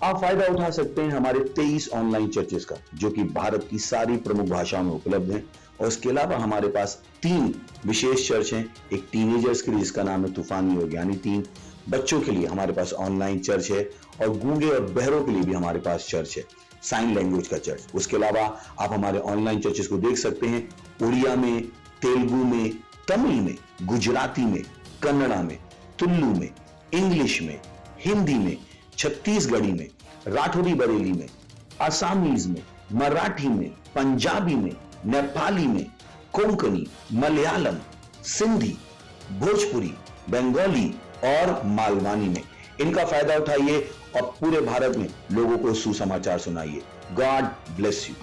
आप फायदा उठा सकते हैं हमारे 23 ऑनलाइन चर्चेस का, जो कि भारत की सारी प्रमुख भाषाओं में उपलब्ध हैं। और इसके अलावा हमारे पास 3 विशेष चर्च हैं। एक टीनेजर्स के लिए जिसका नाम है तूफानी योग यानी 3, बच्चों के लिए हमारे पास ऑनलाइन चर्च है, और गूंगे और बहरों के लिए भी हमारे पास चर्च है, साइन लैंग्वेज का चर्च। उसके अलावा आप हमारे ऑनलाइन चर्चेस को देख सकते हैं उड़िया में, तेलुगु में, तमिल में, गुजराती में, कन्नड़ा में, तुलु में, इंग्लिश में, हिंदी में, छत्तीसगढ़ी में, राठौरी बरेली में, आसामीज में, मराठी में, पंजाबी में, नेपाली में, कोंकणी, मलयालम, सिंधी, भोजपुरी, बंगाली और मालवानी में। इनका फायदा उठाइए और पूरे भारत में लोगों को सुसमाचार सुनाइए। God bless you.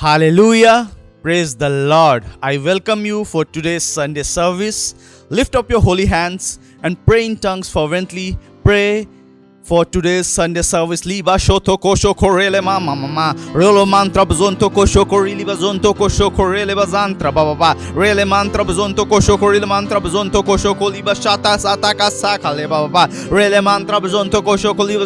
Hallelujah. Praise the Lord. I welcome you for today's Sunday service. Lift up your holy hands and pray in tongues fervently. Pray for today's Sunday service. Liba shoto kosho korele mama relo mantra bazonto kosho korili bazonto kosho korele bazantra baba rele mantra bazonto kosho korili mantra bazonto kosho koliba shata sataka sakale baba rele mantra bazonto kosho koliba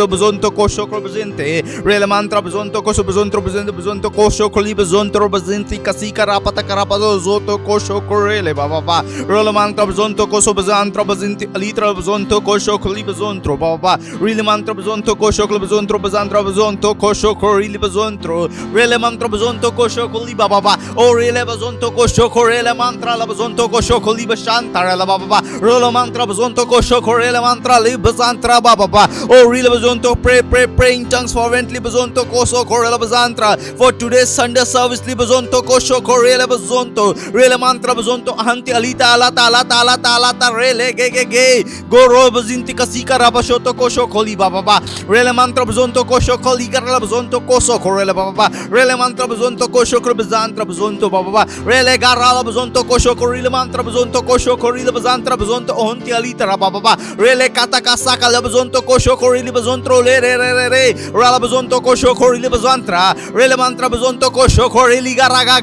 bazonto kosho korbazente rele mantra bazonto kosho bazonto kosho koliba bazonto bazenti kasika rapata karapazo zoto kosho korele baba rele mantra bazonto kosho bazantra bazenti alitra bazonto kosho koliba bazonto baba Really mantra bazonto kosho bazonto bazantra bazonto kosho really bazontro really mantra bazonto kosho liba baba o really bazonto kosho really mantra la bazonto kosho liba shantara la baba rolo mantra bazonto kosho really mantra liba zantra baba o really bazonto pray in tongues fervently bazonto kosho la bazantra for today's Sunday service li bazonto kosho really bazonto really mantra bazonto ahanti alita alata really ge goro bazinti kasika rabashoto kosho koli baba rele mantra bazonto kosho koli garla bazonto koso korele baba rele mantra bazonto kosho bazantra bazonto baba rele garala bazonto kosho korele mantra bazonto kosho korele bazantra bazonto onti alita baba rele kata kasaka la bazonto kosho korele bazonto re rala bazonto kosho korele bazantra rele mantra bazonto kosho korele garaga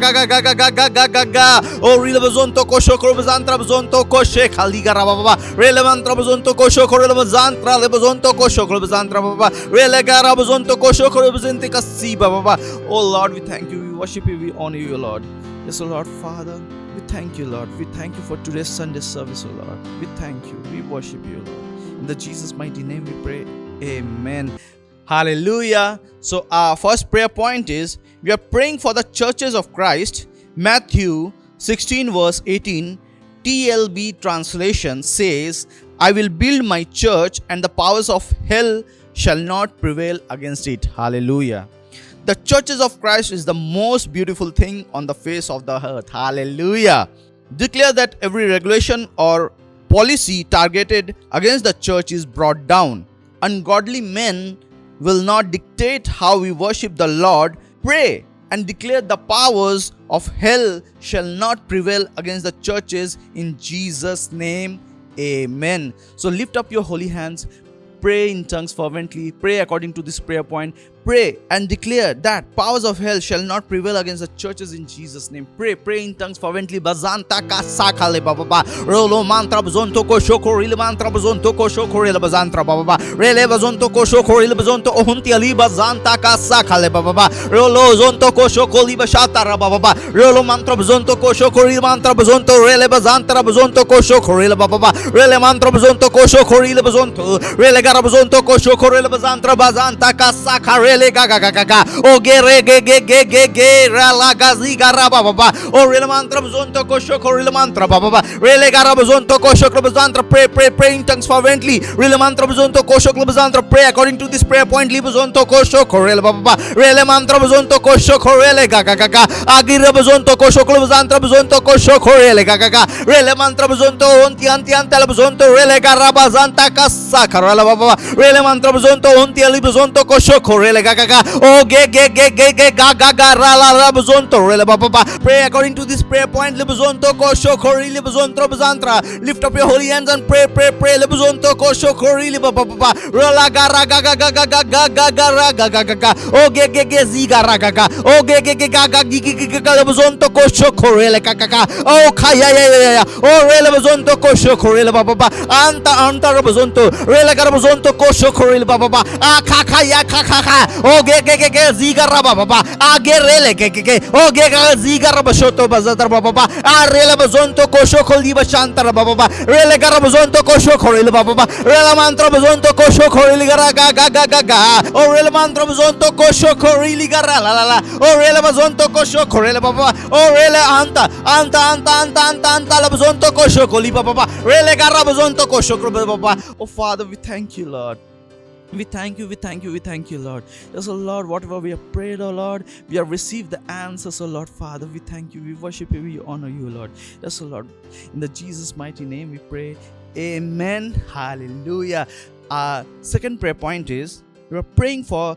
ga o rele bazonto kosho bazantra bazonto koshe khali gara baba rele mantra bazonto kosho korele bazantra le bazonto kosho bazantra baba rele gara bazonto kosho bazente kasi baba. Oh Lord, we thank you, we worship you, we honor you, Lord. Yes, oh Lord Father, we thank you, Lord. We thank you for today's Sunday service, oh Lord. We thank you, we worship you, Lord. In the Jesus mighty name we pray. Amen. Hallelujah. So our first prayer point is we are praying for the churches of Christ. Matthew 16 verse 18 TLB translation says, I will build my church and the powers of hell shall not prevail against it. Hallelujah. The churches of Christ is the most beautiful thing on the face of the earth. Hallelujah. Declare that every regulation or policy targeted against the church is brought down. Ungodly men will not dictate how we worship the Lord. Pray and declare the powers of hell shall not prevail against the churches in Jesus' name. Amen. So lift up your holy hands, pray in tongues fervently, pray according to this prayer point. Pray and declare that powers of hell shall not prevail against the churches in Jesus' name. Pray in tongues fervently. Bazanta kasakale baba. Rolo mantra bazonto kosho korile mantra bazonto kosho korile bazantra baba. Rele bazonto kosho korile bazonto ohunti ali bazanta kasakale baba. Rolo zonto kosho koli bashatara baba. Rolo mantra bazonto kosho korile mantra bazonto rele bazantra bazonto kosho korile baba. Rele mantra bazonto kosho korile bazonto rele gara bazonto kosho korile bazantra bazanta kasakare o ge rala gazi garaba baba o rele mantra bazonto kosho korele mantra baba rele gara bazonto kosho bazantra pray in tongues fervently rele mantra bazonto kosho bazantra pray according to this prayer point li bazonto kosho korele baba rele mantra bazonto kosho korele gaga agire bazonto kosho bazantra bazonto kosho korele gaga rele mantra bazonto onti antala bazonto rele gara bazanta kassa karala baba rele mantra bazonto onti ali bazonto kosho korele oh ge ga la bazonto rele baba. Pray according to this prayer point le bazonto kosho kori le bazonto bazantra. Lift up your holy hands and pray le bazonto kosho kori le baba rola gara ga oh ge ziga raga oh ge ga le bazonto kosho kori le kaka oh khaya ya oh rele bazonto kosho kori le baba anta bazonto rele gara bazonto kosho kori le baba kha o ge ziga raba baba a ge rele o ge ziga raba shoto bazatra baba a rele bazonto kosho kholi bashantara baba rele gara bazonto kosho kholi baba rele mantra bazonto kosho kholi gara ga o rele mantra bazonto kosho kholi gara la o rele bazonto kosho kholi baba o rele anta la bazonto kosho kholi baba rele gara bazonto kosho baba. Oh Father, we thank you, Lord. We thank you, Lord. Yes, oh Lord, whatever we have prayed, oh Lord, we have received the answers, oh Lord, Father. We thank you, we worship you, we honor you, Lord. Yes, oh Lord, in the Jesus mighty name we pray. Amen. Hallelujah. Second prayer point is we are praying for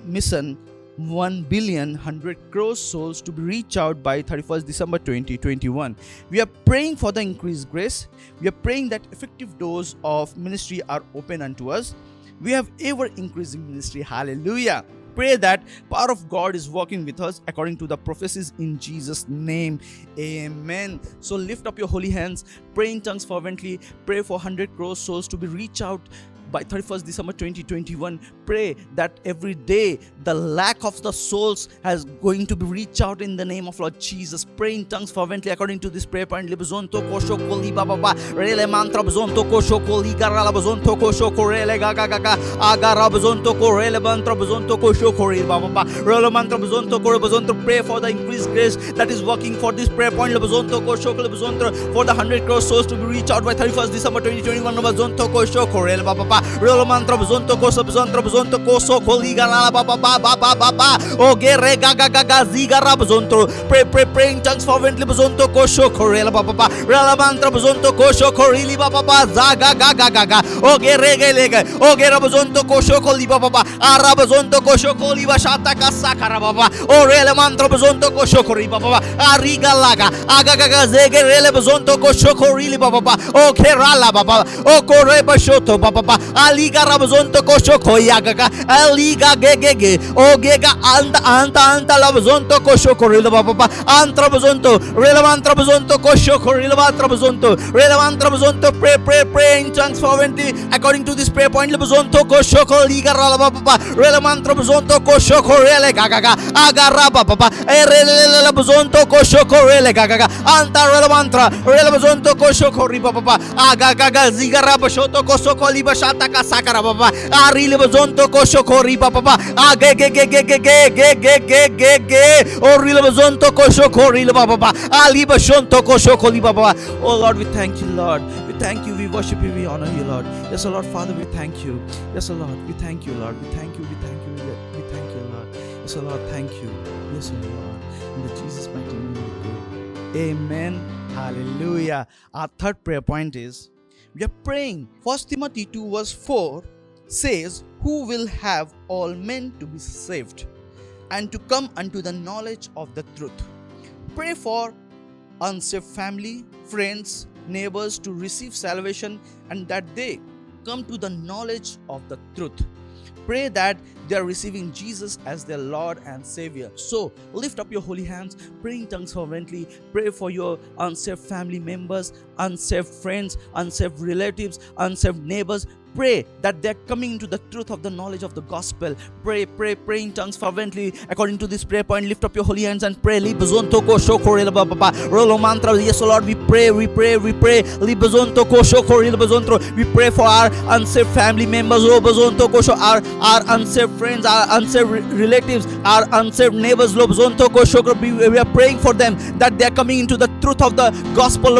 mission 1 billion 100 crore souls to be reached out by 31st December 2021. We are praying for the increased grace. We are praying that effective doors of ministry are open unto us. we have ever increasing ministry. Hallelujah. Pray that power of God is working with us according to the prophecies in Jesus' name. Amen. So lift up your holy hands, pray in tongues fervently, pray for 100 crore souls to be reached out by 31st December 2021. Pray that every day the lack of the souls has going to be reached out in the name of Lord Jesus. Pray in tongues fervently according to this prayer point. Libzonto kosho koli baba ba rele mantra bzonto kosho koli garala bzonto kosho korele gaga gaga agara bzonto korele mantra bzonto kosho kori baba ba rele mantra bzonto kore bzonto. Pray for the increased grace that is working for this prayer point. Libzonto kosho koli bzonto for the 100 crore souls to be reached out by 31st December 2021. Bzonto kosho korele baba ba rele mantra bzonto kosho bzonto koso koli garala baba ba ba ba ba ba o gere gaga gaga zigara bzonto. Pray in tongues fervently bzonto kosho korele baba ba rele mantra bzonto kosho korili baba ba zaga gaga gaga o gere gele o gere bzonto kosho koli baba ba ara bzonto kosho koli ba shata kasakara baba o rele mantra bzonto kosho kori baba ba ariga laga aga gaga zege rele bzonto kosho korili baba ba o kerala baba o kore bashoto baba ba aliga rabzonto kosho koyaga aliga gege o gega anta labzonto kosho korili baba ba antra bzonto rele mantra bzonto kosho korili mantra bzonto rele mantra bzonto. Pray in tongues fervently according to this prayer point. Bzonto kosho koliga rala baba ba rele mantra bzonto kosho korele gaga agara baba ba rele bzonto kosho korele gaga anta rele mantra rele bzonto kosho kori baba ba aga gaga zigara bashoto kosho koli bashata kasakara baba arile bzonto kosho kori baba ba age ge o rile bzonto kosho kori baba ba ali bashonto kosho koli baba. Oh Lord, we thank you, Lord. We thank you, we worship you, we honor you, Lord. Yes, Lord Father, we thank you. Yes, Lord, we thank you, Lord. We thank you, we thank you, we thank you, Lord. Yes, Lord, thank you. Yes, Lord. In the Jesus mighty name we pray. Amen. Hallelujah. Our third prayer point is we are praying. 1 Timothy 2 verse 4 says, who will have all men to be saved and to come unto the knowledge of the truth. Pray for unsaved family, friends, neighbors to receive salvation and that they come to the knowledge of the truth. Pray that they are receiving Jesus as their Lord and Savior. So lift up your holy hands, pray in tongues fervently, pray for your unsaved family members, unsaved friends, unsaved relatives, unsaved neighbors. Pray that they're coming into the truth of the knowledge of the gospel. Pray in tongues fervently according to this prayer point. Lift up your holy hands and pray. Rolo mantra. Yes, Lord, we pray. We pray for our unsaved family members, our unsaved friends, our unsaved relatives, our unsaved neighbors. We are praying for them that they are coming into the truth of the gospel.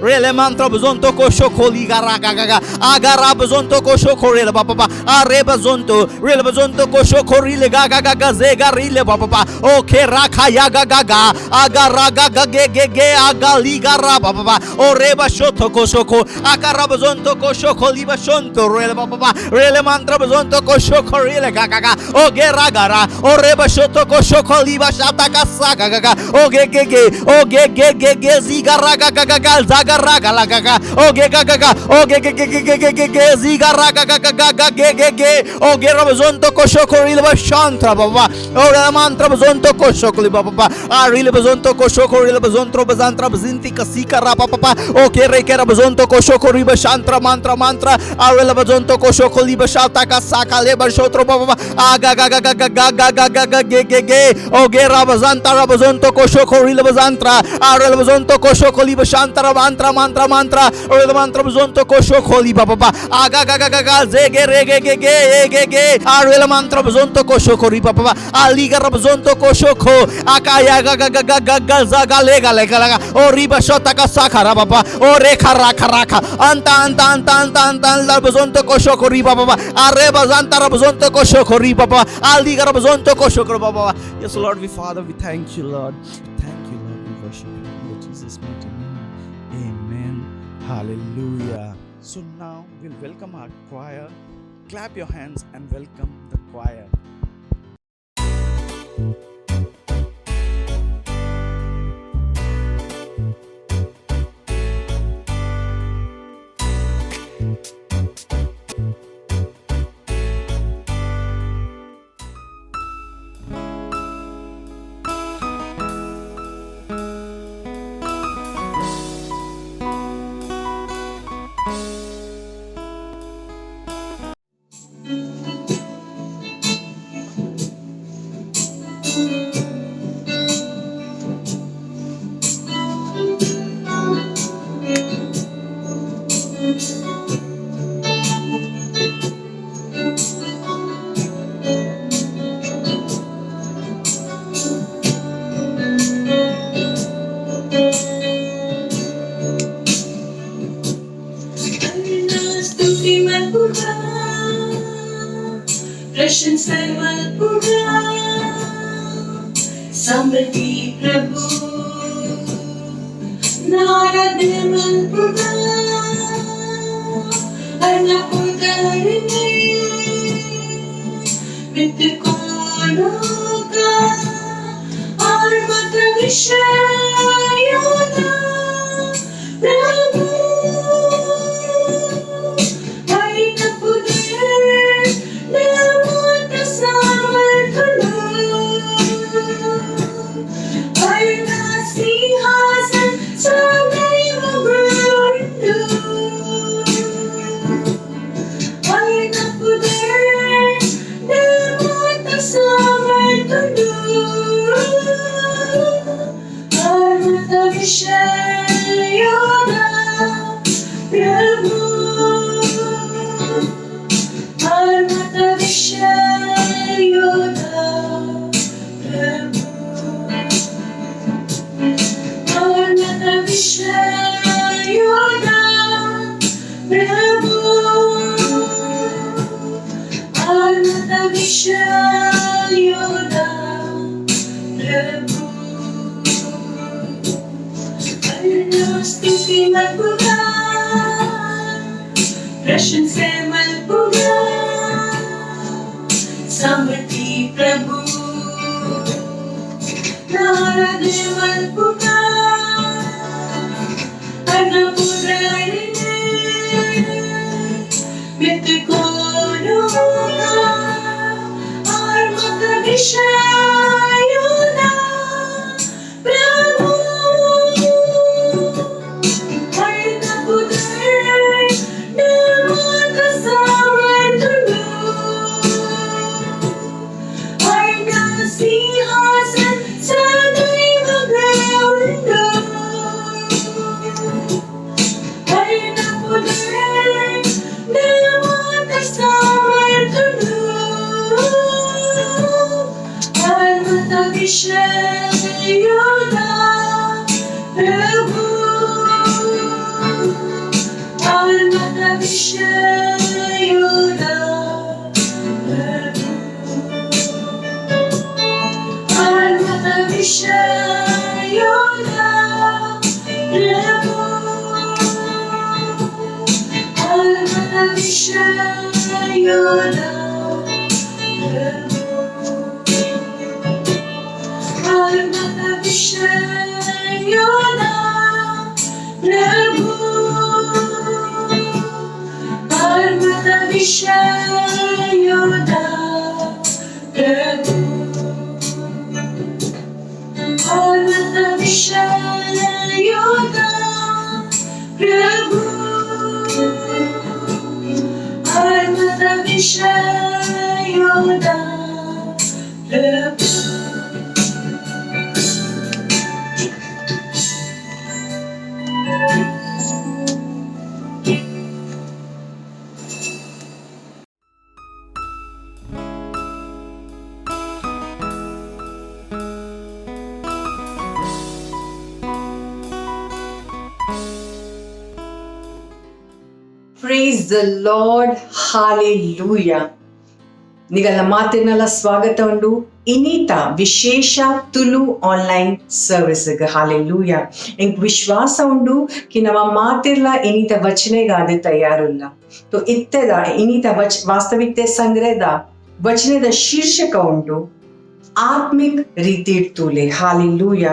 Rele mantra kosho koli garaga agara bzonto kosho korele baba areba zonto rele bzonto kosho korile gaga gaga zegarile baba okay raka yaga gaga agara gaga ge agali gara baba oreba shoto kosho ko akara bzonto kosho koliba shonto rele baba rele mantra bzonto kosho korile gaga ogera gara oreba shoto kosho koliba shata kasaga gaga oge zigara gaga zagara gaga oge gaga oge zigara gaga oge rabzonto kosho koril bashantra baba ora mantra bzonto kosho koli baba aril bzonto kosho koril bzonto bazantra bzinti kasika rapa papa oke rekera bzonto kosho kori bashantra mantra aril bzonto kosho koli bashata kasaka le bashotro baba aga gaga ge oge rabzanta rabzonto kosho koril bazantra aril bzonto kosho koli bashantra mantra mantra bzonto kosho koli baba aga gaga zege rege arwela mantra bzonto kosho kori baba aliga bzonto kosho ko akaya gaga zaga lega oriba shota ka sakara baba ore khara anta la bzonto kosho kori baba areba zanta bzonto kosho kori baba aliga bzonto kosho kori baba. Yes, Lord, we Father, we thank you, Lord. Thank you, Lord. We worship you in Jesus' mighty name. Amen. Hallelujah. So now we'll welcome our choir. Clap your hands and welcome the choir. प्रशंसा मलपुरा समृद्धि प्रभु नारद मलपुरा अन्नपूर्णा वित्त कोलोका और मत विषयोदा प्रभु प्रशंसा मलपुरा समृद्धि प्रभु नारद मलपुरा अन्नपूर्णा वित्त कोलोका और मत विषयोदा प्रभु विषयोदा प्रभु और मत विषयोदा और मत विषयोदा प्रभु और मत विषयोदा विषयोदा प्रभु और मत विषयोदा प्रभु और मत विषयोदा प्रभु और मत विषयोदा प्रभु Praise the Lord. Hallelujah. ನಿಗಲ ಮಾತಿನಲ್ಲ ಸ್ವಾಗತ ಉಂಡು ಇನಿತ ವಿಶೇಷ ತುಳು ಆನ್ಲೈನ್ ಸರ್ವಿಸ್ಗೆ ಹಾಲೆಲೂಯ ಇಂಕ್ ವಿಶ್ವಾಸ ಉಂಡು ಕಿ ನವ ಮಾತಿರ್ಲ ಇನಿತ ವಚನೆಗಾದ ತಯಾರುಲ್ಲ तो ಇತ್ತೆದ ಇನಿತ ವಾಸ್ತವಿಕತೆ ಸಂಗ್ರಹದ ವಚನದ ಶೀರ್ಷಕ ಉಂಡು ಆತ್ಮಿಕ್ ರೀತಿ ತುಲೆ ಹಾಲೆಲೂಯ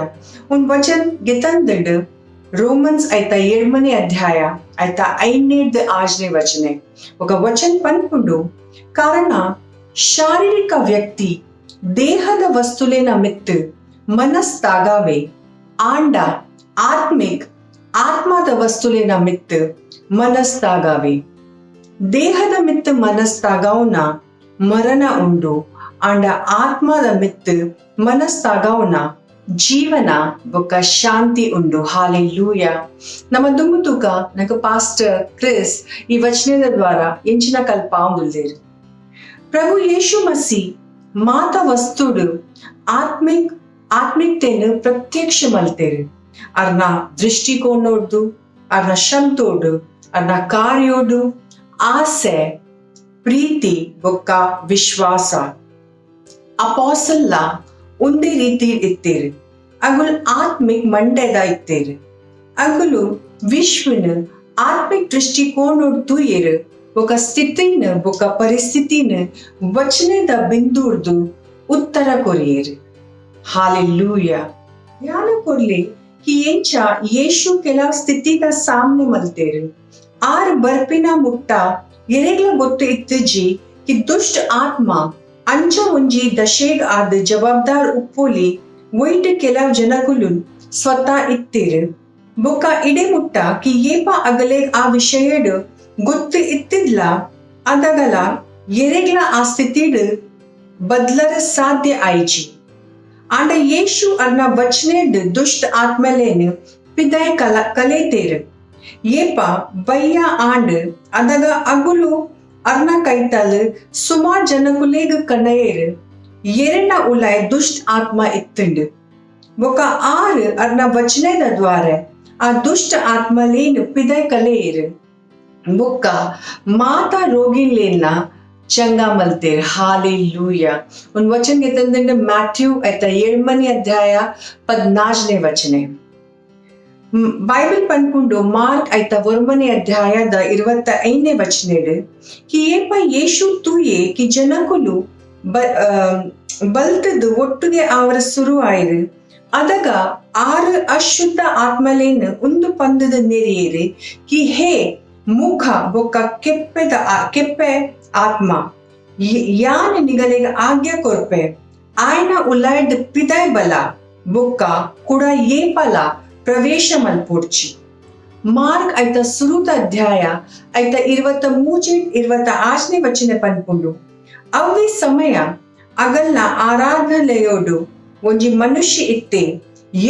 ಉನ್ ವಚನ್ ಗೆತಂದಡ್ ರೋಮನ್ಸ್ ಐತ 7ನೇ ಅಧ್ಯಾಯ ಐತ 5ನೇ ಆಜ್ಞೆ ವಚನೆ ఒక ವಚನ ಪನ್ಪುಂಡು ಕಾರಣ ಶಾರೀರಿಕ ವ್ಯಕ್ತಿ ದೇಹದ ವಸ್ತುಲೆ ನಮಿತ್ ಮನಸ್ತಾಗಾವೆ ಆಂಡ ಆತ್ಮಿಕ್ ಆತ್ಮದ ವಸ್ತುಲೆ ನಮಿತ್ ಮನಸ್ತಾಗಾವೆ ದೇಹದ ಮಿತ್ ಮನಸ್ತಾಗಾವ್ನ ಮರಣ ಉಂಡು ಆಂಡ ಆತ್ಮದ ಮಿತ್ತು ಮನಸ್ಸಾಗವನ ಜೀವನ ಬೊಕ್ಕ ಶಾಂತಿ ಉಂಡು. ಹಾಲೆಲೂಯ. ನಮ್ಮ ದುಮ್ಮುತುಕ ನಗ ಪಾಸ್ಟರ್ ಕ್ರಿಸ್ ಈ ವಚನದ ದ್ವಾರ ಎಂಚಿನ ಕಲ್ಪ ಉಲ್ಲೇರು. ಪ್ರಭು ಯೇಸು ಮಸಿ ಮಾತ ವಸ್ತುಡು ಆತ್ಮಿಕತೆಯನ್ನು ಪ್ರತ್ಯಕ್ಷ ಮಲ್ತೇರು. ಅರ್ನ ದೃಷ್ಟಿಕೋನೋಡು, ಅರ್ನ ಶಬ್ದೋಡು, ಅರ್ನ ಕಾರ್ಯೋಡು, ಆಸೆ, ಪ್ರೀತಿ ಬೊಕ್ಕ ವಿಶ್ವಾಸ ಅಪಾಸಲ್ಲ ಒಂದೇ ರೀತಿ ಇತ್ತೇರು. ಅಗುಲ್ ಆತ್ಮಿಕ್ ಮಂಡ್ಯದ ಇತ್ತೇರು. ಅಗುಲು ವಿಶ್ವನ ಆತ್ಮಿಕ್ ದೃಷ್ಟಿಕೋನೋಡು ತೂಯೇರು. ఒక స్థితిని ఒక పరిస్థితిని వచనದ ಬಿಂದುರ್ದು ಉತ್ತರ ಕೊರಿಯರು. ಹಾಲೆಲೂಯಾ. ಧ್ಯಾನ ಕೊರ್ಲಿ ಕಿ ಎಂಚ ಯೇಸು ಕೆಲವು ಸ್ಥಿತಿಗ ಸಾಮ್ನೆ ಮಲ್ತೇರು. ಆರ್ ಬರ್ಪಿನ ಮುಟ್ಟ ಎರೆಗ್ಲ ಗೊತ್ತು ಇತ್ತಜಿ ಕಿ ದುಷ್ಟ ಆತ್ಮ ಅಂಚ ಒಂಜಿ ದಶೇಗ್ ಆದ ಜವಾಬ್ದಾರ್ ಉಪ್ಪೋಲಿ ಒಯ್ಟ್ ಕೆಲವು ಜನಗುಲು ಸ್ವತಃ ಇತ್ತೇರು. ಬೊಕ್ಕ ಇಡೆ ಮುಟ್ಟ ಕಿ ಏಪ ಅಗಲೇಗ್ ಆ ವಿಷಯಡ್ ಗೊತ್ತು ಇತ್ತಿದ್ಲ ಅದಗಲ ಎರೆಗ್ಲ ಆ ಸ್ಥಿತಿಡ್ ಬದ್ಲರ ಸಾಧ್ಯ ಆಯ್ಚಿ. ಆಂಡ ಯೇಸು ಅರ್ನ ವಚನೆಡ್ ದುಷ್ಟ ಆತ್ಮಲೇನ್ ಪಿದಾಯ ಕಲೇತೇರು. ಏಪ ಬಯ್ಯ ಆಂಡ್ ಅದಗ ಅಗುಲು ಅರ್ನ ಕೈತಲ್ ಸುಮಾರ್ ಜನಕುಲೇಗ್ ಕನಯೇರು ಎರೆನ ಉಲಾಯ್ ದುಷ್ಟ ಆತ್ಮ ಇತ್ತುಂಡು. ಬೊಕ ಆರು ಅರ್ನ ವಚನೆದ ದ್ವಾರ ಆ ದುಷ್ಟ ಆತ್ಮಲೇನ್ ಪಿದಾಯ ಕಲೇರು. ಬುಕ್ಕ ಮಾತಾ ರೋಗಿಲೇನ ಚಂಗ ಮಲ್ತೇರ್. ಹಾಲೆಲೂಯ. ಒಂದು ವಚನ ಗೆತಂದ್ರೆ ಮ್ಯಾಥ್ಯೂ ಐತ 7ನೇ ಅಧ್ಯಾಯ 14ನೇ ವಚನೆ. ಬೈಬಲ್ ಪನ್ಪುಂಡು ಮಾರ್ಕ್ ಐತ 1ನೇ ಅಧ್ಯಾಯದ 25ನೇ ವಚನೆಡ್ ಕಿ ಏಪ ಯೇಸು ತೂಯೆ ಕಿ ಜನಕುಲು ಬಲ್ತದು ಒಟ್ಟುಗೆ ಅವರ ಶುರು ಆಯ್ರು. ಅದಗ ಆರು ಅಶುದ್ಧ ಆತ್ಮಲೇನ್ ಒಂದು ಪಂದದ ನೆರೆಯೇರಿ ಕಿ ಹೇ ಮುಖ ಬೊಕ್ಕ ಕೆಪ್ಪೆ ಆತ್ಮ ಯಾನ್ ನಿಗಲೆಗೆ ಆಜ್ಞೆ ಕೊರ್ಪೆ ಆಯ್ನ ಉಲಾಯ್ಡ್ ಪಿದಾಯ ಬಲ ಬೊಕ್ಕ ಕುಡ ಏಪಲ ಪ್ರವೇಶ ಮಲ್ಪೋಡ್ಚಿ. ಮಾರ್ಕ್ ಐತ ಸುರುತ ಅಧ್ಯಾಯ ಐತ 23-28ನೇ ವಚನ ಪನ್ಪುಂಡು. ಅವ್ವಿ ಸಮಯ ಅಗಲ್ನ ಆರಾಧನೆಯೋಡು ಒಂಜಿ ಮನುಷ್ಯ ಇತ್ತೆ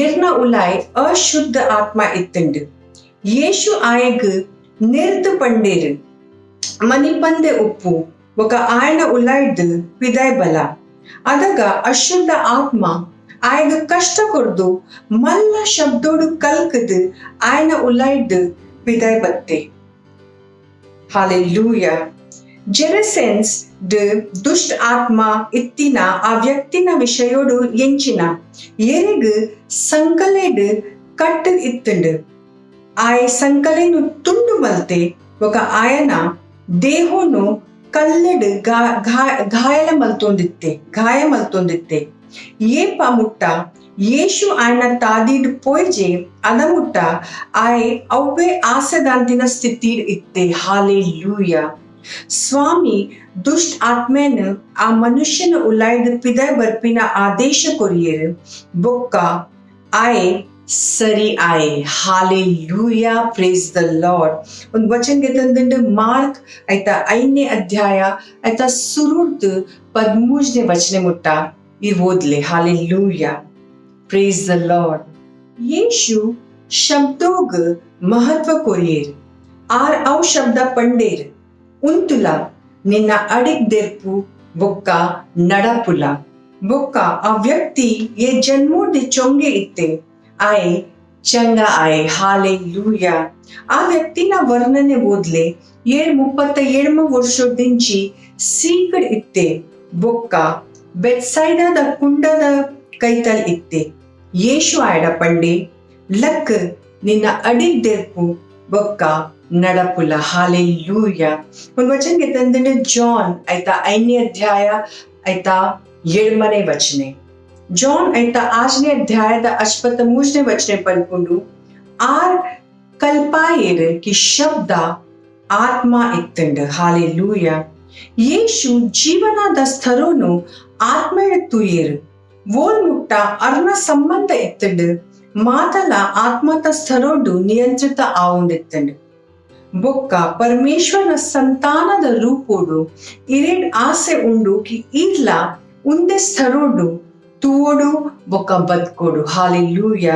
ಎರ್ನ ಉಲಾಯ್ ಅಶುದ್ಧ ಆತ್ಮ ಇತ್ತುಂಡು. ಯೇಸು ಆಯಗ್ ನಿರ್ದು ಪಂಡೇರು ಮನಿಪಂದೆ ಉಪ್ಪು ఒక ఆయన ಉಲಾಯ್ಡ್ ಪಿದಾಯ ಬಲ ಅದಗ ಅಶುದ್ಧ ಆತ್ಮ ಆಯ್ಗ ಕಷ್ಟ ಕೊಡ್ದು ಮಲ್ಲ ಶಬ್ದೋಡು ಕಲ್ಕದ್ ಆಯ್ನ ಉಲಾಯ್ಡ್ ಪಿದಾಯ ಬತ್ತೆ. ಹಾಲೆಲೂಯ. ಜೆರಸೆನ್ಸ್ ದ ದುಷ್ಟ ಆತ್ಮ ಇತ್ತಿನ ಆ ವ್ಯಕ್ತಿನ ವಿಷಯೋಡು ಎಂಚಿನ ಎರೆಗ್ ಸಂಕಲೆಡ್ ಕಟ್ಟ ಇತ್ತುಂಡು. ಆಯ್ ಸಂಕಲೆನು ತುಂಡು ಮಲ್ತೆ ఒక ఆయన ದೇಹೋನು ಕಲ್ಲಡ್ ಗಾಯ ಮಲ್ತೊಂದಿತ್ತೆ. ಏಪ ಮುಟ್ಟ ಯೇಸು ఆయన ತಾದಿಡ್ ಪೋಯ್ಜೆ ಅದ ಮುಟ್ಟ ಆಯ್ ಅವ್ವೆ ಆಸೆದಾಂತಿನ ಸ್ಥಿತಿ ಇತ್ತೆ. ಹಾಲೆಲೂಯ. ಸ್ವಾಮಿ ದುಷ್ಟ ಆತ್ಮೇನ ಆ ಮನುಷ್ಯನ ಉಲಾಯ್ಡ್ ಪಿದಾಯ ಬರ್ಪಿನ ಆದೇಶ ಕೊರಿಯರು ಬೊಕ್ಕ ಆಯ್ ಸರಿ ಆಯ್. ಹಾಲೆಲೂಯಾ. Praise the Lord. ಒಂದು ವಚನ ಗೆತಂದು ಮಾರ್ಕ್ ಐತ 5ನೇ ಅಧ್ಯಾಯ ಐತ ಸುರುಡ್ದು 13ನೇ ವಚನ ಮುಟ್ಟ ಈ ಓದ್ಲೆ. Hallelujah. Praise the Lord. Yesu ಶಬ್ದೋಗ್ ಮಹತ್ವ ಕೊರಿಯೇರು ಆರ್ ಅವ್ ಶಬ್ದ ಪಂಡೇರು ಉಂತುಲ ನಿನ್ನ ಅಡಿಗ್ ದೆರ್ಪು ಬೊಕ್ಕ ನಡಪುಲ ಬೊಕ್ಕ ಆ ವ್ಯಕ್ತಿ ಏ ಜನ್ಮೋಡಿ ಚೊಂಗೆ ಇತ್ತೆ ಆಯ್ ಚಂಗ ಆಯ್. ಹಾಲೆಲೂಯ. ಆ ವ್ಯಕ್ತಿನ ವರ್ಣನೆ ಓದ್ಲೆ 37 ವರ್ಷದಿಂಚಿ ಸೀಕಡ್ ಇತ್ತೆ ಬೊಕ್ಕ ಬೆತ್ಸೈಡದ ಕುಂಡದ ಕೈತಲ್ ಇತ್ತೆ. ಯೇಸು ಆಯ್ಡ ಪಂಡೆ ಲಕ್ ನಿನ್ನ ಅಡಿಗ್ ದೆರ್ಪು ಬೊಕ್ಕ ನಡಪುಲ. ಹಾಲೆಲೂಯ. ಒಂದು ವಚನ ಗೆತಂದ್ರೆ ಜಾನ್ ಐತ 5ನೇ ಅಧ್ಯಾಯ ಐತ 7ನೇ ವಚನೆ. ಜಾನ್ ಐತ 8ನೇ ಅಧ್ಯಾಯದ 23ನೇ ವಚನೆ ಪನ್ಪುಂಡು ಆರ್ ಕಲ್ಪಾಯೇರು ಕಿ ಶಬ್ದ ಆತ್ಮ ಇತ್ತುಂಡು. ಹಾಲೆಲೂಯ. ಯೇಸು ಜೀವನದ ಸ್ಥರೋನು ಆತ್ಮಯ ತೂಯೇರು ಓಲ್ ಮುಟ್ಟ ಅರ್ನ ಸಂಬಂಧ ಇತ್ತುಂಡು ಮಾತಲ ಆತ್ಮತ ಸ್ಥರೋಡು ನಿಯಂತ್ರಿತ ಆವುಂಡಿತ್ತುಂಡು. ಬೊಕ್ಕ ಪರಮೇಶ್ವರನ ಸಂತಾನದ ರೂಪೋಡು ಇರೆಡ್ ಆಸೆ ಉಂಡು ಕಿ ಇರ್ಲ ఉండే స్థరుడు ತೂಡು ಬೊಕ್ಕ ಬದುಕೋಡು ಹಾಲೆಲೂಯ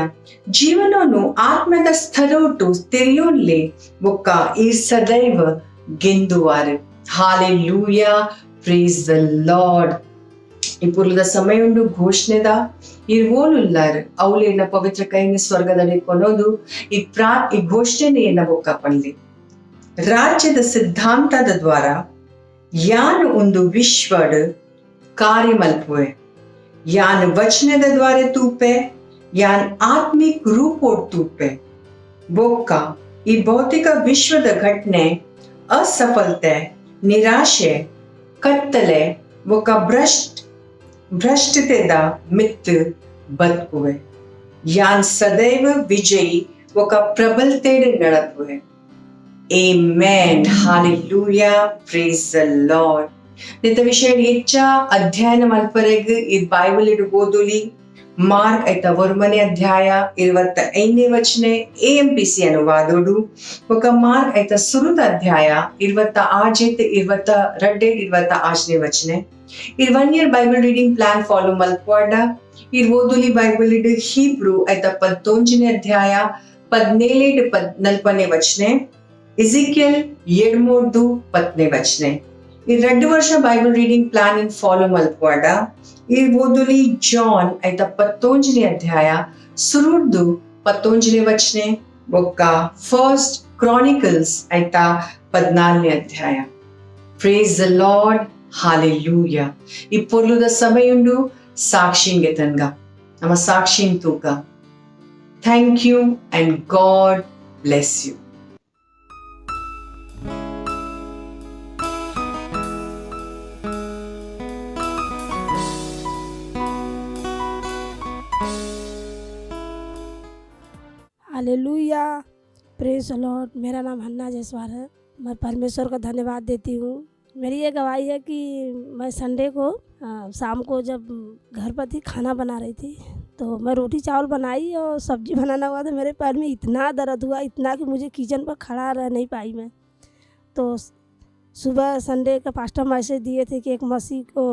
ಜೀವನನು ಆತ್ಮದ ಸ್ಥರೋಟು ತೆರೆಯೋನ್ಲೆ ಬೊಕ್ಕ ಈ ಸದೈವ ಗೆಂದುವಾರು ಹಾಲೆಲೂಯ ಪ್ರೇಸ್ ದ ಲಾರ್ಡ್ ಇಪ್ಪುರ್ಲದ ಸಮಯುಂಡು ಘೋಷಣೆದ ಇರ್ವೋಲುಲ್ಲಾರು ಅವಲೇನ ಪವಿತ್ರ ಕೈನ ಸ್ವರ್ಗದಲ್ಲಿ ಕೊನೋದು ಈ ಘೋಷಣೆಯನ್ನ ಬೊಕ್ಕ ಪಂಡ್ಲಿ ರಾಜ್ಯದ ಸಿದ್ಧಾಂತದ ದ್ವಾರ ಯಾನು ಒಂದು ವಿಶ್ವಡ್ ಕಾರ್ಯಮಲ್ಪುವೆ यान वचनದ द्वारे तूपे यान आत्मिक रूपोड तूपे बोक्का ಈ ಭೌತಿಕ ವಿಶ್ವದ ಘಟನೆ ಅಸಫಲತೆ ನಿರಾಶೆ ಕತ್ತಲೆ ಬೊಕ್ಕ ಭ್ರಷ್ಟತೆದ ಮಿತ್ ಬದುಕುವೆ ಯಾನ್ ಸದೈವ ವಿಜಯಿ ಬೊಕ್ಕ ಪ್ರಬಲತೆಡ್ ನಡಪುವೆ amen hallelujah praise the Lord ನಿತ ವಿಷಯ ಹೆಚ್ಚ ಅಧ್ಯಯನ ಮಲ್ಪರೆಗ್ ಇದು ಬೈಬಲ್ ಓದೋಲಿ ಮಾರ್ಕ್ ಐತ ವರ್ಮನೆ ಅಧ್ಯಾಯ 25ನೇ ವಚನೆ AMPC ಅನುವಾದೋಡು ఒక ಮಾರ್ಕ್ ಐತ ಸುರುತ ಅಧ್ಯಾಯ 26 28 ವಚನೆ ಇದು 1 year Bible reading plan follow ಮಲ್ಪವಾಡ ಇದು ಓದೋಲಿ ಬೈಬಲ್ ಇಡ್ ಹೀಬ್ರೂ ಐತ 19ನೇ ಅಧ್ಯಾಯ 17 40ನೇ ವಚನೆ ಎಜಿಕಿಯಲ್ 13:10ನೇ ವಚನೆ ಈ 2 ವರ್ಷ Bible reading plan in follow ಮಲ್ಪವಾಡ ಈ ಓದುಲಿ ಜಾನ್ ಐತ 19ನೇ ಅಧ್ಯಾಯ ಸುರುಡ್ದು 19ನೇ ವಚನೆ ಒಕ್ಕ ಫಸ್ಟ್ ಕ್ರಾನಿಕಲ್ಸ್ ಐತ 14ನೇ ಅಧ್ಯಾಯ ಪ್ರೇಸ್ ದ ಲಾರ್ಡ್ ಹಾಲೆಲೂಯಾ ಈ ಪೊರ್ಲುದ ಸಮಯುಂಡು ಸಾಕ್ಷಿಂಗೆ ತನ್ಗ ನಮ್ಮ ಸಾಕ್ಷಿಂಗ್ ತೂಕ thank you and God bless you hallelujah praise the Lord. मेरा नाम हन्ना जयसवाल है। मैं परमेश्वर का धन्यवाद देती हूँ। मेरी ये गवाही है कि मैं संडे को शाम को जब घर पर थी खाना बना रही थी तो मैं रोटी चावल बनाई और सब्जी बनाना हुआ तो मेरे पैर में इतना दर्द हुआ, इतना कि मुझे किचन पर खड़ा रह नहीं पाई मैं। तो सुबह संडे का पास्टर मैसेज दिए थे कि एक मसीह को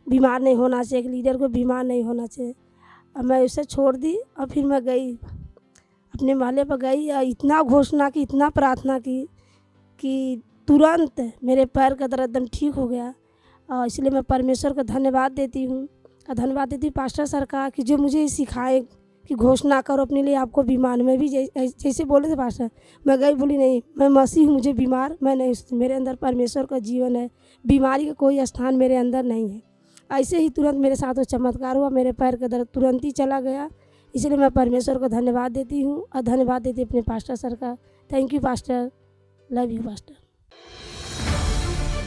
बीमार नहीं होना चाहिए, एक लीडर को बीमार नहीं होना चाहिए। अब मैं उसे छोड़ दी और फिर मैं गई अपने महल्ले पर गई और इतना घोषणा की, इतना प्रार्थना की कि तुरंत मेरे पैर का दर्द एकदम ठीक हो गया। और इसलिए मैं परमेश्वर का धन्यवाद देती हूँ और धन्यवाद देती हूँ पास्टर सर का कि जो मुझे सिखाए कि घोषणा करो अपने लिए आपको बीमार। मैं भी जैसे बोले थे पास्टर, मैं गई बोली नहीं मैं मसीह हूँ, मुझे बीमार मैं नहीं, मेरे अंदर परमेश्वर का जीवन है, बीमारी का कोई स्थान मेरे अंदर नहीं है। ऐसे ही तुरंत मेरे साथ वो चमत्कार हुआ, मेरे पैर का दर्द तुरंत ही चला गया। इसलिए मैं परमेश्वर को धन्यवाद देती हूँ और धन्यवाद देती हूँ अपने पास्टर सर का। Thank you pastor, love you pastor.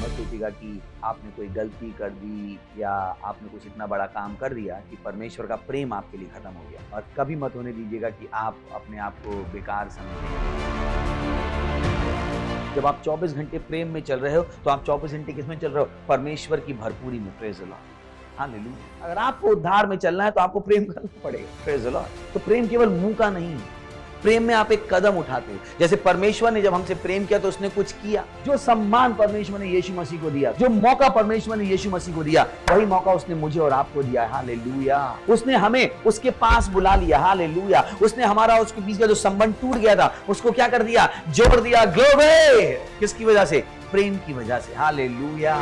मत सोचिएगा कि आपने कोई गलती कर दी या आपने कुछ इतना बड़ा काम कर दिया कि परमेश्वर का प्रेम आपके लिए खत्म हो गया, और कभी मत होने दीजिएगा कि आप अपने आप को बेकार समझें। जब आप 24 घंटे प्रेम में चल रहे हो तो आप 24 घंटे किसमें चल रहे हो? परमेश्वर की भरपूरी में। Praise the Lord, hallelujah. अगर आपको उद्धार में चलना है तो आपको प्रेम करना पड़ेगा। Praise the Lord. तो प्रेम केवल मुंह का नहीं है, प्रेम में आप एक कदम उठाते हो। जैसे परमेश्वर ने जब हमसे प्रेम किया तो उसने कुछ किया। जो सम्मान परमेश्वर ने यीशु मसीह को दिया, जो मौका परमेश्वर ने यीशु मसीह को दिया, वही मौका उसने मुझे और आपको दिया है। हालेलुया। उसने हमें उसके पास बुला लिया। हालेलुया। उसने हमारा उसके बीच का जो संबंध टूट गया था उसको क्या कर दिया? जोड़ दिया। ग्लोरी। किसकी वजह से? प्रेम की वजह से। हालेलुया।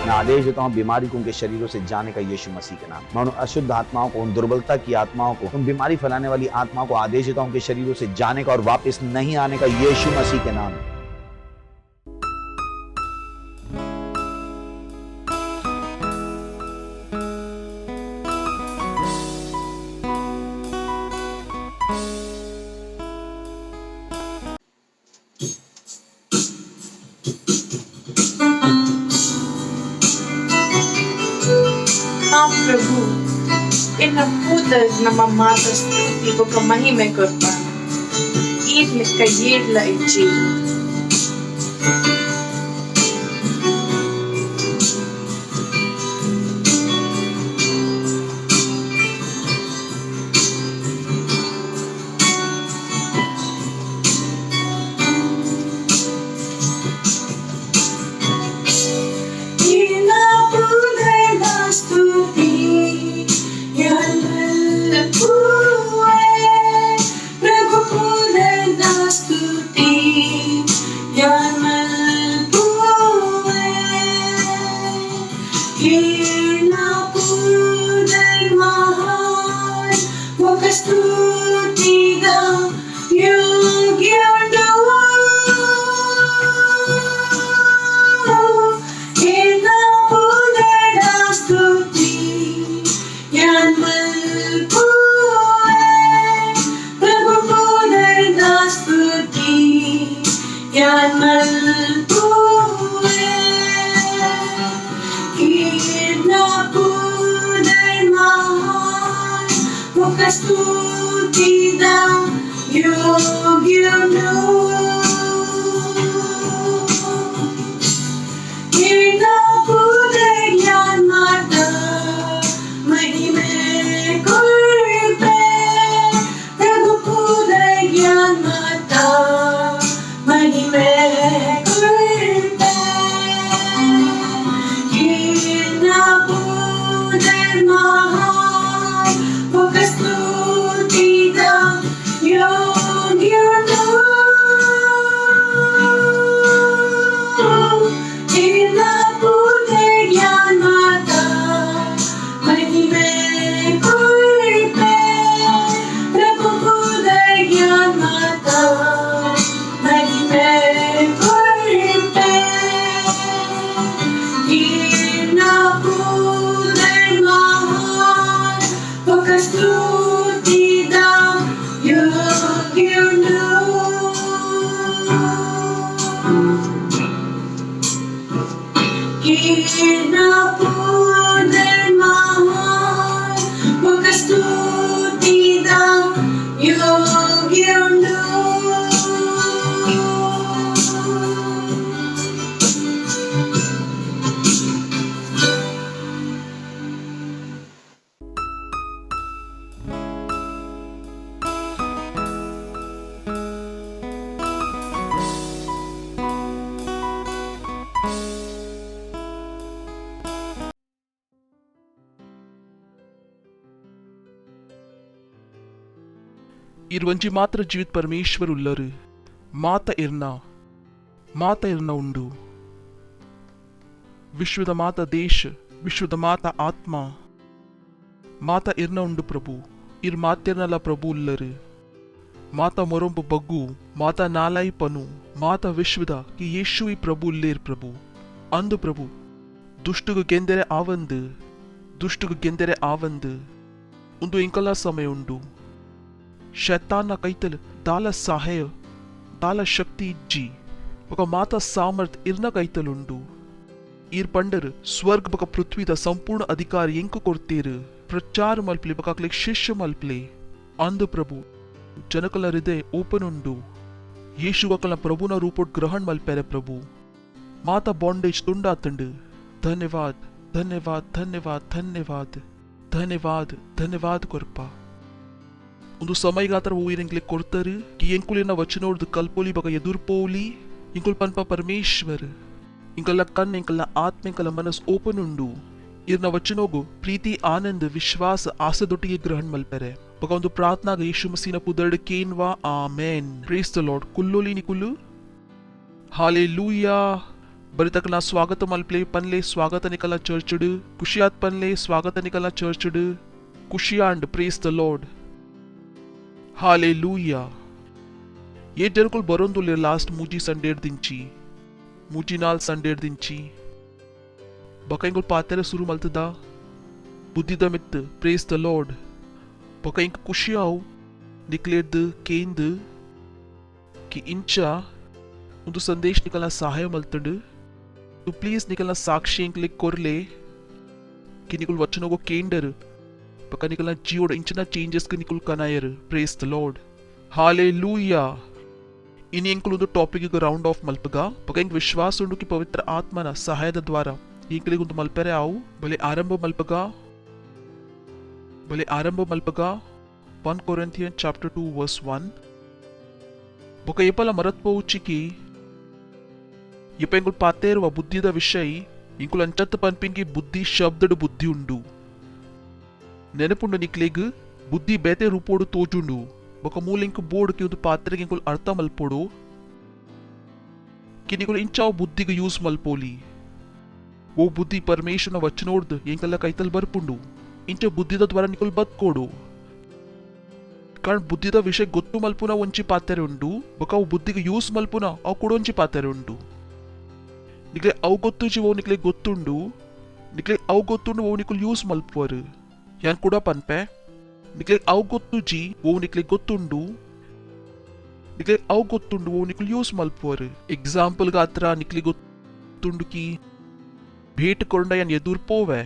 मैं आदेश देता हूं बीमारी को उनके शरीरों से जाने का यीशु मसीह के नाम। मैं उन अशुद्ध आत्माओं को, उन दुर्बलता की आत्माओं को, उन बीमारी फैलाने वाली आत्माओं को आदेश देता हूं उनके शरीरों से जाने का और वापस नहीं आने का यीशु मसीह के नाम। ಪ್ರಭು ಇನ್ನ ಕೂತ ನಮ್ಮ ಮಾತ ಸ್ತುತಿ ఒక మహిమ కొరపాను ఈడ్లక ఏడ్ల ఇచ్చి Yeah. Kinabuday mahal Makastutiga Yugyondo Kinabuday na stuti Yan malpuwe Nabubuday na stuti Yan malpuwe Kinabuday mahal Makastutida Yugyondo Kinabuday yan mata Mahime kulpe Nabubuday yan mata Mahime kulpe Kinabuday mahal Makastutida Yugyondo Kinabuday yan mata Mahime kulpe Nabubuday yan mata Mahime kulpe Kinabuday mahal Makastutida Yugyondo Kinabuday mahal Makastutida Yugyondo ಇರುವಂಜಿ ಮಾತ್ರ ಜೀವಿತ ಪರಮೇಶ್ವರ್ ಉಲ್ಲರು ಮಾತ ಇರ್ನ ಉಂಡು ವಿಶ್ವದ ಮಾತ ದೇಶ ವಿಶ್ವದ ಮಾತ ಆತ್ಮ ಮಾತ ಇರ್ನ ಉಂಡು ಪ್ರಭು ಇರ್ ಮಾತಿರ್ನಲ ಪ್ರಭು ಉಲ್ಲರು ಮಾತ ಮೊರೊಂಬು ಬಗ್ಗು ಮಾತ ನಾಲೈ ಪನು ಮಾತ ವಿಶ್ವದ ಕಿ ಯೇಶುವಿ ಪ್ರಭು ಉಲ್ಲೇರ್ ಪ್ರಭು ಅಂದು ಪ್ರಭು ದುಷ್ಟುಗು ಗೆಂದೆರೆ ಆವಂದು ಒಂದು ಇಂಕಲ ಸಮಯ ಉಂಡು ಶೈತಾನ ಕೈತಲ್ ದಾಲ ಸಹಾಯ ದಾಲ ಶಕ್ತಿ ಇಜ್ಜಿ ఒక ಮಾತ ಸಾಮರ್ಥ್ ಇರ್ನ ಕೈತಲುಂಡು ಈರ್ ಪಂಡರ್ ಸ್ವರ್ಗ ಬಕ ಪೃಥ್ವಿದ ಸಂಪೂರ್ಣ ಅಧಿಕಾರ ಎಂಕು ಕೊಡ್ತೀರು ಪ್ರಚಾರ ಮಲ್ಪಲೆ ಬಕಾಕ್ಲೆ ಶಿಷ್ಯ ಮಲ್ಪಲೆ ಅಂದು ಪ್ರಭು ಜನಕಲ ಹೃದಯ ಓಪನ್ ಉಂಡು ಯೇಸುಗಕಲ ಪ್ರಭುನ ರೂಪೋಟ್ ಗ್ರಹಣ ಮಲ್ಪೆರೆ ಪ್ರಭು ಮಾತ ಬಾಂಡೇಜ್ ತುಂಡಾತಂಡು ಧನ್ಯವಾದ ಧನ್ಯವಾದ ಧನ್ಯವಾದ ಧನ್ಯವಾದ ಧನ್ಯವಾದ ಧನ್ಯವಾದ ಕೊರ್ಪ ಒಂದು ಸಮಯಗಾತ್ರ ಊಯಿರೆಂಗ್ಲೆ ಕೊಡ್ತಾರೆ ಕಿ ಎಂಕುಲಿನ ವಚನೋರ್ದು ಕಲ್ಪೋಲಿ ಬಗ ಎದುರ್ಪೋಲಿ ಇಂಕುಲ್ ಪನ್ಪ ಪರಮೇಶ್ವರ್ ಇಂಕಲ್ಲ ಕಣ್ ಇಂಕಲ್ಲ ಆತ್ಮ ಇಂಕಲ್ಲ ಮನಸ್ ಓಪನ್ ಉಂಡು ಇರ್ನ ವಚನೋಗು ಪ್ರೀತಿ ಆನಂದ ವಿಶ್ವಾಸ ಆಸದೊಟ್ಟಿಗೆ ಗ್ರಹಣ ಮಲ್ಪೆರೆ ಬಗ ಒಂದು ಪ್ರಾರ್ಥನಾಗ ಯೇಸು ಮಸೀನ ಪುದರ್ಡ್ ಕೇನ್ವಾ ಆಮೆನ್ ಪ್ರೇಸ್ ದ ಲಾರ್ಡ್ ಕುಲ್ಲೋಲಿ ನಿಕುಲು ಹಾಲೆಲೂಯಾ ಬರಿತಕ ನಾ ಸ್ವಾಗತ ಮಲ್ಪಲೆ ಪನ್ಲೆ ಸ್ವಾಗತ ನಿಕಲ ಚರ್ಚುಡು ಖುಷಿಯಾತ್ ಪನ್ಲೆ ಸ್ವಾಗತ ನಿಕಲ ಚರ್ಚುಡು ಖುಷಿಯಾಂಡ್ ಪ್ರೇಸ್ ದ ಲಾರ್ಡ್ ಹಾಲೆಲೂಯಾ ये जरकुल बरोंदुले लास्ट मूजी संडेर दिंची मूजी नाल संडेर दिंची बकाइंकुल पातेरे शुरू मल्तदा बुद्धिद मित्त प्रेस द लॉर्ड बकाइंक कुशियाव निकलेद केंद कि इंचा उंदु संदेश निकलना सहाय मल्तड तू प्लीज निकलना साक्षी इंकले कोरले कि निकुल वचनों को केंडर बका निकलना जीवोड इंचना चेंजेस के निकुल कनायर प्रेस द लॉर्ड हालेलूया इनी इंकुल टॉपिक राउंड ऑफ मल्पगा पका इंक विश्वास उंडु की पवित्र आत्मನ ಸಹಾಯದ ದ್ವಾರ इंकले ಒಂದು ಮಲ್ಪರೆ ಆವು ಬಲೆ ಆರಂಭ ಮಲ್ಪಗ 1 Corinthians chapter 2 verse 1 ಬೊಕ ಏಪಲ ಮರತ್ ಪೌಚಿಕಿ ಯಪೆಂಗುಲ್ ಪಾತೇರುವ ಬುದ್ಧಿದ ವಿಷಯ ಇಂಕುಲ್ ಅಂಚತ್ತ ಪನ್ಪಿಂಗಿ ಬುದ್ಧಿ ಶಬ್ದಡು ಬುದ್ಧಿ ಉಂಡು ನೆನಪುಂಡು ನಿಕ್ಲೆಗ್ ಬುದ್ಧಿ ಬೇತೆ ರೂಪೋಡು ತೋಜುಂಡು ಬೊಕ ಮೂಲಿಂಕ್ ಬೋರ್ಡ್ ಕಿ ಒಂದು ಪಾತ್ರೆಗೆ ಇಂಕುಲ್ ಅರ್ಥ ಮಲ್ಪೋಡು ಕಿ ನಿಕುಲ್ ಇಂಚಾವ್ ಬುದ್ಧಿಗೆ ಯೂಸ್ ಮಲ್ಪೋಲಿ वो बुद्धि परमेश्वर न वचनोर्द ಎಂಕಲ್ಲ ಕೈತಲ್ ಬರ್ಪುಂಡು ಇಂಚ ಬುದ್ಧಿದ ದ್ವಾರ ನಿಕುಲ್ ಬತ್ಕೋಡು कारण ಬುದ್ಧಿದ ವಿಷಯ ಗೊತ್ತು ಮಲ್ಪುನ ಒಂಚಿ ಪಾತ್ರೆ ಉಂಡು ಬೊಕ ಅವು ಬುದ್ಧಿಗೆ ಯೂಸ್ ಮಲ್ಪುನ ಅವು ಕೊಡೊಂಚಿ ಪಾತ್ರೆ ಉಂಡು ನಿಕ್ಲೆ ಅವು ಗೊತ್ತುಜಿ ಓ ನಿಕ್ಲೆ ಗೊತ್ತುಂಡು ನಿಕ್ಲೆ ಅವು ಗೊತ್ತುಂಡು ಓ ನಿಕುಲ್ ಯೂಸ್ ಮಲ್ಪುವರು ಯಾನ್ ಕೂಡ ಪನ್ಪೆ ನಿಕ್ಲೆ ಅವು ಗೊತ್ತುಜಿ ಓ ನಿಕ್ಲೆ ಗೊತ್ತುಂಡು ನಿಕ್ಲೆ ಅವು ಗೊತ್ತುಂಡು ಓ ನಿಕುಲ್ ಯೂಸ್ ಮಲ್ಪುವರು ಎಕ್ಸಾಂಪಲ್ ಗಾತ್ರ ನಿಕ್ಲೆ ಗೊತ್ತುಂಡು ಕಿ भेट कोरना यान यदूर पोवे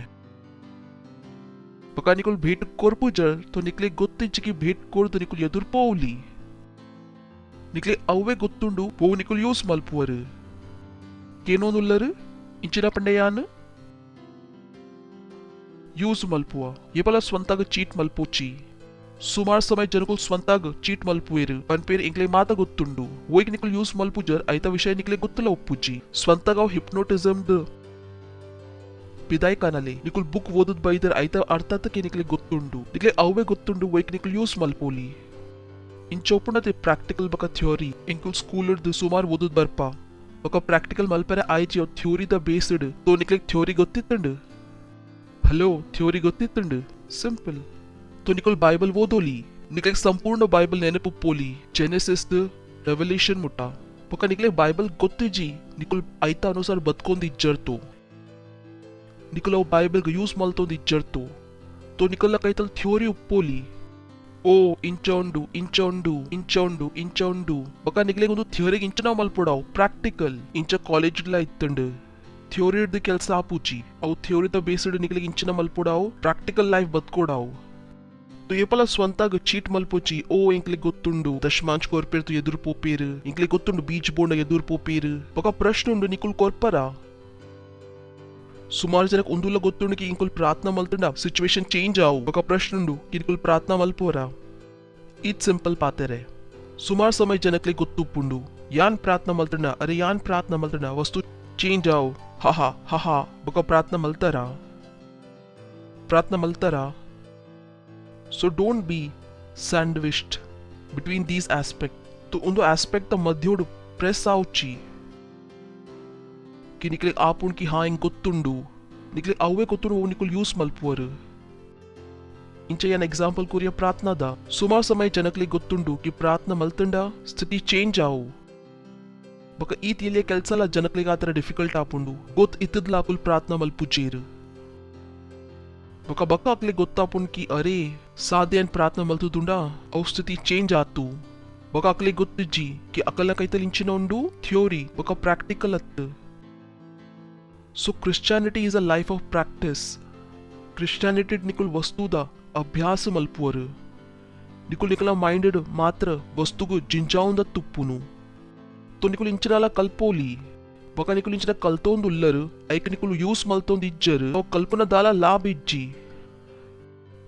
बका निकुल भेट कोरपुजर तो निकले गोत्तिंच की भेट कोर तो निकुल यदूर पोवली निकले अवे गोत्तुंडु पो निकुल यूस मल्पुवर केनोनुल्लर इंचिना पंडयान यूस मल्पुवा ये पला स्ವಂತಾಗ ಚೀಟ್ ಮಲ್ಪೋಚಿ ಸುಮಾರು ಸಮಯ ಜನಗಳು ಸ್ವಂತಾಗ ಚೀಟ್ ಮಲ್ಪುವೇರು ಪನ್ಪೇರ್ ಇಂಕ್ಲೆ ಮಾತ ಗೊತ್ತುಂಡು ಓಯ್ಗೆ ನಿಕುಲ್ ಯೂಸ್ ಮಲ್ಪುಜರ್ ಐತ ವಿಷಯ ನಿಕ್ಲೆ ಗೊತ್ತಲ್ಲ ಒಪ್ಪುಜಿ ಸ್ವಂತಾಗ ಹಿಪ್ನೋಟಿಸಮ್ ದ ಬಿದಾಯ್ ಕಾನಲೆ ನಿಕುಲ್ ಬುಕ್ ಓದದ್ ಬೈದರ್ ಐತ ಅರ್ಥಾತಕ್ಕೆ ನಿಕ್ಲೆ ಗೊತ್ತುಂಡು ನಿಕ್ಲೆ ಅವೇ ಗೊತ್ತುಂಡು ವೈಕ್ ನಿಕುಲ್ ಯೂಸ್ ಮಲ್ಪೋಲಿ ಇಂಚೋಪುಣತೆ ಪ್ರಾಕ್ಟಿಕಲ್ ಬಕ ಥಿಯೋರಿ ಇಂಕುಲ್ ಸ್ಕೂಲರ್ದು ಸುಮಾರು ಓದದ್ ಬರ್ಪ ಬಕ ಪ್ರಾಕ್ಟಿಕಲ್ ಮಲ್ಪರೆ ಆಯ್ಚಿ ಅವ್ ಥಿಯೋರಿ ದ ಬೇಸ್ಡ್ ತೋ ನಿಕ್ಲೆ ಥಿಯೋರಿ ಗೊತ್ತಿತ್ತಂಡು ಹಲೋ ಥಿಯೋರಿ ಗೊತ್ತಿತ್ತಂಡು ಸಿಂಪಲ್ ತೋ ನಿಕುಲ್ ಬೈಬಲ್ ಓದೋಲಿ ನಿಕ್ಲೆ ಸಂಪೂರ್ಣ ಬೈಬಲ್ ನೆನಪುಪ್ಪೋಲಿ ಜೆನೆಸಿಸ್ ದ ರೆವಲ್ಯೂಷನ್ ಮುಟ್ಟ ಬಕ ನಿಕ್ಲೆ ಬೈಬಲ್ ಗೊತ್ತಿಜಿ ನಿಕುಲ್ ಐತ ಅನುಸಾರ ಬದ್ಕೊಂಡ್ ಇಜ್ಜರ್ತು निकल बाइबल का यूज मलतो दिज्जर्तो तो निकल कईतल थ्योरी उप्पोली ओ इंचौंडु इंचौंडु इंचौंडु इंचौंडु बका निकले ಒಂದು ಥಿಯರಿ ಇಂಚನ ಮಲ್ಪುಡಾವ್ ಪ್ರಾಕ್ಟಿಕಲ್ ಇಂಚ ಕಾಲೇಜ್ ಲ ಇತ್ತಂಡು ಥಿಯರಿ ದ ಕೆಲಸ ಆಪುಚಿ ಅವು ಥಿಯರಿ ದ ಬೇಸ್ಡ್ ನಿಕಲೆ ಇಂಚನ ಮಲ್ಪುಡಾವ್ ಪ್ರಾಕ್ಟಿಕಲ್ ಲೈಫ್ ಬದ್ಕೋಡಾವ್ तो ये पला ಸ್ವಂತಾಗ ಚೀಟ್ ಮಲ್ಪೋಚಿ ಓ ಇಂಕ್ಲೆ ಗೊತ್ತುಂಡು ದಶಮಾಂಶ ಕೊರ್ಪೇರ್ ತು ಎದುರು ಪೋಪೇರ್ ಇಂಕ್ಲೆ ಗೊತ್ತುಂಡು ಬೀಚ್ ಬೋಂಡ ಎದುರು ಪೋಪೇರ್ ಬಕ ಪ್ರಶ್ನೆ ಉಂಡು ನಿಕುಲ್ ಕೊರ್ಪರಾ ಸುಮಾರು ಜನಕ್ಕೆ ಒಂದುಲ್ಲ ಗೊತ್ತುಂಡು ಕಿ ಇಂಕುಲ್ ಪ್ರಾರ್ಥನಾ ಮಲ್ತಂಡ ಸಿಚುವೇಶನ್ ಚೇಂಜ್ ಆವು ಬಕ ಪ್ರಶ್ನೆ ಉಂಡು ಕಿ ಇಂಕುಲ್ ಪ್ರಾರ್ಥನಾ ಮಲ್ಪೋರ ಇದ್ ಸಿಂಪಲ್ ಪಾತೆರೆ ಸುಮಾರು ಸಮಯ ಜನಕ್ಕೆ ಗೊತ್ತುಪ್ಪುಂಡು ಯಾನ್ ಪ್ರಾರ್ಥನಾ ಮಲ್ತಂಡ ಅರೆ ಯಾನ್ ಪ್ರಾರ್ಥನಾ ಮಲ್ತಂಡ ವಸ್ತು ಚೇಂಜ್ ಆವು ಹಹಾ ಬಕ ಪ್ರಾರ್ಥನಾ ಮಲ್ತಾರ so don't be sandwiched between these aspect तो ಒಂದು ಆಸ್ಪೆಕ್ಟ್ ದ ಮಧ್ಯೋಡು ಪ್ರೆಸ್ ಆವುಚಿ कि निकले आपुन की हाँ इंग गोत्तुंडु निकले अवे गोत्तुंडु वो निकुल यूस मल्पुवर इंच यान एग्जांपल कोरिया प्रार्थना दा सुमार समय जनकले गोत्तुंडु कि प्रार्थना मल्तंडा स्थिति चेंज आउ बक ई तिले ಕೆಲಸಲ ಜನಕಲಿಗೆ ಆತರ ಡಿಫಿಕಲ್ಟ್ ಆಪುಂಡು ಗೊತ್ ಇತ್ತದ್ಲ ಆಕುಲ್ ಪ್ರಾರ್ಥನಾ ಮಲ್ಪುಚೇರು ಬಕ ಅಕ್ಲೆ ಗೊತ್ತಾಪುನ್ ಕಿ ಅರೆ ಸಾಧ್ಯನ್ ಪ್ರಾರ್ಥನಾ ಮಲ್ತುದುಂಡಾ ಅವು ಸ್ಥಿತಿ ಚೇಂಜ್ ಆತು ಬಕ ಅಕ್ಲೆ ಗೊತ್ತಿಜ್ಜಿ ಕಿ ಅಕಲ ಕೈತಲ್ ಇಂಚಿನ ಉಂಡು ಥಿಯೋರಿ ಬಕ ಪ್ರಾಕ್ಟಿಕಲ್ ಅತ್ತು So Christianity is a life of practice. Christianity Nikul वस्तु दा अभ्यास मल्पुवर निकुल निकला माइंडेड मात्र वस्तु को जिंजाउंद तुप्पुनु तो निकुल इंचनाला कल्पोली बका निकुल इंचना कल्तोंद उल्लर ऐक निकुल यूस मल्तोंद इज्जर और कल्पना दाला लाभ इज्जी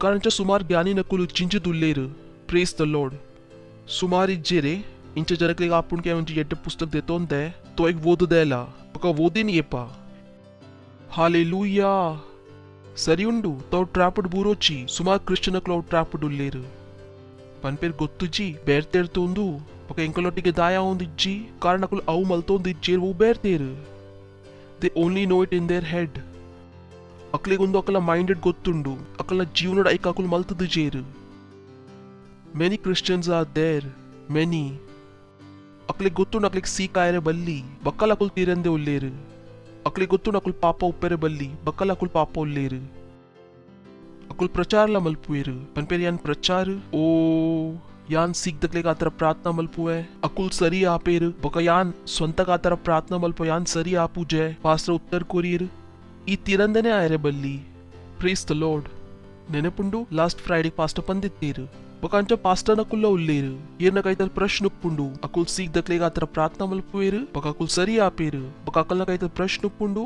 कारण च सुमार ज्ञानी नकुल जिंज दुल्लेर प्रेस द लॉर्ड सुमार इज्जेरे इंच जनकले आपुन के उंची एड्ड पुस्तक देतोंदे तो एक वोद देला बका वोदिन येपा हालेलुया सरी उंडु तो ट्रापड बूरोची सुमार ಕ್ರಿಶ್ಚಿಯನ್ ಕ್ಲೌ ಟ್ರಾಪಡ್ ಉಲ್ಲೇರು ಪನ್ಪೇರ್ ಗೊತ್ತುಜಿ ಬೇರ್ತೇರ್ತೊಂದು ಬಕ ಎಂಕಲೊಟ್ಟಿಗೆ ದಾಯ ಒಂದಿಜ್ಜಿ ಕಾರಣಕುಲ್ ಅವು ಮಲ್ತೊಂದಿಜ್ಜೇರ್ ವು ಬೇರ್ತೇರು they only know it in their head ಅಕ್ಲೆಗೊಂದು ಅಕಲ ಮೈಂಡೆಡ್ ಗೊತ್ತುಂಡು ಅಕಲ ಜೀವನದ ಐಕಾಕುಲ್ ಮಲ್ತದು ಜೇರು many Christians are there many ಅಕ್ಲೆ ಗೊತ್ತುಂಡು ಅಕ್ಲೆಗ್ ಸೀಕಾಯರೆ ಬಲ್ಲಿ ಬಕ್ಕಲ ಅಕುಲ್ ತೀರಂದೆ ಉಲ್ಲೇರು अकले गोत्तुंडु अकुल पाप उप्पेरे बल्ली बक्कल अकुल पाप उल्लेरु अकुल प्रचार ला मल्पुवेरु पनपेर यान प्रचार ओ यान सीख दक्ले गातर प्रार्थना मल्पुवे अकुल सरी आपेरु बक यान स्ವಂತ गातर प्रार्थना मल्पु यान सरी आपुजे पास्टर उत्तर कोरियर ई तिरंदने आयरे बल्ली प्रेस द लॉर्ड ನೆನಪುಂಡು ಲಾಸ್ಟ್ ಫ್ರೈಡೆ ಪಾಸ್ಟರ್ ಪಂದಿತ್ತೀರು ಬಕಾಂಚ ಪಾಸ್ಟರ್ನ ಕುಲ್ಲ ಉಳ್ಳೇರು ಏರ್ನ ಕೈತಲ್ ಪ್ರಶ್ನೆ ಉಪ್ಪುಂಡು ಅಕುಲ್ ಸೀಕ್ ದಕ್ಲೆಗ ಆತರ ಪ್ರಾರ್ಥನಾ ಮಲ್ಪುವೇರು ಬಕಾಕುಲ್ ಸರಿ ಆಪೇರು ಬಕಾಕಲ್ನ ಕೈತಲ್ ಪ್ರಶ್ನೆ ಉಪ್ಪುಂಡು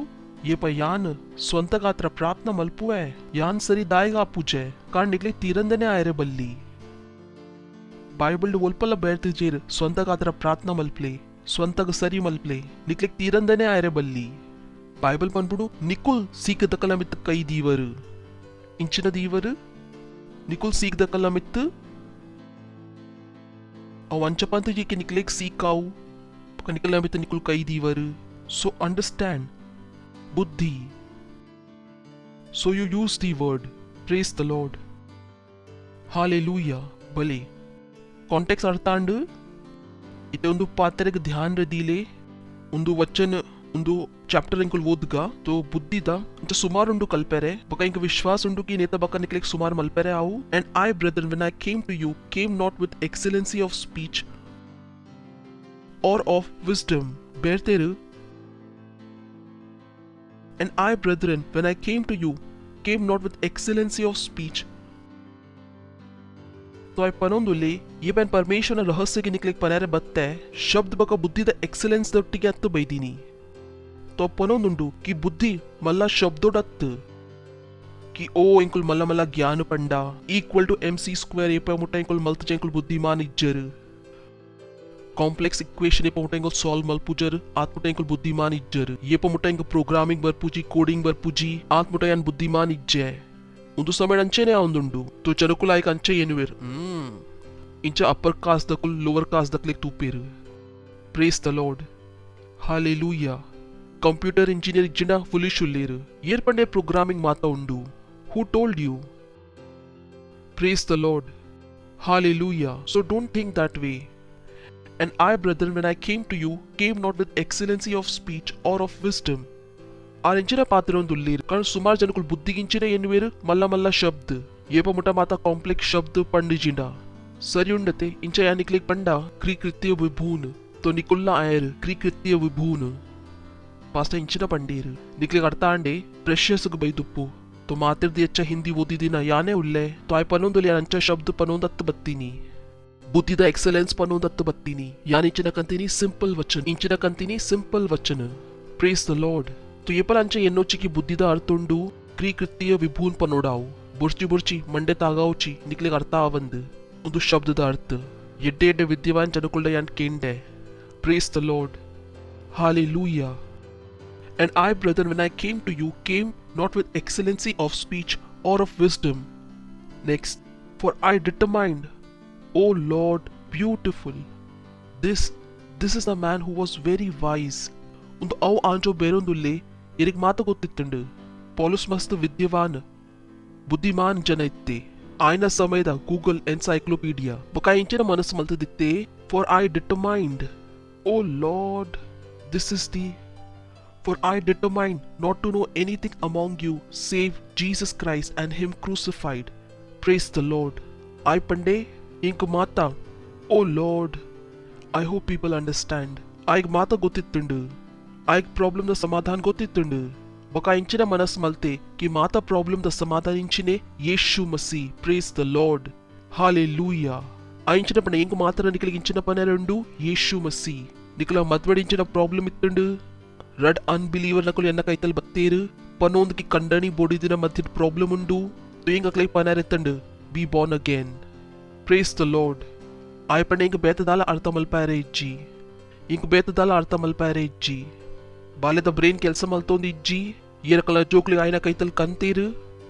ಏಪ ಯಾನ್ ಸ್ವಂತ ಗಾತ್ರ ಪ್ರಾರ್ಥನಾ ಮಲ್ಪುವೆ ಯಾನ್ ಸರಿ ದಾಯಿಗ ಆಪುಜೆ ಕಾರಣ ನಿಕ್ಲೆ ತೀರಂದನೆ ಆಯರೆ ಬಲ್ಲಿ ಬೈಬಲ್ ಒಲ್ಪಲ್ಲ ಬೇರ್ತಿಜೇರು ಸ್ವಂತ ಗಾತ್ರ ಪ್ರಾರ್ಥನಾ ಮಲ್ಪ್ಲೆ ಸ್ವಂತಗ ಸರಿ ಮಲ್ಪ್ಲೆ ನಿಕ್ಲೆ ತೀರಂದನೆ ಆಯರೆ ಬಲ್ಲಿ ಬೈಬಲ್ ಪನ್ಬಿಡು ನಿಕುಲ್ ಸೀಕ್ ದಕಲ ಮಿತ್ ಕೈ ದೀವರು ಇಂಚಿನ ದೀವರು निकुल सीख द कला मित्त अव अंचपंत जी के निकलेक सीकाऊ निकल मित्त निकुल कई दीवर सो अंडरस्टैंड बुद्धि So you use the word. Praise the Lord. Hallelujah. Bale. Context ಅರ್ಥಾಂಡು ಇತ್ತೆ ಒಂದು ಪಾತ್ರೆಗೆ ಧ್ಯಾನ ದಿಲೆ ಒಂದು ವಚನ ಒಂದು ಚಾಪ್ಟರ್ ಇಂಕುಲ್ ಓದ್ಗ ತೋ ಬುದ್ಧಿದ ಇಂಚ ಸುಮಾರು ಉಂಡು ಕಲ್ಪೆರೆ ಬಕ ಇಂಕ ವಿಶ್ವಾಸ ಉಂಡು ಕಿ ನೇತ ಬಕ ನಿಕ್ಲೆಕ್ ಸುಮಾರು ಮಲ್ಪೆರೆ ಆವು and I brother when I came to you came not with excellency of speech or of wisdom ಬೇರ್ತೆರು and I, brethren, when I came to you, came not with excellency of speech. तो आई पनोंदुले ये pen परमेश्वर रहस्य के निकले पनारे बत्ते शब्द बका बुद्धि द एक्सेलेंस दट्टिगे अत्त बैदीनी तो पनोंदुंडु कि बुद्धि मल्ला शब्दोडत्त कि ओ इंकुल मल्ला मल्ला ज्ञान पंडा इक्वल टू MC स्क्वायर ये पे मुट्टा इंकुल मल्त इंकुल बुद्धिमान इज्जर ಕಾಂಪ್ಲೆಕ್ಸ್ ಇಕ್ವೇಷನ್ ಏಪ ಮುಟ್ಟ ಇಂಕಲ್ ಸಾಲ್ವ್ ಮಲ್ಪುಜರ್ ಆತ್ಮುಟ ಇಂಕಲ್ ಬುದ್ಧಿಮಾನ್ ಇಜ್ಜರ್ ಏಪ ಮುಟ್ಟ ಇಂಕ ಪ್ರೋಗ್ರಾಮಿಂಗ್ ಬರ್ಪುಜಿ ಕೋಡಿಂಗ್ ಬರ್ಪುಜಿ ಆತ್ಮುಟ ಯಾನ್ ಬುದ್ಧಿಮಾನ್ ಇಜ್ಜೆ ಒಂದು ಸಮಯ ಅಂಚೆನೆ ಆವಂದುಂಡು ತೋ ಚರುಕುಲ ಐಕ ಅಂಚೆ ಏನುವೆರ್ ಇಂಚ ಅಪ್ಪರ್ ಕಾಸ್ಟ್ ದಕುಲ್ ಲೋವರ್ ಕಾಸ್ಟ್ ದಕ್ಲೆಕ್ ತೂಪೇರು praise the Lord hallelujah computer engineer ಇಜ್ಜಿನ ಫುಲಿಶ್ ಉಲ್ಲೇರು ಏರ್ ಪಂಡೆ ಪ್ರೋಗ್ರಾಮಿಂಗ್ ಮಾತಾ ಉಂಡು who told you praise the Lord hallelujah so don't think that way And I, brethren, when I came to you, came not with excellency of speech or of wisdom. ಆ ಇಂಚಿನ ಪಾತ್ರ ಒಂದು ಉಳ್ಳೀರು ಕಾರಣ ಸುಮಾರು ಜನಗಳು ಬುದ್ಧಿಗಿಂಚಿನ ಎನ್ನುವೇರು ಮಲ್ಲ ಮಲ್ಲ ಶಬ್ದ ಏಪ ಮುಟ ಮಾತಾ ಕಾಂಪ್ಲೆಕ್ಸ್ ಶಬ್ದ पंडिजिंडा ಸರಿ ಉಂಡತೆ ಇಂಚ ಯಾ ನಿಕ್ಲಿಕ್ पंडा ಕ್ರೀಕೃತ್ಯ ವಿಭೂನ್ तो निकुल्ला आयर क्रीकृत्य विभून पास्ता इंचिನ पंडीर निक्लिक अर्थ आंडे प्रेशियस ग बैदुप्पु तो मातिर्दी अच्छा हिंदी ओदी दिना याने उल्ले तो आय पनोंदुल यान अंचा शब्द पनोंदत्त बत्तीनी ಬುದ್ಧಿದ ಎಕ್ಸಲೆನ್ಸ್ ಪನ್ನೋದತ್ತು ಬತ್ತೀನಿ ಯಾನ್ ಇಂಚಿನ ಕಂತಿನಿ ಸಿಂಪಲ್ ವಚನ ಪ್ರೇಸ್ ದ ಲಾರ್ಡ್ ತು ಏಪಲ ಅಂಚೆ ಎನ್ನೋಚಿಕಿ ಬುದ್ಧಿದ ಅರ್ಥುಂಡು ಕ್ರೀಕೃತ್ಯ ವಿಭೂನ್ ಪನೋಡಾವು ಬುರ್ಚಿ ಮಂಡೆ ತಾಗಾವುಚಿ ನಿಕ್ಲಿಗೆ ಅರ್ಥ ಆವಂದು ಒಂದು ಶಬ್ದದ ಅರ್ಥ ಎಡ್ಡೆ ವಿದ್ಯವಾನ್ ಜನಕುಳ್ಳ ಯಾನ್ ಕೇಂಡೆ praise the Lord hallelujah And I, brethren, when I came to you, came not with excellency of speech or of wisdom. Next, for I determined, O Lord, beautiful. This is the man who was very wise. Undu aw anjo berundulle erik mata gottittundu. Paulus mast vidyavan buddhiman jana itte. Aina samayda Google encyclopedia. Baka inchina manas maltaditte. For I determined, O Lord, For I determined not to know anything among you save Jesus Christ and Him crucified. Praise the Lord. I pande ಇಂಕ ಮಾತಾ O Lord I hope people understand ಆಯ್ಗ ಮಾತಾ ಗೊತ್ತಿತ್ತುಂಡು ಆಯ್ಗ problem ದ ಸಮಾಧಾನ ಗೊತ್ತಿತ್ತುಂಡು ಬಕ ಇಂಚಿನ ಮನಸ್ ಮಲ್ತೆ ಕಿ ಮಾತಾ ಪ್ರಾಬ್ಲಮ್ ದ ಸಮಾಧಾನ ಇಂಚಿನೆ ಯೇಶು ಮಸಿ ಪ್ರೇಸ್ ದ ಲಾರ್ಡ್ ಹಾಲೆಲೂಯಾ ಆ ಇಂಚಿನ ಪಣ ಇಂಕ ಮಾತ್ರ ನಿಕಲಿಗೆ ಇಂಚಿನ ಪನೆರುಂಡು ಯೇಶು ಮಸಿ ನಿಕಲ ಮದ್ವಡಿ ಇಂಚಿನ ಪ್ರಾಬ್ಲಮ್ ಇತ್ತುಂಡು ರಡ್ ಅನ್ಬಿಲೀವರ್ ನಕಲು ಎನ್ನ ಕೈತಲ್ ಬತ್ತೇರು ಪನೊಂದಕಿ ಕಂಡನಿ ಬೋಡಿದಿನ ಮಧ್ಯ ಪ್ರಾಬ್ಲಮ್ ಉಂಡು ತುಯಿಂಗ ಕ್ಲೈ ಪನೆರೆತ್ತಂಡು be born again Praise the Lord. I pande inka betadala artha malpare ijji. Inka betadala artha malpare ijji. Bale the brain kelsa maltondi ijji. Yera kala jokli aina kaital kantiru.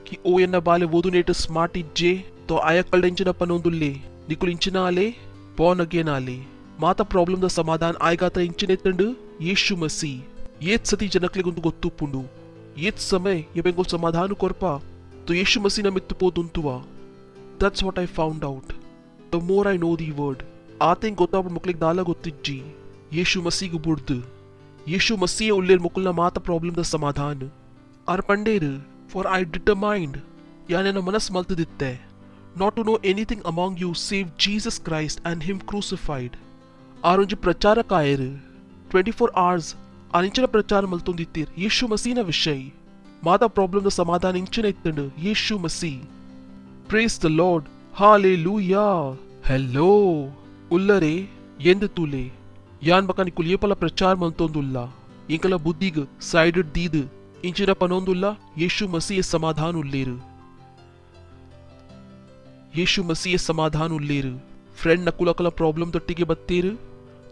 Ki o yenna bale vodu net smart ijje. To aya kalda inchina panondulle. Nikul inchina ale. Born again ale. Mata problem da samadhan aigata inchine tandu. Yeshu masi. Yet sati janakli gundu gottu pundu. Yet samay yebengol samadhanu korpa. To Yeshu masi na mittu poduntuwa. That's what I found out. The more I know the word, ಆತೇನ್ ಗೊತ್ತಾಗ್ಬಿಟ್ಟು ಮಕ್ಳಿಗೆ ದಾಲ ಗೊತ್ತಿಜ್ಜಿ ಯೇಶು ಮಸೀಗು ಬುಡ್ದು ಯೇಶು ಮಸೀಯ ಉಳ್ಳೇರ್ ಮುಕುಲ್ನ ಮಾತ problem ದ ಸಮಾಧಾನ ಆರ್ ಪಂಡೇರು ಫಾರ್ ಐ ಡಿಟರ್ಮೈಂಡ್ ಯಾನೇನ ಮನಸ್ ಮಲ್ತದಿತ್ತೆ not to know anything among you save Jesus Christ and him crucified ಆರೊಂಜಿ ಪ್ರಚಾರ ಕಾಯರು 24 hours ಅನಿಂಚಿನ ಪ್ರಚಾರ ಮಲ್ತೊಂದಿತ್ತೀರ್ ಯೇಶು ಮಸೀನ ವಿಷಯ ಮಾತ ಪ್ರಾಬ್ಲಮ್ ದ ಸಮಾಧಾನ ಇಂಚಿನ ಇತ್ತಂಡು Yeshu Masih praise the Lord Hallelujah. Hello. Ullare yendu tule. Yan bakani kulyepala prachar mantondulla. Inkala buddhig sided deed. Inchira panondulla Yeshu Masiye samadhan ulleru. Yeshu Masiye samadhan ulleru. Friend nakulakala problem tottige batteru.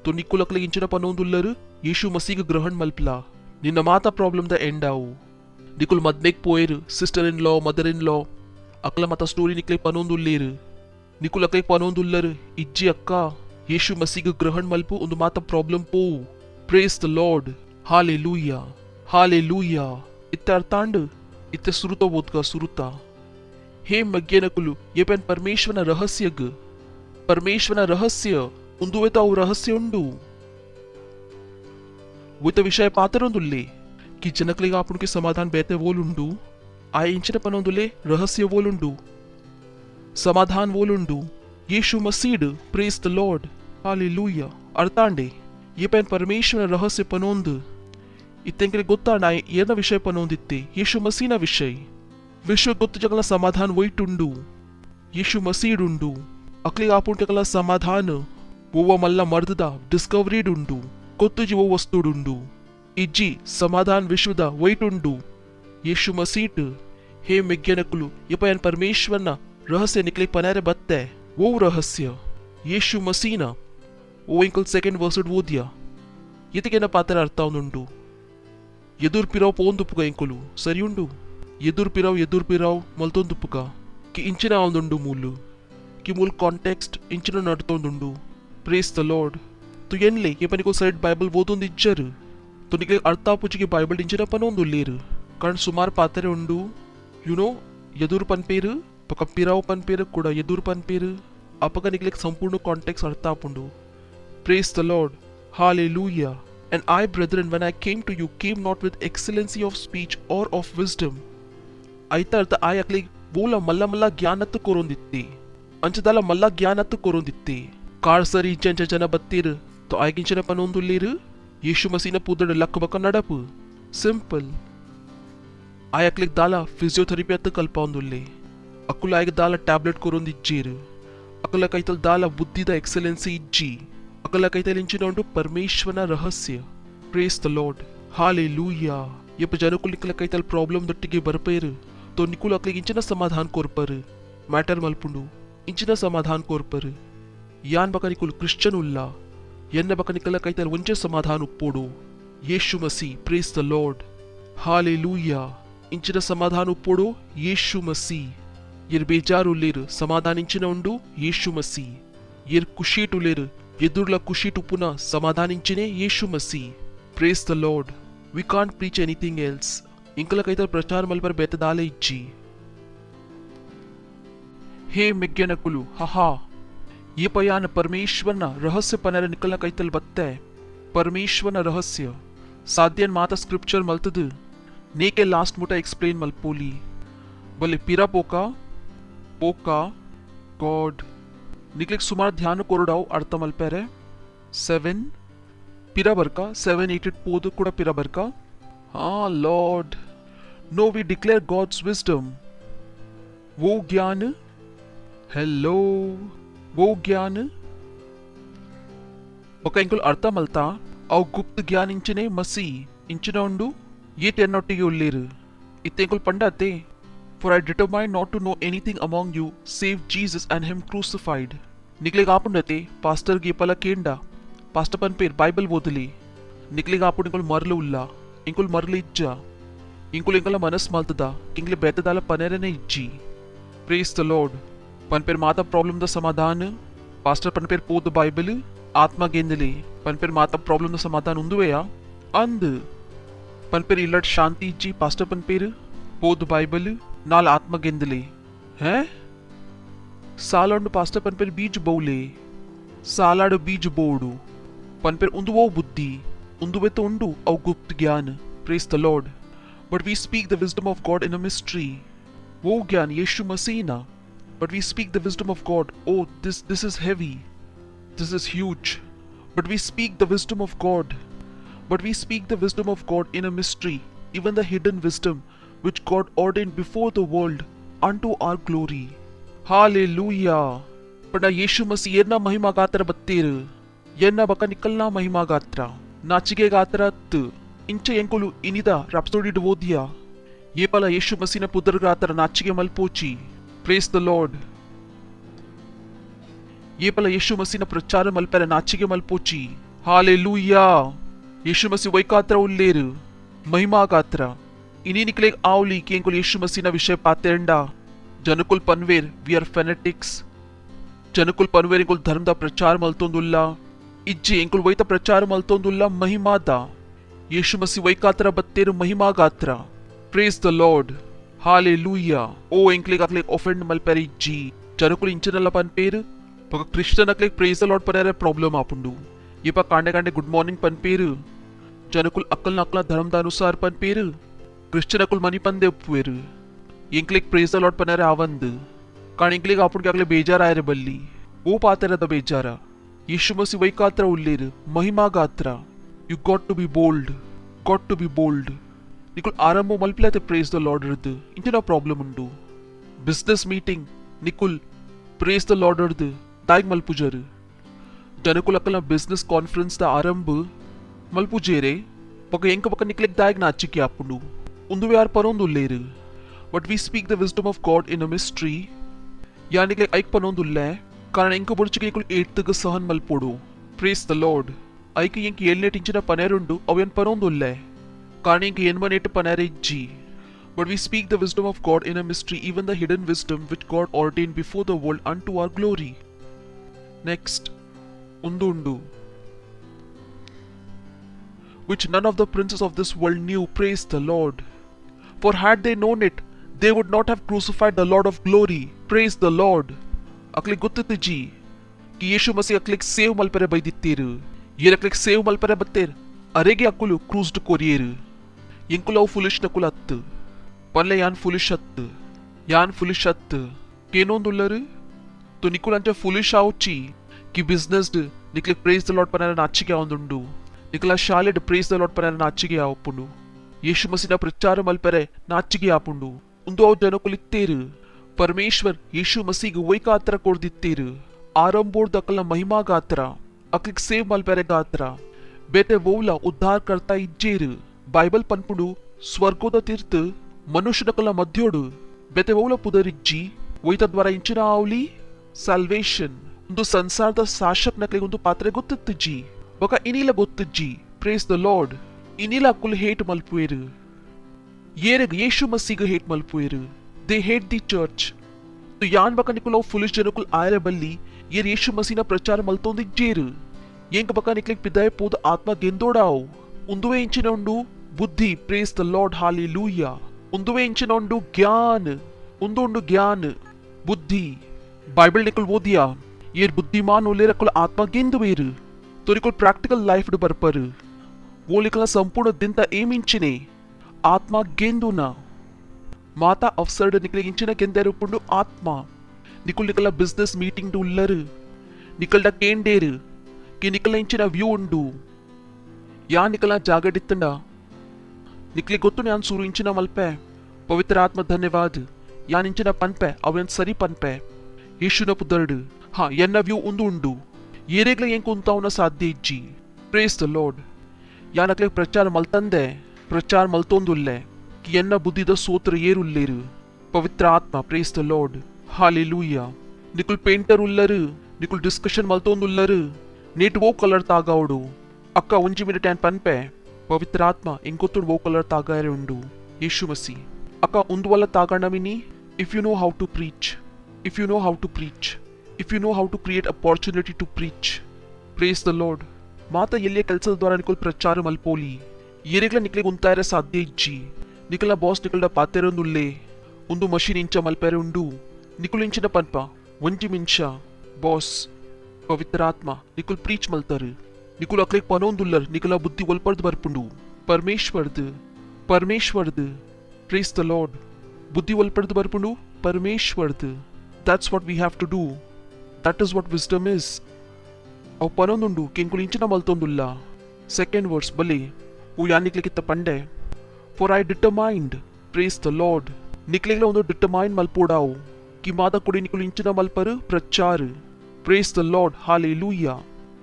To nikulakala inchira panondullaru Yeshu Masiye grahan malpla. Ninna mata problem da end avu. Nikul madmek poeru sister-in-law, mother-in-law. ಅಕ್ಲ ಮತ story ನಿಕ್ಲೆ ಪನೊಂದುಲ್ಲೇರು ನಿಕುಲಕ್ಲೆ ಪನೊಂದುಲ್ಲರು ಇಜ್ಜಿ ಅಕ್ಕ ಯೇಶು ಮಸಿಗ ಗ್ರಹಣ್ ಮಲ್ಪು ಒಂದು ಮಾತ problem ಪೋ praise the Lord hallelujah ಇತ್ತ ಅರ್ಥಾಂಡು इथे सुरुता बोधका सुरुता हे मग्यनकुलु ये पेन परमेश्वरನ ರಹಸ್ಯಗ್ परमेश्वरನ ರಹಸ್ಯ ಉಂದುವೆತ ಅವು ರಹಸ್ಯ ಉಂಡು वो विषय पातरंदुल्ले कि जनकलिग आपण के समाधान बेहते वोलुंडू आय इंचने पनोंदुले रहस्य वोलुंडू समाधान वोलुंडू यीशु मसीह प्रेज द लॉर्ड हालेलुया अर्थांडे ये पेन परमेश्वर रहस्य पनोंद इत्तेंकले गोत्तांडाय येना विषय पनोंदित्ते यीशु मसीह विषय विश्व गोत्त जगला समाधान वोइटुंडू यीशु मसीह उंडू अकलिग आपण के समाधान वो मल्ला मर्ददा डिस्कवरी उंडू ಗೊತ್ತುಜಿ ಓ ವಸ್ತುಡುಂಡು ಇಜ್ಜಿ ಸಮಾಧಾನ ವಿಶ್ವದ ವೈಟುಂಡು ಯೇಸು ಮಸೀಟ್ ಹೇ ಮೆಗ್ಗೆನಕುಲು ಯಪಯನ್ ಪರಮೇಶ್ವರನ ರಹಸ್ಯ ನಿಕ್ಲಿ ಪನಾರೆ ಬತ್ತೆ ಓ ರಹಸ್ಯ ಯೇಸು ಮಸೀನ ಓ ಇಂಕಲ್ ಸೆಕೆಂಡ್ ವರ್ಸಡ್ ಓದ್ಯ ಇತಿಗೆನ ಪಾತ್ರ ಅರ್ಥ ಅವನುಂಡು ಎದುರ್ ಪಿರಾವ್ ಪೋಂದುಪ್ಪುಗ ಇಂಕುಲು ಸರಿಯುಂಡು ಎದುರ್ ಪಿರಾವ್ ಮಲ್ತೊಂದುಪ್ಪುಗ ಕಿ ಇಂಚಿನ ಅವನುಂಡು ಮೂಲು ಕಿ ಮೂಲ್ ಕಾಂಟೆಕ್ಸ್ಟ್ ಇಂಚಿನ ನಡ್ತೊಂದುಂಡು ಪ್ರೇಸ್ ದ ಲಾರ್ಡ್ तो येनले ये पनी को साइड बाइबल ಓದೊಂದು ಇಜ್ಜರು तो निकले अर्थ पुचिಗೆ बाइबल इंचिನ ಪನೊಂದು ಲೇರು कारण ಸುಮಾರು ಪಾತ್ರೆ ಉಂಡು ಯು ನೋ ಎದುರು ಪನ್ಪೇರು ಪಕ ಪಿರಾವ್ ಪನ್ಪೇರು ಕೂಡ ಎದುರು ಪನ್ಪೇರು ಅಪಕ ನಿಕಲೆ ಸಂಪೂರ್ಣ ಕಾಂಟೆಕ್ಸ್ಟ್ ಅರ್ಥ ಆಪುಂಡು praise the lord hallelujah and I brethren when I came to you came not with excellency of speech or of wisdom ಐತ ಅರ್ಥ ಆಯ ಅಕ್ಲಿ ಬೋಲ ಮಲ್ಲ ಮಲ್ಲ ಜ್ಞಾನತ್ತು ಕೊರೊಂದಿತ್ತೆ ಅಂಚದಲ್ಲ ಮಲ್ಲ ಜ್ಞಾನತ್ತು ಕೊರೊಂದಿತ್ತೆ ಕಾರ್ ಸರಿ ಜಂಜ ಜನ ಬತ್ತೀರು तो आयकिंचन पनोंदुल्लेरु यीशु मसीह पुदड़ लक्बक नडपु सिंपल आयक्लिक दाला फिजियोथेरेपी अत्त कल्पौंदुल्ले अकुल आयक दाला टैब्लेट कोरोंदिज्जेरु अकुल कैतल दाला बुद्धिद एक्सलेंसी इज्जी अकुल कैतल इंचिनोंडु परमेश्वरನ रहस्य प्रेज द लॉर्ड हालेलुया यप जनकुल निकल कैतल प्रॉब्लम दट्टिगे बरपेरु तो निकुल अक्लिक इंचिನ समाधान कोरपरु मैटर मल्पुंडु इंचिನ समाधान कोरपरु यान बका निकुल क्रिश्चियन उल्ला ಎನ್ನ ಬಕ ನಿಕಲ ಕೈತಲ್ ಒಂಚೆ ಸಮಾಧಾನ ಉಪ್ಪೋಡು ಯೇಸು Masih praise the Lord hallelujah ಇಂಚಿನ ಸಮಾಧಾನ ಉಪ್ಪೋಡು ಯೇಸು ಮಸಿ ಎರ್ ಬೇಜಾರು ಉಲ್ಲೇರು ಸಮಾಧಾನ ಇಂಚಿನ ಉಂಡು ಯೇಸು ಮಸಿ ಎರ್ ಖುಷಿಟ್ ಉಲ್ಲೇರು ಎದುರ್ಲ ಖುಷಿಟ್ ಉಪ್ಪುನ ಸಮಾಧಾನ ಇಂಚಿನೆ Yesu Masih praise the Lord we can't preach anything else ಇಂಕಲ ಕೈತಲ್ ಪ್ರಚಾರ ಮಲ್ಪರ್ ಬೇತದಾಲೆ ಇಜ್ಜಿ ಹೇ ಮೆಗ್ಗೆನಕುಲು ಹಹಾ ये पयान परमेश्वरನ रहस्य पनर निकलना कैतल बत्ते परमेश्वरನ रहस्य साध्यन माता स्क्रिप्चर मल्तद नेके लास्ट मोटा एक्सप्लेन मल्पोली बले पिरा पोका गॉड निकले सुमार ध्यान कोरडाव अर्थ मल्पेरे 7 पिरा बरका 7 पोद ಕೂಡ पिरा बरका हाँ Lord no we declare God's wisdom वो ज्ञान हेलो वो ज्ञान ఒక ఇంకుల్ అర్థ మల్తా అవు గుప్త జ్ఞాన ఇంచనే మసి ఇంచిన ఉండు ఏ టెన్నొಟ್ಟಿಗೆ ಉಳ್ಳೇರು ಇತ್ತೆ ಇಂకుల్ ಪಂಡಾತೆ for I determine not to know anything among you save Jesus and him crucified ನಿಕ್ಲಿಗೆ ಆಪುಂಡತೆ ಪಾಸ್ಟರ್ ಗೆ ಪಲ ಕೇಂಡ ಪಾಸ್ಟರ್ ಪನ್ ಪೇರ್ ಬೈಬಲ್ ಓದಲಿ ನಿಕ್ಲಿಗೆ ಆಪುಂಡ ಇಂకుల్ ಮರಲು ಉಲ್ಲ ಇಂకుల్ ಮರಲು ಇಜ್ಜ ಇಂకుల్ ಇಂಕಲ ಮನಸ್ ಮಲ್ತದ ಇಂಕ್ಲೆ ಬೆತ್ತದಾಲ ಪನೆರನೆ ಇಜ್ಜಿ ಪ್ರೇಸ್ ದ ಲಾರ್ಡ್ पनपेर माता प्रॉब्लम द समाधान पास्टर पनपेर पोद बाइबल आत्मा गेंदले पनपेर माता प्रॉब्लम द समाधान उंदुवेया अंद पनपेर इल्लट शांति इज्जी पास्टर पनपेर पोद बाइबल नाल आत्मा गेंदले हैं सालांड पास्टर पनपेर बीज बौले सालाड बीज बोडू पनपेर उंदुवो बुद्धि उंदुवे तो उंडू औ गुप्त ज्ञान praise the Lord but we speak the wisdom of God in a mystery वो ज्ञान यीशु मसीह ना But we speak the wisdom of God. Oh, this is heavy. This is huge. But we speak the wisdom of God. But we speak the wisdom of God in a mystery, even the hidden wisdom which God ordained before the world unto our glory. Hallelujah. Pada Yeshu Masih yenna mahima gatra battiru. Yenna baka nikalna mahima gatra. Nachige gatra tu. Inche enkulu inida rhapsody dvodya. Ye pala Yeshu Masih na pudar gatra nachige malpochi. Praise the Lord ये पला यीशु मसीह न प्रचार मल्पेर नाचिगे मल्पोची hallelujah यीशु मसीह वैकात्र उल्लेर महिमा गात्र इनी निकले आवली कि इंकुल यीशु मसीह न विषय पातेंडा जनकुल पनवेर वी आर फेनेटिक्स जनकुल पनवेर इंकुल धर्म दा प्रचार मल्तोंदुल्ला इज्जी इंकुल वैता प्रचार मल्तोंदुल्ला महिमा दा यीशु मसीह वैकात्र बत्तेर महिमा गात्र प्रेज द लॉर्ड हालेलुया ओ इंक्लिक अक्लिक ऑफेंड मलपेरी जी जनकुल इंचनला पन पेर पक क्रिश्चियन अक्लिक प्रेज द लॉर्ड पनेरे प्रॉब्लम आपुंडू ये पक कांडे कांडे गुड मॉर्निंग पन पेर जनकुल अक्कल नक्कल धर्म दानुसार पन पेर क्रिश्चियन अकुल मनी पन दे पुएर इंक्लिक प्रेज द लॉर्ड पनेरे आवंद कान इंक्लिक आपुन के अगले बेजार आयरे बल्ली वो पाते रहता बेजारा यीशु मसीह वही गात्रा उल्लेर महिमा गात्रा you got to be bold निकुल आरंभ मल्पिले प्रेज द लॉर्ड इरद इंचना प्रॉब्लम उंडू बिजनेस मीटिंग निकुल प्रेज द लॉर्ड इरद दाइग मल्पुजर जनकुल अक्कल बिजनेस कॉन्फ्रेंस द आरंभ मल्पुजेरे पक एंक पक निकलेक दाइग नाचिके आपुंडू उंदु यार परोंदुल्लेर but we speak the wisdom of God in a mystery या निकलेक ऐक परोंदुल्ले कारण ಎಂಕ ಬುರ್ಚಿಗೆ ನಿಕುಲ್ ಏಟ್ತಗ ಸಹನ್ ಮಲ್ಪೋಡು ಪ್ರೇಸ್ ದ ಲಾರ್ಡ್ ಐಕೆ ಎಂಕ ಏಳ್ನೆಟ್ ಇಂಚಿನ ಪನೆರುಂಡು ಅವೆನ್ ಪರೋಂದುಲ್ಲೆ कारण ಎಂಕ ಎನ್ಮನೆಟ್ ಪನೆರೆ ಇಜ್ಜಿ but we speak the wisdom of God in a mystery even the hidden wisdom which God ordain before the world unto our glory. Next ಉಂದುಂಡು which none of the princes of this world knew, praise the Lord. For had they known it, they would not have crucified the Lord of glory, praise the Lord. अक्लिक गुत्तित जी कि यीशु मसीह अक्लिक save मलपरे बैदित्तीर ये अक्लिक save मलपरे बत्तेर अरेगे अकुलु क्रूज्ड courier इंकुलव foolish नकुलत्त पल्ले यान foolish अत्त केनोंदुल्लर तो Nikul अंटे foolish आवची कि business निकलिक praise the Lord पनारे नाचिके आवंदुंडु निकला शालेड praise the Lord पनारे नाचिके आवपुंडु यीशु मसीह ना प्रचार मलपरे नाचिके आपुंडु उंदु अव जनकुलित्तेर परमेश्वर यीशु मसीह वही गात्र कोर्दित्तीर आरंभोड दकल महिमा गात्र अक्लिक सेव मलपेरे गात्र बेटे वोला उद्धार करता इज्जेर बाइबल पन्पुडु स्वर्गोद तीर्थ मनुष्य दकल मध्योडु बेटे वोला पुदरिज्जी वही तद्वारा इंचिना आवली साल्वेशन उंदु संसार द शासक नकले उंदु पात्रे गोत्तिज्जी बका इनीला गोत्तिज्जी प्रेज द लॉर्ड इनीला कुल हेट मलपुएर येरेग यीशु मसीह हेट मलपुएर they hate the church तो यान बका निकुलो फुलिश जनकुल आयरे बल्ली ये यीशु मसीह ना प्रचार मल्तोंदी जेर येंक बका निकलिक पिदाय पोद आत्मा गेंदोडाओ उंदुवे इंचिन उंडु बुद्धि प्रेज द लॉर्ड हालेलुया उंदुवे इंचिन उंडु ज्ञान बुद्धि बाइबल निकुल वो दिया ये बुद्धिमान ओले रकुल आत्मा गेंदुवेर तो निकुल प्रैक्टिकल लाइफ डु बरपर वो निकला संपूर्ण दिन ता एम इंचिने आत्मा गेंदुना माता अवसर निकले इंचिन केंदेर उपुंडु आत्मा निकुल निकला बिजनेस मीटिंग टू उल्लर निकलडा केंडेर कि निकला इंचिन व्यू उंडु या निकला जागडित्तंड निकले गोत्तु यान सूरु इंचिन मल्पे पवित्र आत्मा धन्यवाद यान इंचिन पन्पे अवेन सरी पन्पे यीशुन पुदर्ड हाँ यन्न व्यू उंदु येरेग्ले यें कुंताउन साध्य इज्जी प्रेज द लॉर्ड यान अक्ले प्रचार मल्तोंदुल्ले कि यन्न बुद्धि द सोत्र येरुल्लेर पवित्र आत्मा प्रेज द लॉर्ड हालेलुया निकुल पेंटर उल्लर निकुल डिस्कशन मल्तोंदुल्लर नेट वो कलर तागावडु अक्का उंजी मिनट यान पन्पे पवित्र आत्मा इंकोतुड वो कलर तागारे उंडु यीशु मसीह अक्का उंदुवल तागांडमिनी if you know how to preach if you know how to create opportunity to preach praise the Lord माता यल्ले ಕೆಲಸದ द्वारा निकुल प्रचार मल्पोली येरेग्ला निकले उंतायरे साध्य इज्जी निकला बॉस निकलडा पातेरೊಂದುಲ್ಲೆ ಒಂದು ಮಷೀನ್ ಇಂಚ ಮಲ್ಪೆರೆ ಉಂಡು ನಿಕುಲ್ ಇಂಚಿನ ಪನ್ಪ ಒಂಜಿ ಮಿಂಚ ಬಾಸ್ ಪವಿತ್ರ ಆತ್ಮ ನಿಕುಲ್ ಪ್ರೀಚ್ ಮಲ್ತರು ನಿಕುಲ್ ಅಕ್ಲೆಕ್ ಪನೊಂದುಲ್ಲರ್ ನಿಕಲ ಬುದ್ಧಿ ಒಲ್ಪರ್ದು ಬರ್ಪುಂಡು ಪರಮೇಶ್ವರ್ದು ಪ್ರೇಸ್ ದ ಲಾರ್ಡ್ ಬುದ್ಧಿ ಒಲ್ಪರ್ದು ಬರ್ಪುಂಡು ಪರಮೇಶ್ವರ್ದು that's what we have to do that is what wisdom is ಅವು ಪನೊಂದುಂಡು ಕೆಂಕುಲ್ ಇಂಚಿನ ಮಲ್ತೊಂದುಲ್ಲ ಸೆಕೆಂಡ್ ವರ್ಸ್ ಬಲೆ ಉ ಯಾನಿಕ್ಲಿಕ್ಕಿತ್ತ ಪಂಡೆ For I determined, praise the Lord. निकलेगला उन्दो determine मल्पोडाओ कि माता कुड़ी निकुल इंचिना मल्पर प्रचार praise the Lord hallelujah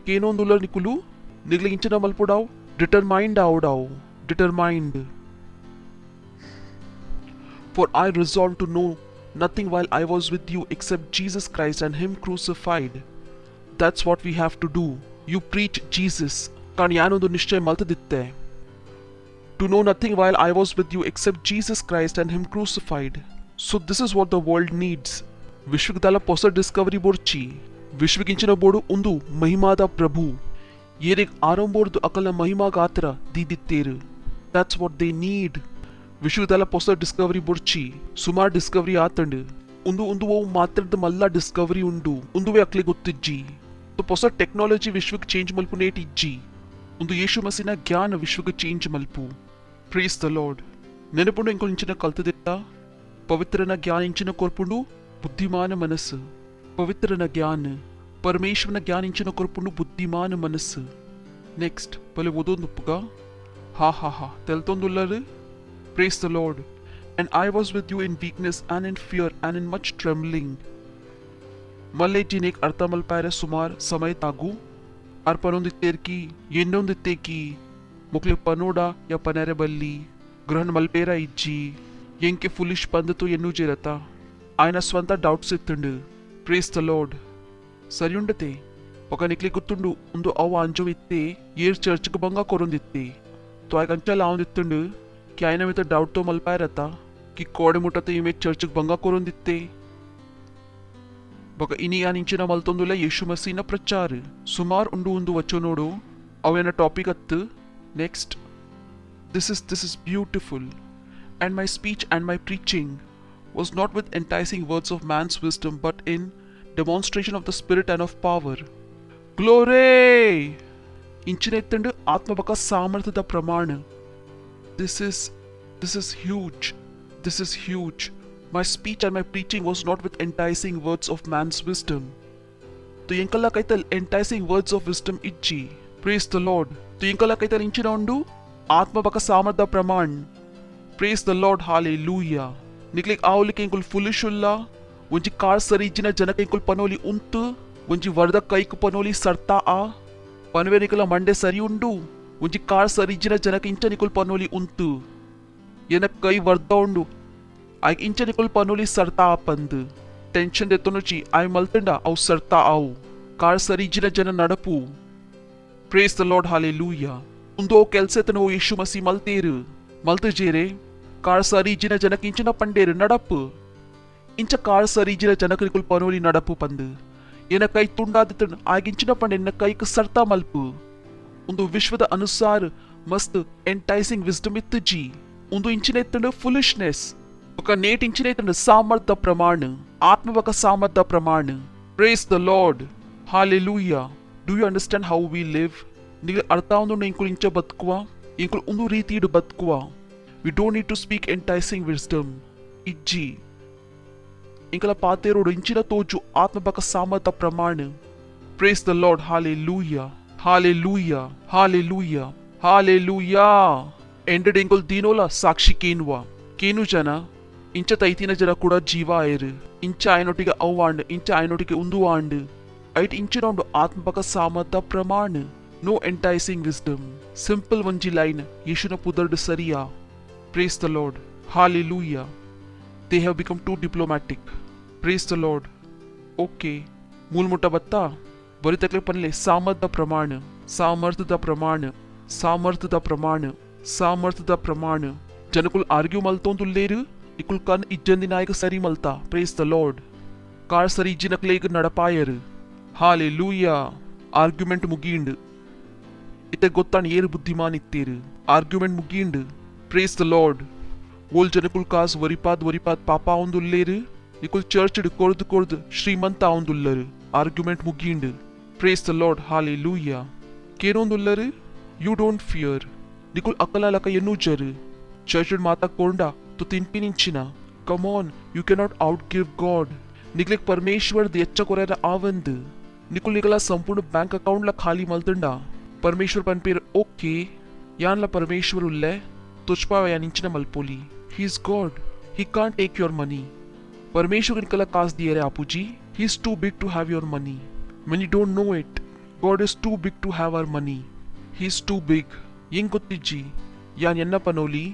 केनोंदुलर निकुलु निकले इंचिना मल्पोडाओ determined determined for I resolved to know nothing while I was with you except Jesus Christ and Him crucified. That's what we have to do. You preach Jesus. कारण यानोंदो निश्चय मल्तदित्ते to know nothing while I was with you except Jesus Christ and Him crucified. So this is what the world needs. ವಿಶ್ವಗದಲ್ಲ ಹೊಸ Discovery ಬೋರ್ಚಿ ವಿಶ್ವಗಿಂಚಿನ board ಒಂದು ಮಹಿಮಾದ ಪ್ರಭು ಏರಿಗ್ ಆರಂಬೋರ್ದು ಅಕಲ ಮಹಿಮಾ ಗಾತ್ರ ದೀದಿತ್ತೇರು. That's what they need. ವಿಶ್ವದಲ್ಲ ಹೊಸ Discovery ಬುರ್ಚಿ ಸುಮಾರು Discovery ಆತಂಡು ಒಂದು ಮಾತ್ರದ ಮಲ್ಲ Discovery ಉಂಡು ಒಂದುವೇ ಅಕ್ಲಿ ಗೊತ್ತಿಜ್ಜಿ ಹೊಸ ಟೆಕ್ನಾಲಜಿ ವಿಶ್ವಕ್ಕೆ change ಮಲ್ಪು ನೇಟ್ ಇಜ್ಜಿ ಒಂದು ಯೇಸು ಮಸಿನ ಜ್ಞಾನ ವಿಶ್ವಕ್ಕೆ ಚೇಂಜ್ ಮಲ್ಪು. Praise the Lord. ನೆನಪುಂಡು ಇಂಕುಲು ಇಂಚಿನ ಕಲ್ತದಿತ್ತ ಪವಿತ್ರನ ಜ್ಞಾನ ಇಂಚಿನ ಕೊರ್ಪುಂಡು ಬುದ್ಧಿಮಾನ ಮನಸ್ಸು. ಪವಿತ್ರನ ಜ್ಞಾನ ಪರಮೇಶ್ವರನ ಜ್ಞಾನ ಇಂಚಿನ ಕೊರ್ಪುಂಡು ಬುದ್ಧಿಮಾನ ಮನಸ್ಸು. ನೆಕ್ಸ್ಟ್ ಬಲೆ ಓದೋಂದುಪ್ಪುಗ ಹಾ ತೆಲ್ತೊಂದುಲ್ಲರು. Praise the Lord. And I was with you in weakness and in fear and in much trembling. मल्ले जिनेक अर्थमल पायरे सुमार समय तागु अर्पणोंदित्तेर की येन्नोंदित्ते की मुक्ले पनोडा या पनेरे बल्ली ग्रहण मल्पेरा इज्जी येंके फुलिश पंदतु येन्नु जेरता ఆయన స్వంత డౌట్స్ ఇత్తుండు. Praise the Lord. సరియుండతే ఒక నిక్లి గుర్తుండు ఉందు అవ అంజు ఇత్తే ఏర్ చర్చ్కి బంగా కొరుందిత్తే तो आय कंचा लावून दित्तुंड की आयन मी तर डाऊट तो मलपायर आता की कोडे मुठा इमे चर्चक भंगा करून दित्ते बघ इनी या निंचिನ ಮಲ್ತೊಂದುಲ ಯೇಸು ಮಸೀನ ಪ್ರಚಾರ ಸುಮಾರು ಉಂಡು ವಚ್ಚೋ ನೋಡು ಅವೇನ ಟಾಪಿಕ್ ಅತ್ತು. Next this is beautiful and my speech and my preaching was not with enticing words of man's wisdom but in demonstration of the spirit and of power. Glory! ಇಂಚಿನ ಎತ್ತಂಡು ಆತ್ಮಬಕ ಸಾಮರ್ಥ್ಯದ ಪ್ರಮಾಣ. This is huge. This is huge. My speech and my preaching was not with enticing words of man's wisdom. तो ಎಂಕಲ್ಲ ಕೈತಲ್ enticing words of wisdom ಇಜ್ಜಿ. Praise the Lord. तो ಎಂಕಲ್ಲ ಕೈತಲ್ ಇಂಚಿನ ಉಂಡು ಆತ್ಮಬಕ ಸಾಮರ್ಥ್ಯದ ಪ್ರಮಾಣ. Praise the Lord. Hallelujah. ನಿಕ್ಲಿಕ್ ಆವುಲಿಕೆ ಇಂಕುಲ್ ಫುಲಿಶ್ ಉಲ್ಲ ಒಂಜಿ ಕಾರ್ ಸರಿ ಇಜ್ಜಿನ ಜನಕ ಇಂಕುಲ್ ಪನೋಲಿ ಉಂತು ಒಂಜಿ ವರದ ಕೈಕು ಪನೋಲಿ ಸರ್ತಾ ಆ ಪನವೆ ನಿಕಲ ಮಂಡೆ ಸರಿ ಉಂಡು ಒಂಜಿ ಕಾರ್ ಸರಿ ಇಜ್ಜಿನ ಜನಕ ಇಂಚ ನಿಕುಲ್ ಪನೋಲಿ ಉಂತು ಏನ ಕೈ ವರ್ದ ಉಂಡು ಆಯ್ಕೆ ಇಂಚ ನಿಕುಲ್ ಪನೋಲಿ ಸರ್ತಾ ಆ ಪಂದು ಟೆನ್ಷನ್ ದೆತ್ತೊನುಚಿ ಆಯ್ ಮಲ್ತಂಡ ಅವು ಸರ್ತಾ ಆವು ಕಾರ್ ಸರಿ ಇಜ್ಜಿನ ಜನ ನಡಪು. Praise the Lord. ಹಾಲೆಲೂಯಾ. ಉಂದೋ ಕೆಲ್ಸೆತನ ಓ ಯೇಸು ಮಸಿ ಮಲ್ತೇರು ಮಲ್ತು ಜೇರೆ ಕಾರ್ ಸರಿ ಇಜ್ಜಿನ ಜನಕ ಇಂಚಿನ ಪಂಡೇರು ನಡಪು ಇಂಚ ಕಾರ್ ಸರಿ ಇಜ್ಜಿನ ಜನಕ ನಿಕುಲ್ ಪನೋಲಿ ನಡಪು ಪಂದು ಏನ ಕೈ ತುಂಡಾದಿತ್ತ ಆಗಿಂಚಿನ ಪಂಡೆ ಎನ್ನ ಕೈಕ್ ಸರ್ತಾ ಮಲ್ಪು ಒಂದು ವಿಶ್ವದ ಅನುಸಾರ ಮಸ್ತ್ ಎಂಟೈಸಿಂಗ್ ವಿಸ್ಡಮ್ ಇತ್ತು ಜಿ ಒಂದು ಇಂಚಿನ ಎತ್ತಂಡು ಫುಲಿಶ್ನೆಸ್ ఒక నేటి ఇంచిన ఎత్తండు సామర్థ్య ప్రమాణ ఆత్మవక సామర్థ్య ప్రమాణ. Praise the Lord. Hallelujah. Do you understand how we live? ನಿಮಗೆ ಅರ್ಥ ಒಂದು ಇಂಕುಲ್ ಇಂಚ ಬದುಕುವ ಇಂಕುಲ್ ಒಂದು ರೀತಿ ಇಡು ಬದುಕುವ. We don't need to speak enticing wisdom ಇಜ್ಜಿ ಇಂಕಲ ಪಾತೇರೋಡು ಇಂಚಿನ ತೋಜು ಆತ್ಮಬಕ ಸಾಮರ್ಥ್ಯ ಪ್ರಮಾಣ. Praise the Lord. Hallelujah. Hallelujah. Hallelujah. Hallelujah. ಎಂಡೆಡ್ ಇಂಕುಲ್ ದೀನೋಲ ಸಾಕ್ಷಿ ಕೇನು ಜನ ಇಂಚ ತೈತಿನ ಜನ ಕೂಡ ಜೀವ ಆಯರು ಇಂಚ ಆಯನೊಟ್ಟಿಗೆ ಅವ್ವಾಂಡ್ ಇಂಚ ಆಯನೊಟ್ಟಿಗೆ ಉಂದುವಾಂಡ್ ಐಟ್ ಇಂಚಿನೊಂಡು ಆತ್ಮಬಕ ಸಾಮರ್ಥ್ಯ ಪ್ರಮಾಣ. No enticing wisdom. ಸಿಂಪಲ್ ಒಂಜಿ ಲೈನ್ ಯೇಸುನ ಪುದರ್ಡ್ ಸರಿಯಾ. Praise the Lord. Hallelujah. They have become too diplomatic. Praise the Lord. Okay ಮೂಲಮುಟ್ಟ ಬತ್ತಾ ಬರಿತಕ್ಲೆ ಪನ್ಲೆ ಸಾಮರ್ಥ್ಯ ಪ್ರಮಾಣ ಸಾಮರ್ಥ್ಯದ ಪ್ರಮಾಣ ಸಾಮರ್ಥ್ಯದ ಪ್ರಮಾಣ ಸಾಮರ್ಥ್ಯದ ಪ್ರಮಾಣ. ಜನಕುಲ್ ಆರ್ಗ್ಯೂ ಮಲ್ತೋಂದುಲ್ಲೇರು ಇಕುಲ್ ಕನ್ ಇಜ್ಜಂದಿ ನಾಯಕ ಸರಿ ಮಲ್ತಾ. Praise the Lord. ಕಾರ್ ಸರಿ ಇಜ್ಜಿನಕ್ಲೇಗ ನಡಪಾಯರು. ಹಾಲೆಲೂಯಾ. ಆರ್ಗ್ಯುಮೆಂಟ್ ಮುಗಿಯಿಂಡು ಇತ್ತೆ ಗೊತ್ತಾಣ ಏರು ಬುದ್ಧಿಮಾನ್ ಇತ್ತೇರು ಆರ್ಗ್ಯುಮೆಂಟ್ ಮುಗಿಯಿಂಡು. Praise the Lord. ಓಲ್ ಜನಕುಲ್ ಕಾಸ್ ವರಿಪಾದ್ ಪಾಪ ಆವಂದುಲ್ಲೇರು ಇಕುಲ್ ಚರ್ಚ್ ಕೊರ್ದು ಶ್ರೀಮಂತ ಆವಂದುಲ್ಲರು ಆರ್ಗ್ಯುಮೆಂಟ್ ಮುಗಿಯಿಂಡು. Praise the Lord. ಹಾಲೆಲೂಯಾ. ಕೇನೊಂದುಲ್ಲರು ಯು ಡೋಂಟ್ ಫಿಯರ್ ನಿಕುಲ್ ಅಕಲಾಲಕ ಎನ್ನೂ ಜರು ಚರ್ಚ್ ಮಾತಾ ಕೊಂಡ तो तिनपी निंचिना. Come on, you can not out give God. निकलिक परमेश्वर देच्चा कोरेरा आवंद निकुल निकला संपूर्ण बैंक अकाउंट ला खाली मल्तंडा परमेश्वर पन पेर ओके यान ला परमेश्वर उल्ले तुझपा या निंचिना मल्पोली. He is God. He can't take your money. परमेश्वर निकला कास दिए रे आपूजी. He is too big to have your money. Many don't know it. God is too big to have our money. He is too big. Yen gottijji yan enna panoli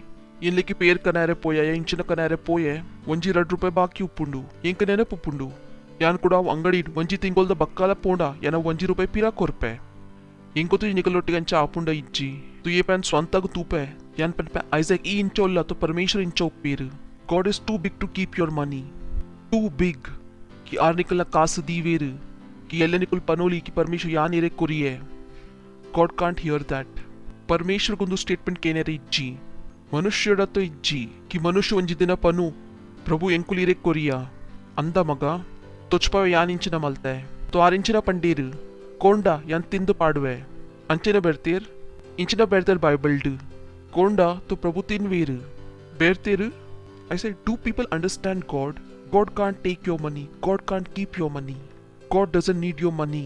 ಇಲ್ಲಿಕ್ಕೆ ಪೇರ್ ಕನಾರೆ ಪೋಯ ಇಂಚಿನ ಕನಾರೆ ಪೋಯೆ ಒಂಜಿ ₹2 ಬಾಕಿ ಉಪ್ಪುಂಡು ಎಂಕ ನೆನಪುಪ್ಪುಂಡು ಯಾನ್ ಕೂಡ ಅಂಗಡಿ ಒಂಜಿ ತಿಂಗೊಲ್ದ ಬಕ್ಕಾಲ ಪೋಂಡ ಯನ ₹1 ಪಿರಾ ಕೊರ್ಪೆ ಇಂಕೊತ್ತು ನಿಕಲೊಟ್ಟಿಗೆ ಅಂಚ ಆಪುಂಡ ಇಜ್ಜಿ ತುಯೆ ಪ್ಯಾನ್ ಸ್ವಂತಾಗ ತೂಪೆ ಯಾನ್ ಪೆನ್ಪೆ ಐಸಾಕ್ ಈ ಇಂಚ ಒಲ್ಲ तो परमेश्वर inch उप्पीर. God is too big to keep your money. Too big कि आर निकल कास दीवेर कि एल्ले निकल पनोली कि परमेश्वर यान इरे कोरिए. God can't hear that. परमेश्वर कुंदु स्टेटमेंट केनेरे इज्जी ಮನುಷ್ಯಡತ್ತು ಇಜ್ಜಿ ಕಿ ಮನುಷ್ಯ ಒಂಜಿ ದಿನ ಪನು ಪ್ರಭು ಎಂಕುಲಿರೆ ಕೊರಿಯಾ ಅಂದ ಮಗ ತೊಚ್ಪವ ಯಾನಿಂಚಿನ ಮಲ್ತೆ ತೋ ಆರಿಂಚಿನ ಪಂಡೀರು ಕೋಂಡ ಯಾನ್ ತಿಂದು ಪಾಡುವೆ ಅಂಚಿನ ಬೆರ್ತೀರ್ ಇಂಚಿನ ಬೆರ್ತೀರ್ ಬೈಬಲ್ಡ್ ಕೋಂಡ ತೋ ಪ್ರಭು ತಿನ್ವೀರು ಬೇರ್ತೀರು I say to people understand God God can't take your money God can't keep your money God doesn't need your money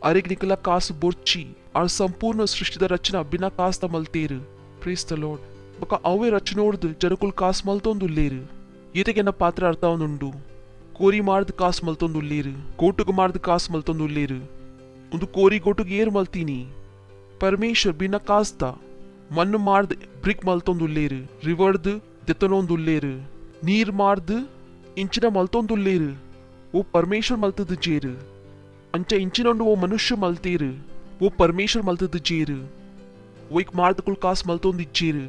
ಅರೆಗ್ ನಿಕಲ ಕಾಸು ಬೊರ್ಚಿ ಆ ಸಂಪೂರ್ಣ ಸೃಷ್ಟಿದ ರಚನಾ ಬಿನಾ ಕಾಸ್ತ ಮಲ್ತೀರು ಪ್ರೇಸ್ ದ ಲಾರ್ಡ್ ಬೊಕ ಅವೇ ರಚನೋಡ್ದು ಜನಕುಲ್ ಕಾಸ್ ಮಲ್ತೊಂದುಲ್ಲೇರು ಈತೆಗೆನ ಪಾತ್ರ ಅರ್ಥ ಅವನುಂಡು ಕೋರಿ ಮಾರ್ದ್ ಕಾಸ್ ಮಲ್ತೊಂದುಲ್ಲೇರು ಕೋಟುಗು ಮಾರ್ದ್ ಕಾಸ್ ಮಲ್ತೊಂದುಲ್ಲೇರು ಒಂದು ಕೋರಿ ಗೋಟುಗೆ ಏರ್ ಮಲ್ತೀನಿ ಪರಮೇಶ್ವರ್ ಬಿನ ಕಾಸ್ತ ಮಣ್ಣು ಮಾರ್ದ್ ಬ್ರಿಕ್ ಮಲ್ತೊಂದುಲ್ಲೇರು ರಿವರ್ದ್ ದೆತ್ತನೊಂದುಲ್ಲೇರು ನೀರ್ ಮಾರ್ದ್ ಇಂಚಿನ ಮಲ್ತೊಂದುಲ್ಲೇರು ಓ ಪರಮೇಶ್ವರ್ ಮಲ್ತದ ಜೇರು ಅಂಚ ಇಂಚಿನೊಂಡು ಓ ಮನುಷ್ಯ ಮಲ್ತೀರು ಓ ಪರಮೇಶ್ವರ್ ಮಲ್ತದ ಜೇರು ಒಯ್ಕ್ ಮಾರ್ದ್ ಕುಲ್ ಕಾಸ್ ಮಲ್ತೊಂದಿಜ್ಜೇರು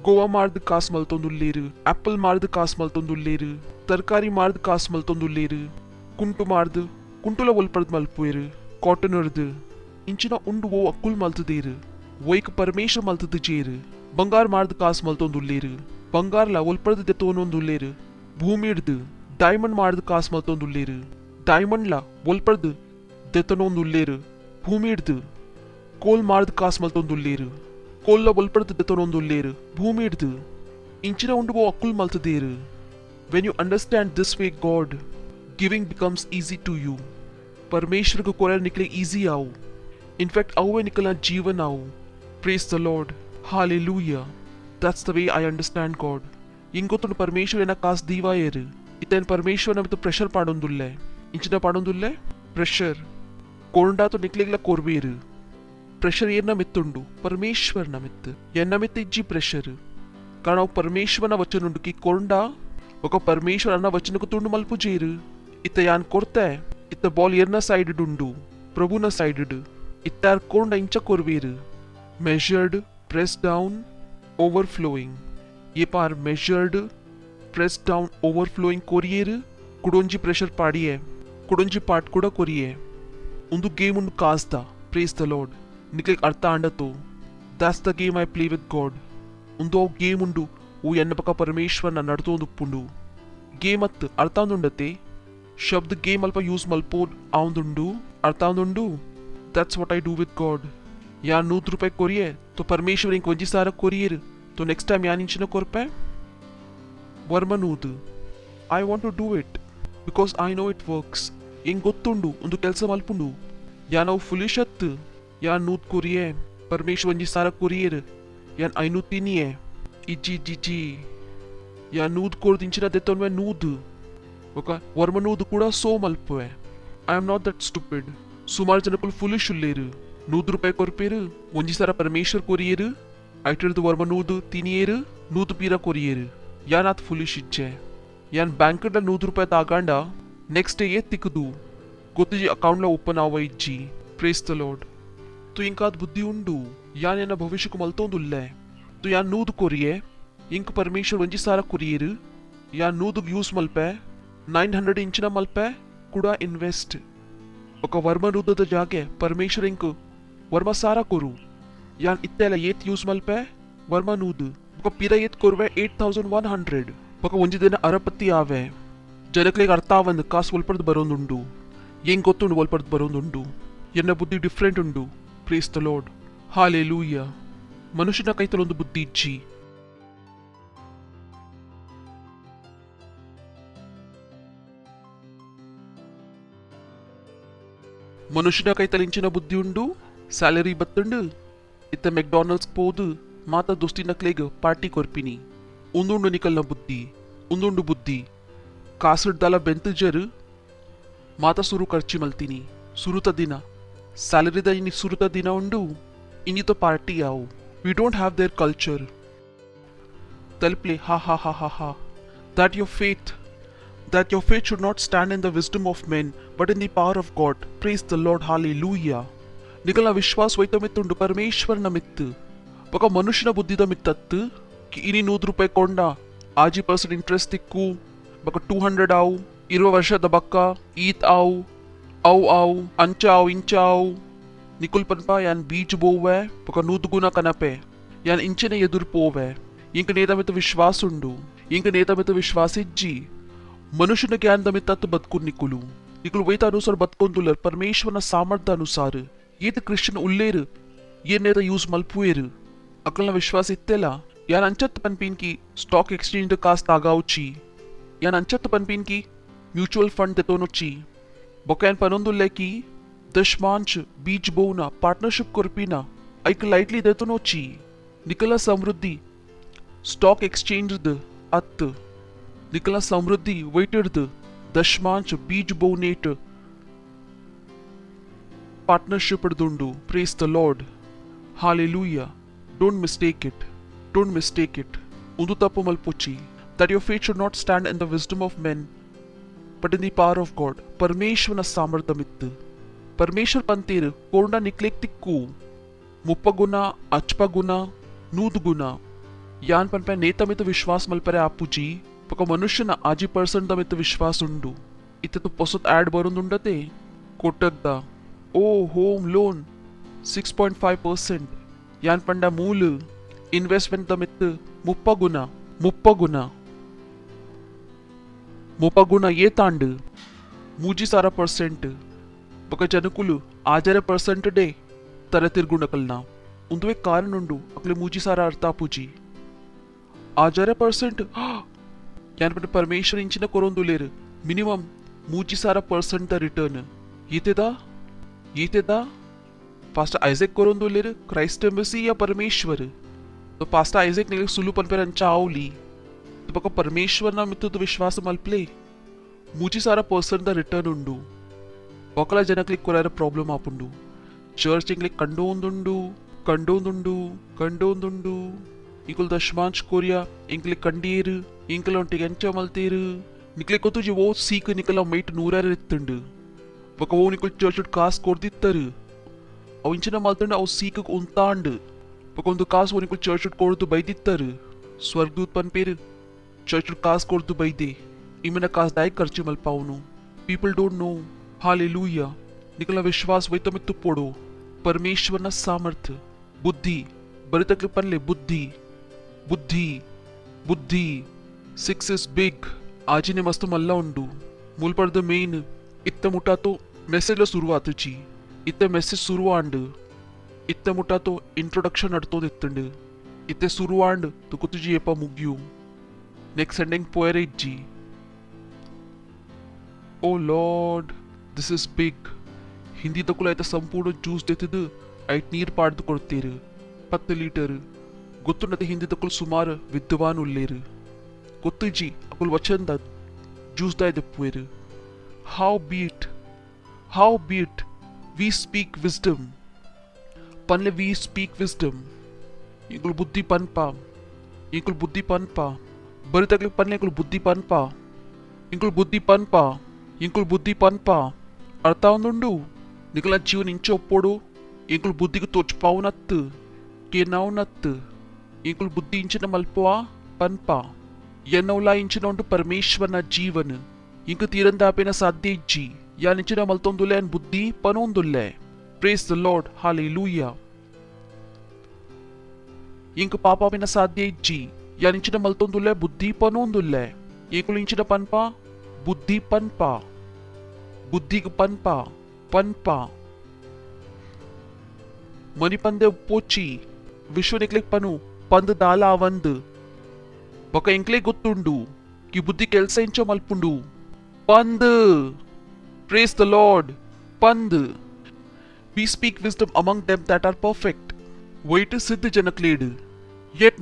ಗೋವಾ ಮಾರ್ದ್ ಕಾಸ್ ಮಲ್ತೊಂದುಲ್ಲೇರು ಆಪಲ್ ಮಾರ್ದ್ ಕಾಸ್ ಮಲ್ತೊಂದುಲ್ಲೇರು ತರಕಾರಿ ಮಾರ್ದ್ ಕಾಸ್ ಮಲ್ತೊಂದುಲ್ಲೇರು ಕುಂಟು ಮಾರ್ದ್ ಕುಂಟುಲ ಒಲ್ಪರ್ದ್ ಮಲ್ಪುವೇರು ಕಾಟನ್ ಹೊರ್ದು ಇಂಚಿನ ಉಂಡು ಓ ಅಕ್ಕುಲ್ ಮಲ್ತದೇರು ಒಯ್ಕ್ ಪರಮೇಶ್ವರ್ ಮಲ್ತದ ಜೇರು ಬಂಗಾರ ಮಾರ್ದ್ ಕಾಸ್ ಮಲ್ತೊಂದುಲ್ಲೇರು ಬಂಗಾರ್ಲ ಒಲ್ಪರ್ದ್ ದೆತ್ತೋನೊಂದುಲ್ಲೇರು ಭೂಮಿ ಹಿಡ್ದು ಡೈಮಂಡ್ ಮಾರ್ದ್ ಕಾಸ್ ಮಲ್ತೊಂದುಲ್ಲೇರು ಡೈಮಂಡ್ಲ ಒಲ್ಪರ್ದ್ ದೆತ್ತನೊಂದುಲ್ಲೇರು ಭೂಮಿ ಹಿಡ್ದು ಕೋಲ್ ಮಾರ್ದ್ ಕಾಸ್ ಮಲ್ತೊಂದುಲ್ಲೇರು ಕೋಲ್ಲ ಒಲ್ಪರ್ದ್ ದೆತ್ತನೊಂದುಲ್ಲೇರು ಭೂಮಿ ಹಿಡ್ದು ಇಂಚಿನ ಉಂಡು ಓ ಅಕ್ಕುಲ್ ಮಲ್ತದೇರು when you understand this way God giving becomes easy to you परमेश्वर को कोरल निकले इजी आओ इनफैक्ट अवे निकलना जीवन आओ praise the Lord hallelujah that's the way I understand God इंगोतुन परमेश्वर एना कास दीवायेर इतन परमेश्वर नमित प्रेशर पाडोंदुल्ले इंचिना पाडोंदुल्ले प्रेशर कोंडा तो निकलेगला कोर्बेर प्रेशर ಏನ ಮಿತ್ತುಂಡು ಪರಮೇಶ್ವರನ ಮಿತ್ತು ಎನ್ನ ಮಿತ್ತು ಇಜ್ಜಿ ಪ್ರೆಷರ್ ಕಾರಣ ಅವು ಪರಮೇಶ್ವರನ ವಚನುಂಡು ಕಿ ಕೊಂಡ ఒక ಪರಮೇಶ್ವರನ ವಚನకు ತುಂಡು ಮಲ್ಪು ಜೇರು ಇತ್ತ ಯಾನ್ ಕೊರ್ತೆ ಇತ್ತ ಬಾಲ್ ಏರ್ನ ಸೈಡ್ ಉಂಡು ಪ್ರಭುನ ಸೈಡ್ ಇತ್ತಾರ್ ಕೊಂಡ ಇಂಚ ಕೊರ್ವೇರು ಮೆಜರ್ಡ್ ಪ್ರೆಸ್ ಡೌನ್ ಓವರ್ಫ್ಲೋಯಿಂಗ್ ये पार मेजर्ड प्रेस डाउन ओवरफ्लोइंग कोरियर कुडोंजी प्रेशर पाडिये कुडोंजी पार्ट ಕೂಡ ಕೊರಿಯೆ ಒಂದು ಗೇಮ್ ಉಂಡು ಕಾಸ್ತಾ ಪ್ರೇಸ್ ದ ಲಾರ್ಡ್ ನಿಕ್ಲಿಕ್ ಅರ್ಥ ಅಂಡತು that's the game I play with God ಒಂದು ಗೇಮ್ ಉಂಡು ಓ ಎನ್ನ ಪಕ್ಕ ಪರಮೇಶ್ವರನ ನಡ್ತೊಂದುಪ್ಪುಂಡು ಗೇಮ್ ಅತ್ ಅರ್ಥ ಅಂದುಂಡತೆ ಶಬ್ದ ಗೇಮ್ ಅಲ್ಪ ಯೂಸ್ ಮಲ್ಪೋಡ್ ಆವಂದುಂಡು ಅರ್ಥ ಅಂದುಂಡು that's what I do with God ಯಾ 100 ರೂಪಾಯಿ ಕೊರಿಯೆ तो परमेश्वर इंक वंजी सारा कोरियर तो नेक्स्ट टाइम यान इंचिन Korpe वर्मनूद I want to do it because I know it works इंक गोत्तुंडु उंदु केल्स मल्पुंडु यान अव फुलिश अत् यान नूद कोरिये परमेश्वर वंजी सारा कोरियर यान ऐनु तिनिये इजी जिजी यान नूद कोर्दिंचिन देतोन्वे नूद ओका वर्मनूद कूडा सो मल्पुवे I am not that stupid सुमार जनकुल फुलिश उल्लेरु 100 ರೂಪಾಯಿ ಕೊರ್ಪೇರು ಒಂಜಿ ಸರ ಪರಮೇಶ್ವರ್ ಕೊರಿಯರು ಐಟರ್ದು ವರ್ಮ ನೂದು ತಿನಿಯೇರು ನೂದು ಪೀರ ಕೊರಿಯರು ಯಾನ್ ಆತ್ ಫುಲಿಶ್ ಇಜ್ಜೆ ಯಾನ್ ಬ್ಯಾಂಕರ್ಡ 100 ರೂಪಾಯಿ ತಾಗಂಡ ನೆಕ್ಸ್ಟ್ ಡೇ ತಿಕ್ಕದು ಗೊತ್ತಿಜಿ ಅಕೌಂಟ್ಲ ಓಪನ್ ಆವ ಇಜ್ಜಿ ಪ್ರೇಸ್ ದ ಲಾರ್ಡ್ ತು ಇಂಕಾದ್ ಬುದ್ಧಿ ಉಂಡು ಯಾನ್ ಎನ್ನ ಭವಿಷ್ಯಕ್ಕೆ ಮಲ್ತೊಂದುಲ್ಲೆ ತು ಯಾನ್ ನೂದು ಕೊರಿಯೆ ಇಂಕ್ ಪರಮೇಶ್ವರ್ ಒಂಜಿ ಸಾರ ಕೊರಿಯರು ಯಾನ್ ನೂದು ಯೂಸ್ ಮಲ್ಪೆ 900 ಇಂಚಿನ ಮಲ್ಪೆ ಕೂಡ ಇನ್ವೆಸ್ಟ್ ఒక వర్మ నూదದ ಜಾಗೆ ಪರಮೇಶ್ವರ ಇಂಕ್ वर्मा सारा कोरु यान इत्तेला येत यूज मल्पे वर्मा नूद बका पिरा येत कोरवे 8100 बका ಒಂಜಿ ದಿನ ಅರಪತ್ತಿ ಆವೆ ಜನಕ್ಲೆಗ್ ಅರ್ಥ ಆವಂದು ಕಾಸ್ ಒಲ್ಪರ್ದು ಬರೋಂದುಂಡು ಏನ್ ಗೊತ್ತುಂಡು ಒಲ್ಪರ್ದು ಬರೋಂದುಂಡು ಎನ್ನ ಬುದ್ಧಿ ಡಿಫ್ರೆಂಟ್ ಉಂಡು ಪ್ರೇಸ್ ದ ಲಾರ್ಡ್ ಹಾಲೆಲೂಯಾ ಮನುಷ್ಯನ ಕೈತಲೊಂದು ಬುದ್ಧಿ ಇಜ್ಜಿ ಮನುಷ್ಯನ ಕೈತಲಿಂಚಿನ ಬುದ್ಧಿ ಉಂಡು ಸ್ಯಾಲರಿ ಬತ್ತುಂಡು ಇತ್ತ ಮೆಕ್ಡಾನಲ್ಡ್ಸ್ ಪೋದು ಮಾತ ದೋಸ್ತಿನ ಕ್ಲೇಗ್ ಪಾರ್ಟಿ ಕೊರ್ಪಿನಿ ಉಂದುಂಡು ನಿಕಲ್ನ ಬುದ್ಧಿ ಉಂದುಂಡು ಬುದ್ಧಿ ಕಾಸಿಡ್ದಲ ಬೆಂತಜರು ಮಾತ ಸುರು ಖರ್ಚಿ ಮಲ್ತೀನಿ ಸುರುತ ದಿನ ಸ್ಯಾಲರಿದ ಇನಿ ಸುರುತ ದಿನ ಉಂಡು ಇನ್ನಿತ ಪಾರ್ಟಿ ಯಾವು we don't have their culture ತಲ್ಪ್ಲೆ ಹಾ ಹಾ ಹಾ ಹಾ ಹಾ that your faith should not stand in the wisdom of men but in the power of God praise the Lord hallelujah निकलना विश्वास वैतो मित्तुंडु परमेश्वरನ ಮಿತ್ತು ಬಕ ಮನುಷ್ಯನ ಬುದ್ಧಿದ ಮಿತ್ತತ್ತು ಕಿ ಇನಿ 100 ರೂಪಾಯಿ ಕೊಂಡ ಆಜಿ ಪರ್ಸೆಂಟ್ ಇಂಟ್ರೆಸ್ಟ್ ತಿಕ್ಕು ಬಕ 200 ಆವು 20 ವರ್ಷದ ಬಕ್ಕ ಈತ್ ಆವು ಔ ಅಂಚಾವ್ ಇಂಚಾವ್ ನಿಕುಲ್ ಪನ್ಪ ಯಾನ್ ಬೀಚ್ ಬೋವೆ ಬಕ 100 ಗುಣ ಕನಪೆ ಯಾನ್ ಇಂಚನೆ ಎದುರು ಪೋವೆ इंक नेतमित विश्वास उंडु इंक नेतमित विश्वास इज्जी मनुष्यನ ಜ್ಞಾನದಮಿತ್ತ ಬದುಕು ನಿಕ್ಕುಲು ನಿಕ್ಕುಲು ವೈತ ಅನುಸಾರ ಬದುಕೊಂದುಲ್ಲ ಪರಮೇಶ್ವರನ ಸಾಮರ್ಥ್ಯ ಅನುಸಾರ ಏತ ಕ್ರಿಶ್ಚಿಯನ್ ಉಲ್ಲೇರು ಏನೇತ ಯೂಸ್ ಮಲ್ಪುವೇರು ಅಕಲ್ನ ವಿಶ್ವಾಸ ಇತ್ತೆಲ್ಲ ಯಾನ್ ಅಂಚತ್ ಪನ್ಪೀನ್ ಕಿ ಸ್ಟಾಕ್ ಎಕ್ಸ್ಚೇಂಜ್ ಕಾಸ್ಟ್ ಆಗಾವುಚಿ ಯಾನ್ ಅಂಚತ್ ಪನ್ಪೀನ್ ಕಿ ಮ್ಯೂಚುವಲ್ ಫಂಡ್ ತೆತೋನೊಚ್ಚಿ ಬೊಕ್ಯಾನ್ ಪನೊಂದುಲ್ಲೆ ಕಿ ದಶಮಾಂಶ ಬೀಜ ಬೋನ ಪಾರ್ಟ್ನರ್ಶಿಪ್ ಕೊರ್ಪಿನ ಐಕ್ ಲೈಟ್ಲಿ ತೆತೋನೊಚ್ಚಿ ನಿಕಲ ಸಮೃದ್ಧಿ ಸ್ಟಾಕ್ ಎಕ್ಸ್ಚೇಂಜ್ ಅತ್ निकला समृद्धि वेटेड दशमांश बीज बोनेट पार्टनरशिप दुंडु praise the Lord hallelujah don't mistake it उंदु तप्पु मल्पुच्ची that your faith should not stand in the wisdom of men but in the power of God परमेश्वरನ ಸಾಮರ್ಥ್ಯಮಿತ್ತು परमेश्वर पंतीर कोरडा निकलेक तिक्कू मुप्पगुण अच्पगुण नूदगुण यान पन पे नेतमित विश्वास मल्परे आपुजी पक मनुष्यನ 80% दमित विश्वास उंडु इथे तो पसत ऍड बरून उंडते कोटकदा ओ होम लोन 6.5% यान पंडा मूल इन्वेस्टमेंट दमित मुप्पगुण ये तांड मूजी सारा परसेंट पक जनकुलु आजरे परसेंट डे ತರ ತಿರ್ಗುಣಕಲ್ನ ಉಂದುವೆ ಕಾರಣ ಉಂಡು ಅಕ್ಲೆ ಮೂಜಿ ಸಾರ ಅರ್ಥ ಪೂಜಿ ಆಜರೆ ಪರ್ಸೆಂಟ್ यान पण परमेश्वर इंचिन कोरोंदुलेर मिनिमम मूजी सारा परसेंट द रिटर्न येतेदा पास्टर आइजैक कोरोंदुलेर क्राइस्ट एम्बसी या परमेश्वर तो पास्टर आइजैक ने सुलू पण पेरंचा आवली तो पक परमेश्वर ना मित्तु तो विश्वास मल्पले मूजी सारा परसेंट द रिटर्न उंडु ಒಕಲ ಜನಕ್ಲಿಕ್ ಕೊರಾರ ಪ್ರಾಬ್ಲಮ್ ಆಪುಂಡು ಚರ್ಚ್ ಇಂಗ್ಲಿಕ್ ಕಂಡೋಂದುಂಡು इकुल दशमांश कोरिया इंकले कंडीर इंकलोंटिगे ಎಂಚ ಮಲ್ತೀರು ನಿಕ್ಲೆ ಕೊತ್ತುಜಿ ಓ ಸೀಕ ನಿಕಲ ಮೈಟ್ ನೂರಾರ ಇತ್ತಂಡು ಬಕ ಓ ನಿಕುಲ್ ಚರ್ಚ್ ಕಾಸ್ ಕೊರ್ದಿತ್ತರು ಅವ ಇಂಚಿನ ಮಲ್ತಂಡ ಅವ ಸೀಕ ಉಂತಾಂಡು ಬಕ ಒಂದು ಕಾಸ್ ಓ ನಿಕುಲ್ ಚರ್ಚ್ ಕೊರ್ದು ಬೈದಿತ್ತರು ಸ್ವರ್ಗದೂತ್ ಪನ್ಪೇರು ಚರ್ಚ್ ಕಾಸ್ ಕೊರ್ದು ಬೈದೆ ಇಮಿನ ಕಾಸ್ ದಾಯ ಖರ್ಚು ಮಲ್ಪಾವನು ಪೀಪಲ್ ಡೋಂಟ್ ನೋ हालेलुया निकला विश्वास वैतमित्तु पोडो परमेश्वरನ सामर्थ्य बुद्धि बरितक्ले पनले बुद्धि 6 is big आजीने मस्त मल्ला उंडू मूल पडद मेन इत्त मोठा तो मेसेज ला सुरुवातची इत्त मेसेज सुरुवांड इत्त मोठा तो इंट्रोडक्शन अडतो दित्तंड इत्ते सुरुवांड तो कुतुजी येपा मुग्यू नेक्स्ट एंडिंग पोयरेजी O Lord this is big हिंदी तकुला आयता संपूर्ण ಜ್ಯೂಸ್ देतिद ಐಟ್ ನೀರ್ ಪಾಡ್ದು ಕೊಡ್ತೀರು 10 ಲೀಟರ್ ಗೊತ್ತುಂಡತೆ ಹಿಂದಿ ತಕುಲ್ ಸುಮಾರು ವಿದ್ವಾನ್ ಉಲ್ಲೇರು ಗೊತ್ತುಜಿ ಅಕುಲ್ ವಚಂದ ಜ್ಯೂಸ್ ದಾಯ್ ದಪ್ಪುವೆರು how but we speak wisdom ಪನ್ಲೆ ವಿ ಸ್ಪೀಕ್ ವಿಸ್ಡಮ್ ಇಂಕುಲ್ ಬುದ್ಧಿ ಪನ್ಪಾ ಬರಿ ತಕ್ಲಿ ಪನ್ಲೆ ಇಂಕುಲ್ ಬುದ್ಧಿ ಪನ್ಪಾ ಅರ್ಥ ಒಂದುಂಡು ನಿಕಲ ಜೀವನ ಇಂಚ ಒಪ್ಪೋಡು ಇಂಕುಲ್ ಬುದ್ಧಿಗೆ ತೋಚ್ಪಾವುನತ್ತು ಕೇನಾವುನತ್ತು ಇಂಕುಲ್ ಬುದ್ಧಿ ಇಂಚಿನ ಮಲ್ಪುವ ಪನ್ಪ ಎನ್ನೌಲಾ ಇಂಚಿನ ಉಂಟು ಪರಮೇಶ್ವರನ ಜೀವನ ಇಂಕ ತೀರಂದಾಪೇನ ಸಾಧ್ಯ ಇಜ್ಜಿ ಯಾನ್ ಇಂಚಿನ ಮಲ್ತೊಂದುಲ್ಲೆ ಅನ್ ಬುದ್ಧಿ ಪನೊಂದುಲ್ಲೆ ಪ್ರೇಸ್ ದ ಲಾರ್ಡ್ ಹಾಲೆಲೂಯಾ ಇಂಕ ಪಾಪಾಪಿನ ಸಾಧ್ಯ ಇಜ್ಜಿ ಯಾನ್ ಇಂಚಿನ ಮಲ್ತೊಂದುಲ್ಲೆ ಬುದ್ಧಿ ಪನೊಂದುಲ್ಲೆ ಇಂಕುಲ್ ಇಂಚಿನ ಪನ್ಪ ಬುದ್ಧಿ बुद्धिग पनपा मनी पंदे पोची विश्व निकले पनु पंद दाला वंद बका इंकले गुत्तुंडु कि बुद्धि केल्स इंचो मल्पुंडु पंद प्रेज द लॉर्ड पंद we speak wisdom among them that are perfect वेट सिद्ध जनकलेड yet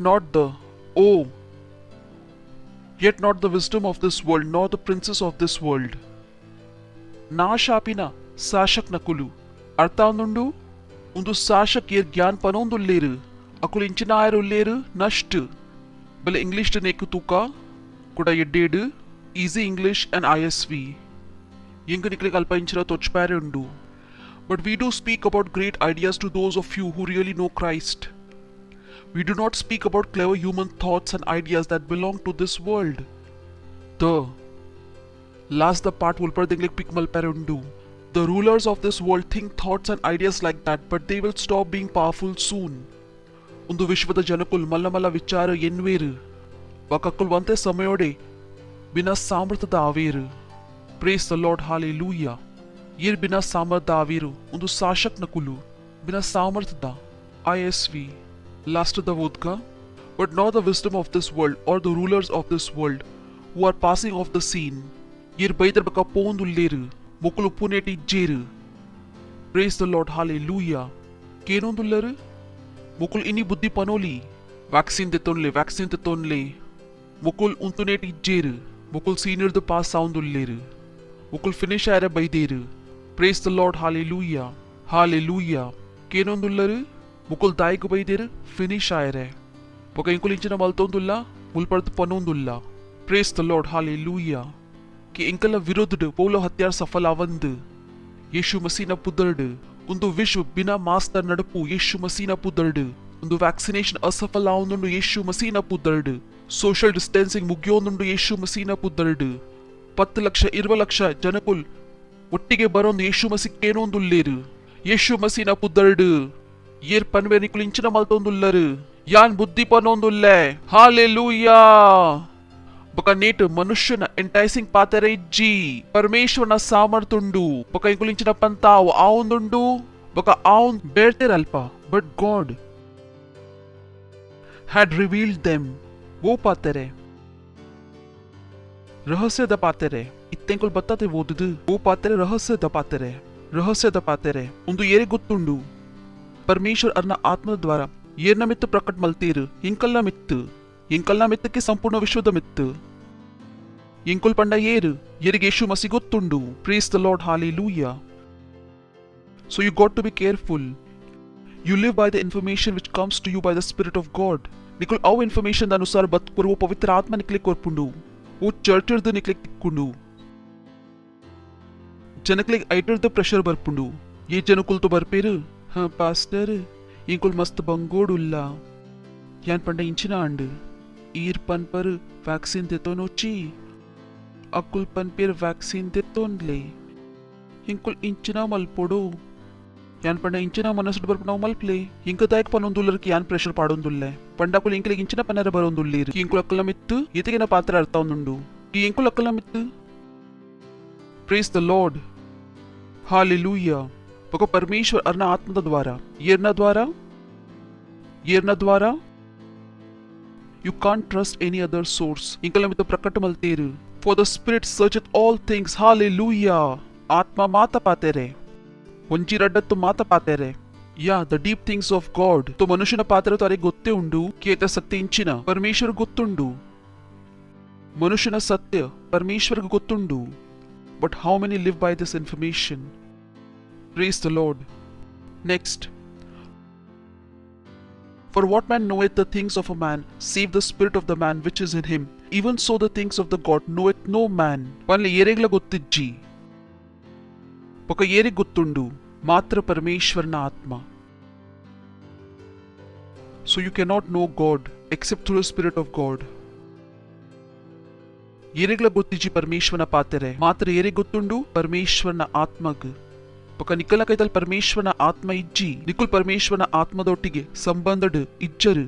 not the wisdom of this world nor the princes of this world ನಾಶಾಪಿನ ಶಾಸಕ್ ನಕುಲು ಅರ್ಥ ಒಂದುಂಡು ಒಂದು ಶಾಸಕ್ ಏರ್ ಜ್ಞಾನ ಪನೊಂದುಲ್ಲೇರು ಅಕುಲು ಇಂಚಿನ ಆಯರು ಉಲ್ಲೇರು ನಷ್ಟ ಬಲೆ ಇಂಗ್ಲಿಷ್ ನೇಕು ತೂಕ ಕೂಡ ಎಡ್ಡೇಡು ಈಸಿ ಇಂಗ್ಲಿಷ್ ಅಂಡ್ ISV ಇಂಗ ನಿಕ್ಲಿಗೆ ಅಲ್ಪ ಇಂಚಿನ ತೊಚ್ಪಾರೆ ಉಂಡು but we do speak about great ideas to those of you who really know Christ we do not speak about clever human thoughts and ideas that belong to this world Last the part will pardenglik pikmal perundu. The rulers of this world think thoughts and ideas like that, but they will stop being powerful soon. ಒಂದು ವಿಶ್ವದ ಜನಕುಲ್ ಮಲ್ಲ ಮಲ್ಲ ವಿಚಾರ ಎನ್ವೇರು ಒಕ್ಕಕ್ಕುಲ್ ಒಂದೇ ಸಮಯೋಡೆ ಬಿನಾ ಸಾಮರ್ಥ್ಯದ ಆವೇರು. Praise the Lord hallelujah. ಏರ್ ಬಿನಾ ಸಾಮರ್ಥ್ಯ ಆವೇರು ಒಂದು ಶಾಸಕನ ಕುಲು ಬಿನಾ ಸಾಮರ್ಥ್ಯದ ISV ಲಾಸ್ಟದ ಓದ್ಕ. But not the wisdom of this world or the rulers of this world who are passing off the scene. Yer baider baka ponduller mokulu puneti jer. Praise the Lord, hallelujah. Kenonduller mokul ini buddhi panoli vaccine de tonle mokul untuneti jer mokul senior the pass sounduller mokul finish ara baider. Praise the Lord, hallelujah, hallelujah. Kenonduller mokul daik baider finish ara ఒక ఇంకులించిన మల్తోందుల్లా ముల్పడుతు పనోందుల్లా. Praise the lord హల్లెలూయా. కి ఇంకల విరోధుడు పౌల హత్యాर सफल आवंद यीशु मसीह न पुदर्ड ಒಂದು ವಿಶ್ವ Bina mask ನಡಪು ಯೇಸು ಮಸೀನ ಪುದರ್ಡ್ ಒಂದು vaccination ಅಸಫಲ ಆವೊಂದುಂಡು ಯೇಸು ಮಸೀನ ಪುದರ್ಡ್ ಸೋಷಿಯಲ್ ಡಿಸ್ಟೆನ್ಸಿಂಗ್ ಮುಗಿಯೋಂದುಂಡು ಯೇಸು ಮಸೀನ ಪುದರ್ಡ್ 10 ಲಕ್ಷ 20 ಲಕ್ಷ ಜನಕುಲ್ ಒಟ್ಟಿಗೆ ಬರೋಂದು ಯೇಸು ಮಸಿಕ್ಕೇನೊಂದುಲ್ಲೇರು ಯೇಸು ಮಸೀನ ಪುದರ್ಡ್ ಏರ್ ಪನ್ವೆನಿ ಕುಲಿಂಚಿನ ಮಲ್ತೊಂದುಲ್ಲರು ಯಾನ್ ಬುದ್ಧಿ ಪನೊಂದುಲ್ಲೆ. ಹಾಲೆಲೂಯಾ. ಬಕ ನೇಟ್ ಮನುಷ್ಯನ ಎಂಟೈಸಿಂಗ್ ಪಾತರೆ ಜಿ ಪರಮೇಶ್ವರನ ಸಾಮರ್ಥ್ಯುಂಡು ಬಕ ಇಂಕುಲಿಂಚಿನ ಪಂತಾವು ಆವೊಂದುಂಡು ಬಕ ಆವೊಂದ್ ಬೇಡ್ತಿರಲ್ಪ. But God had revealed them ಓ ಪಾತೆರೆ ರಹಸ್ಯದ ಪಾತೆರೆ ಇತ್ತೆಂಕುಲ್ ಬತ್ತತೆ ಓದುದು ಓ ಪಾತೆರೆ ರಹಸ್ಯದ ಪಾತೆರೆ ಒಂದು ಏರೆ ಗೊತ್ತುಂಡು ಪರಮೇಶ್ವರ್ ಅರ್ನ ಆತ್ಮದ ದ್ವಾರ ಏರ್ನ ಮಿತ್ತು ಪ್ರಕಟ ಮಲ್ತೀರು ಇಂಕಲ್ನ ಮಿತ್ತಕ್ಕೆ ಸಂಪೂರ್ಣ ವಿಶ್ವದ ಮಿತ್ತು ಇಂಕುಲ್ ಪಂಡ ಏರಿಗೆ ಯೇಸು ಮಸಿ ಗೊತ್ತುಂಡು. Praise the Lord hallelujah. So you got to be careful. You live by the information which comes to you by the spirit of God. ನಿಕುಲ್ ಅವು ಇನ್ಫಾರ್ಮೇಶನ್ ಅನುಸಾರ ಬದುಕುರು ಓ ಪವಿತ್ರ ಆತ್ಮ ನಿಕ್ಲಿಕ್ ಕೊರ್ಪುಂಡು ಓ ಚರ್ಚಿರ್ದು ನಿಕ್ಲಿಕ್ ತಿಕ್ಕೊಂಡು ಜನಕ್ಲಿಗ್ ಐಟರ್ದ ಪ್ರೆಷರ್ ಬರ್ಪುಂಡು. ಏ ಜನಕುಲ್ತು ಬರ್ಪೇರು हाँ पास्टर इंकुल मस्त बंगोडुल्ला यान पंड इंचिन अंड ईर पन पर वैक्सीन देतो नोची अकुल पन पर वैक्सीन देतोनले इंकुल इंचिना मल्पोडो यान पंड इंचिना मनसुड बरपना मल्पले इंक दायक पनोंदुल्लर की यान प्रेशर पाडोंदुल्ले पंडाकुल इंकले इंचिना पनर बरोंदुल्लेर की इंकुल अक्कल मित्तु इतिगिन पात्र अर्थोंदुंडु की इंकुल अक्कल मित्तु. Praise the Lord hallelujah. ఒక పరమేశ్వర్ అన్న ఆత్మದ ద్వారా ఏర్న ద్వారా you can't trust any other source ఇంకల మితో ప్రకట మల్తేరు for the spirit searcheth all things hallelujah. ఆత్మ మాత పాతేరే ಒಂಚಿ ರಡ್ಡತ್ತು ಮಾತ ಪಾತೆರೆ yea the deep things of God ತೋ ಮನುಷ್ಯನ ಪಾತ್ರ ತಾರೆ ಗೊತ್ತೇ ಉಂಡು ಕೇತ ಸತ್ಯ ಇಂಚಿನ ಪರಮೇಶ್ವರ ಗೊತ್ತುಂಡು ಮನುಷ್ಯನ ಸತ್ಯ ಪರಮೇಶ್ವರ್ಗೆ ಗೊತ್ತುಂಡು. But how many live by this information? Praise the Lord. Next. For what man knoweth the things of a man, save the spirit of the man which is in him? Even so the things of the God knoweth no man. Panle ಏರೆಗ್ಲ ಗೊತ್ತಿಜ್ಜಿ ಪಕ ಏರೆ ಗೊತ್ತುಂಡು ಮಾತ್ರ ಪರಮೇಶ್ವರನ ಆತ್ಮ. So you cannot know God except through the spirit of God. ಏರೆಗ್ಲ ಗೊತ್ತಿಜ್ಜಿ ಪರಮೇಶ್ವರನ ಪಾತೆರೆ ಮಾತ್ರ ಏರೆ ಗೊತ್ತುಂಡು ಪರಮೇಶ್ವರನ ಆತ್ಮಗ್ ಪಕ ನಿಕ್ಕಲ ಕೈತಲ್ ಪರಮೇಶ್ವರನ ಆತ್ಮ ಇಜ್ಜಿ ನಿಕ್ಕುಲ್ ಪರಮೇಶ್ವರನ ಆತ್ಮದೊಟ್ಟಿಗೆ ಸಂಬಂಧಡ್ ಇಜ್ಜರು.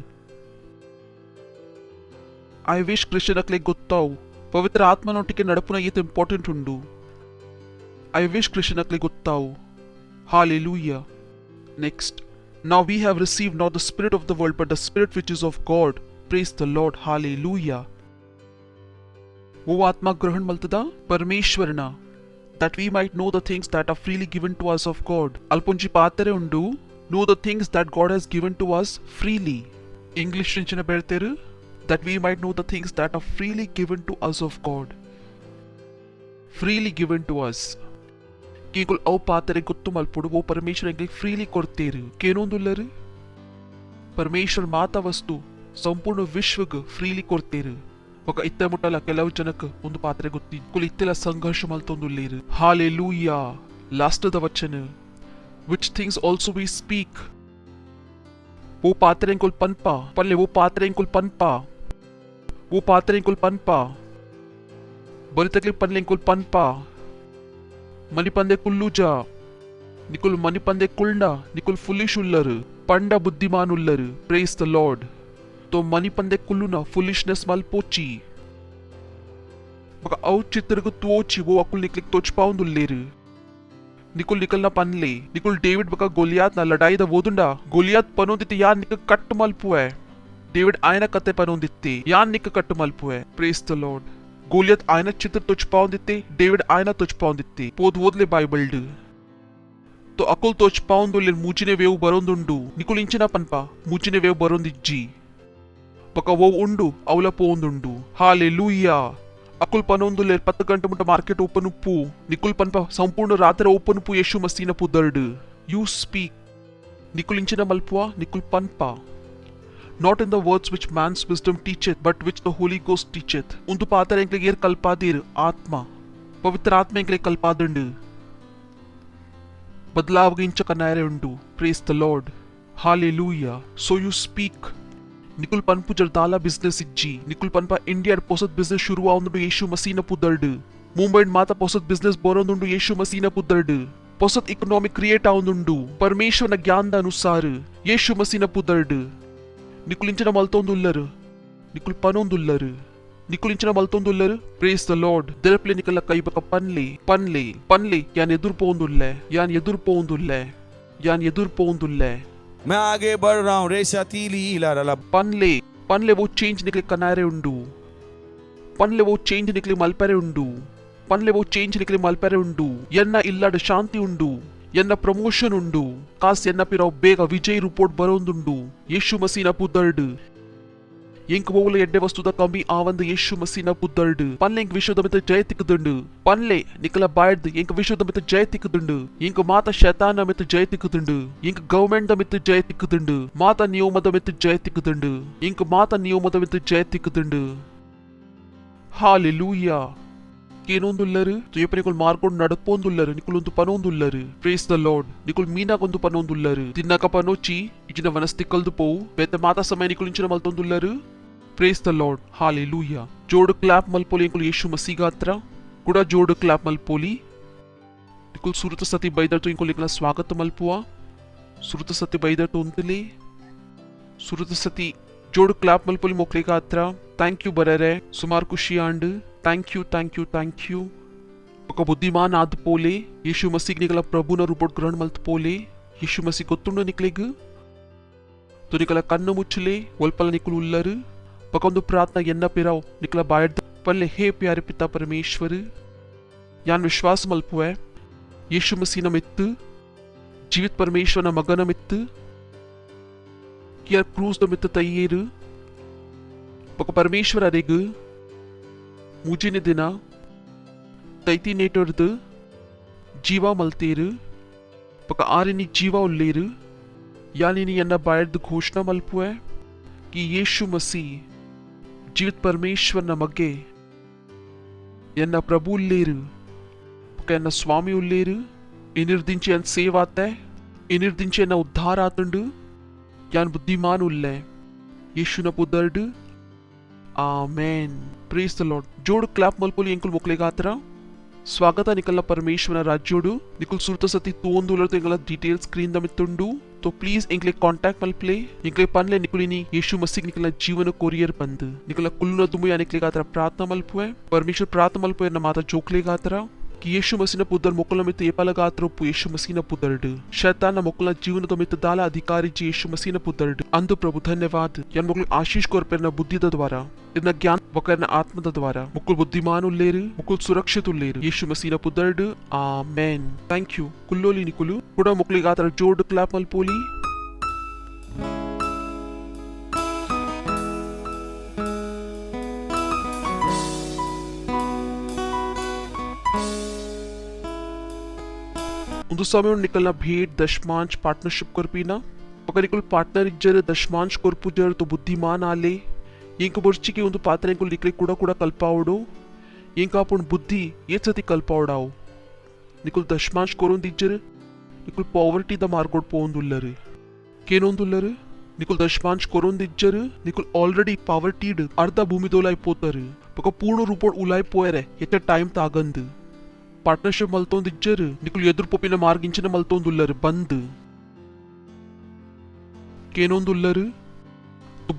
ಐ ವಿಶ್ ಕ್ರಿಶ್ಚಿಯನಕ್ಲೆ ಗೊತ್ತಾವು ಪವಿತ್ರ ಆತ್ಮನೊಟ್ಟಿಗೆ ನಡಪುನ ಈತ ಇಂಪಾರ್ಟೆಂಟ್ ಉಂಡು. ಐ ವಿಶ್ ಕ್ರಿಶ್ಚಿಯನಕ್ಲೆ ಗೊತ್ತಾವು. Hallelujah. Next. Now we have received not the spirit of the world but the spirit which is of God. Praise the Lord. Hallelujah. ಓ ಆತ್ಮ ಗ್ರಹಣ ಮಲ್ತದ ಪರಮೇಶ್ವರನ that we might know the things that are freely given to us of God. Alpunji ಪಾತ್ರೆ ಉಂಡು know the things that God has given to us freely. English ರಿಂಚಿನ ಬೆಳ್ತೇರು that we might know the things that are freely given to us of God. Freely given to us. ಕೀಗುಲ್ ಅವು ಪಾತ್ರೆ ಗೊತ್ತು ಮಲ್ಪುಡು ಓ Parameshwara ಎಂಗ್ಲಿ freely ಕೊಡ್ತೇರು ಕೇನೊಂದುಲ್ಲರು Parameshwara ಮಾತಾ ವಸ್ತು ಸಂಪೂರ್ಣ ವಿಶ್ವಗ್ freely ಕೊಡ್ತೇರು. ఒక ఇత్త ముట్టల ಕೆಲವು ಜನಕ್ಕೆ ಒಂದು ಪಾತ್ರೆ ಗೊತ್ತಿ ಕುಲ್ ಇತ್ತೆಲ ಸಂಘರ್ಷ ಮಲ್ತೊಂದುಲ್ಲೇರು. ಹಾಲೆಲೂಯಾ. ಲಾಸ್ಟ್ ದ ವಚನ which things also we speak ಓ ಪಾತ್ರೆ ಇಂಕುಲ್ ಪನ್ಪ ಪಲ್ಲೆ ಓ ಪಾತ್ರೆ ಇಂಕುಲ್ ಪನ್ಪ ಬರಿತಕ್ಲಿ ಪನ್ಲೆ ಇಂಕುಲ್ ಪನ್ಪ ಮಲಿ ಪಂದೆ ಕುಲ್ಲುಜ ನಿಕುಲ್ ಮನಿ ಪಂದೆ ಕುಳ್ಳ ನಿಕುಲ್ ಫುಲಿಶ್ ಉಲ್ಲರು ಪಂಡ ಬುದ್ಧಿಮಾನ್ ಉಲ್ಲರು ಪ್ರೇಸ್ ದ ಲಾರ್ಡ್ तो मनी पंदे कुल्लुना फुलिशनेस मल पोची बका औ चित्र को तोची वो अकुल निकलिक तोच पाउंड उल्लेरु निकुल निकलना पनले निकुल डेविड बका गोलियात ना लड़ाई दा वोदुंडा गोलियात पनोंदिते यान निक कट मलपुए डेविड आयना कते पनोंदिते यान निक कट मलपुए प्रेस द लॉर्ड गोलियात आयना चित्र तोच पाउंदिते डेविड आयना तोच पाउंदिते पोद वोदले बाइबल तो अकुल तोच पाउंड उल्लेर मूचिने वेव बरोंदुंडु निकुल इंचिना पनपा मूचिने वेव बरोंदिज्जी पका वो उंडु अवला पोंदुंडु हालेलुया अकुल पनोंदुलेर 10 गंटे मुंट मार्केट ओपन उप्पु निकुल पनपा संपूर्ण रात्रि ओपन उप्पु येशु मसीना पुदर्ड यू स्पीक निकुल इंचिना मल्पुआ निकुल पनपा not in the words which man's wisdom teacheth but which the holy ghost teacheth उंदु पातर एंक्ले येर कल्पादीर आत्मा पवित्र आत्मा एंक्ले कल्पादंड बदलाव इंच कनारे उंडु praise the Lord hallelujah so you speak निकुल पनपु जरदाला बिजनेस इज्जी निकुल पनपा इंडिया पोसत बिजनेस शुरू आउंदु येशु मसीना पुदर्ड मुंबई माता पोसत बिजनेस बोरोंदुंडु येशु मसीना पुदर्ड पोसत इकोनॉमी क्रिएट आउंदुंडु परमेश्वर न ज्ञान अनुसार येशु मसीना पुदर्ड निकुल इंचना मल्तोंदुल्लर निकुल पनोंदुल्लर निकुल इंचना मल्तोंदुल्लर प्रेज द लॉर्ड दिरप्ले निकल कई बक पनले पनले पनले यान एदुर पोंदुल्ले यान एदुर पोंदुल्ले यान एदुर पोंदुल्ले मैं आगे बढ़ रहा हूँ रेशा तीली ला पनले पनले वो चेंज निकले कनारे उंडू पनले वो चेंज निकले मलपेरे उंडू पनले वो चेंज निकले मलपेरे उंडू यन्ना इल्लाड शांति उंडू यन्ना प्रमोशन उंडू कास यन्ना पिराव बेग विजय रिपोर्ट बरोंदुंडू येशु मसीना पुदर्ड इंक वोले एड्डे वस्तुदा कमी आवंद येशु मसीना पुदर्ड पनले इंक विश्वदमित जय तिकदंड पनले निकला बायड इंक विश्वदमित जय तिकदंड इंक माता शैतान मित जय तिकदंड इंक गवर्नमेंट दमित जय तिकदंड माता नियमद मित जय तिकदंड इंक माता नियमद मित जय तिकदंड हालेलुया केनोंदुल्लर तो ये निकुल मार्कोंड नडपोंदुल्लर निकुलुंतु पनोंदुल्लर प्रेज द लॉर्ड निकुल मीना कोंतु पनोंदुल्लर तिन्नक पनोची इचिन वनस्ति कल्दु पो बेते माता समय निकुल इंचिन मल्तोंदुल्लर प्रेज द लॉर्ड हालेलुया जोड़ क्लैप मलपोली निकुल येशु मसीह गात्रा कुड़ा जोड़ क्लैप मलपोली निकुल सुरत सती बैदर तो निकुल निकला स्वागत मलपुआ सुरत सती बैदर तो उंतले सुरत सती जोड़ क्लैप मलपोली मोकले गात्रा थैंक यू बरेरे सुमार कुशी आंड थैंक यू ఒక బుద్ధిమాన్ ఆద్ పోలే యేసు మసీహ్ నికల ప్రభున రిపోర్ట్ గ్రహణ మల్త పోలే యేసు మసీహ్ కొత్తుండ నికలేగు तो निकला कन्न मुच्छले वल्पल निकुल उल्लर पकंदु प्रार्थना यन्ना पिराव निकला बायड पल्ले हे प्यारे पिता परमेश्वर यान विश्वास मल्पुए येशु मसीह मित्त जीवित परमेश्वर न मगन मित्त किया क्रूज द मित्त तय्यर पक परमेश्वर अरेग मुझे ने दिना तैती नेटर्द जीवा मलतेर पक आरिनी जीवा उल्लेर यानी यन्ना बायड घोषणा मल्पुए कि येशु मसीह जीवित परमेश्वर न मगे यन्ना प्रभु उल्लेर यन्ना स्वामी उल्लेर इनिर्दिंचे यन सेव आता है इनिर्दिंचे यन्ना उद्धार आतंड यान बुद्धिमान उल्ले येशु न पुदर्ड आमेन प्रेज द लॉर्ड जोड़ क्लैप मल्पोली अंकुल मोकलेगा आतरा स्वागत निकल परमेश्वर राज्योडु निकुल सुरत सती तोंदुलर तेंगला डिटेल स्क्रीन दमित्तुंडु तो प्लीज इंक्ले कांटेक्ट मल्प्ले इंक्ले पनले निकुलिनी येशु मसीह निकला जीवन कोरियर बंद निकला कुल्लुन दुमु या निकले गातरा प्रार्थना मल्पुए परमेश्वर प्रार्थना मल्पुए न माता जोकले गातरा कि येशु मसीह न पुदर मोकला मित येपाला गातरो पु येशु मसीह न पुदर्ड शैतान न मोकला जीवन तो मित दाला अधिकारी जी येशु मसीह न पुदर्ड अंदु प्रभु धन्यवाद यान मोकल आशीष कोरपेर न बुद्धि द द्वारा इतना ज्ञान वकर न आत्मा द द्वारा मुकुल बुद्धिमान उल्लेर मुकुल सुरक्षित उल्लेर येशु मसीह न पुदर्ड आमेन थैंक यू कुल्लोली निकुलु कुड़ा मोकले गातरा जोड़ क्लैप मल्पोली उन समय निकलना भेंट दशमांश पार्टनरशिप करपीना पकड़ निकल पार्टनर इज्जर दशमांश कोरपुजर तो बुद्धिमान आले इंक बुर्चिके उंदु पात्र निकल निकले कुड़ा कुड़ा कल्पावडो इंक आपण बुद्धि ये सती कल्पावडाओ निकल दशमांश कोरोन दिज्जर निकल पॉवर्टी द मार्कोड पोंदुल्लर केनोंदुल्लर निकल दशमांश कोरोन दिज्जर निकल ऑलरेडी पॉवर्टीड अर्ध भूमि दोलाई पोतर पक पूर्ण रूपोड उलाई पोयरे येते टाइम तागंद పార్ట్నర్షిప్ మల్తోంది ఇచ్చారు నికులు ఎదురు పొప్పిన మార్గించిన మల్తోందుల్లరు బంద్ కేనొందుల్లరు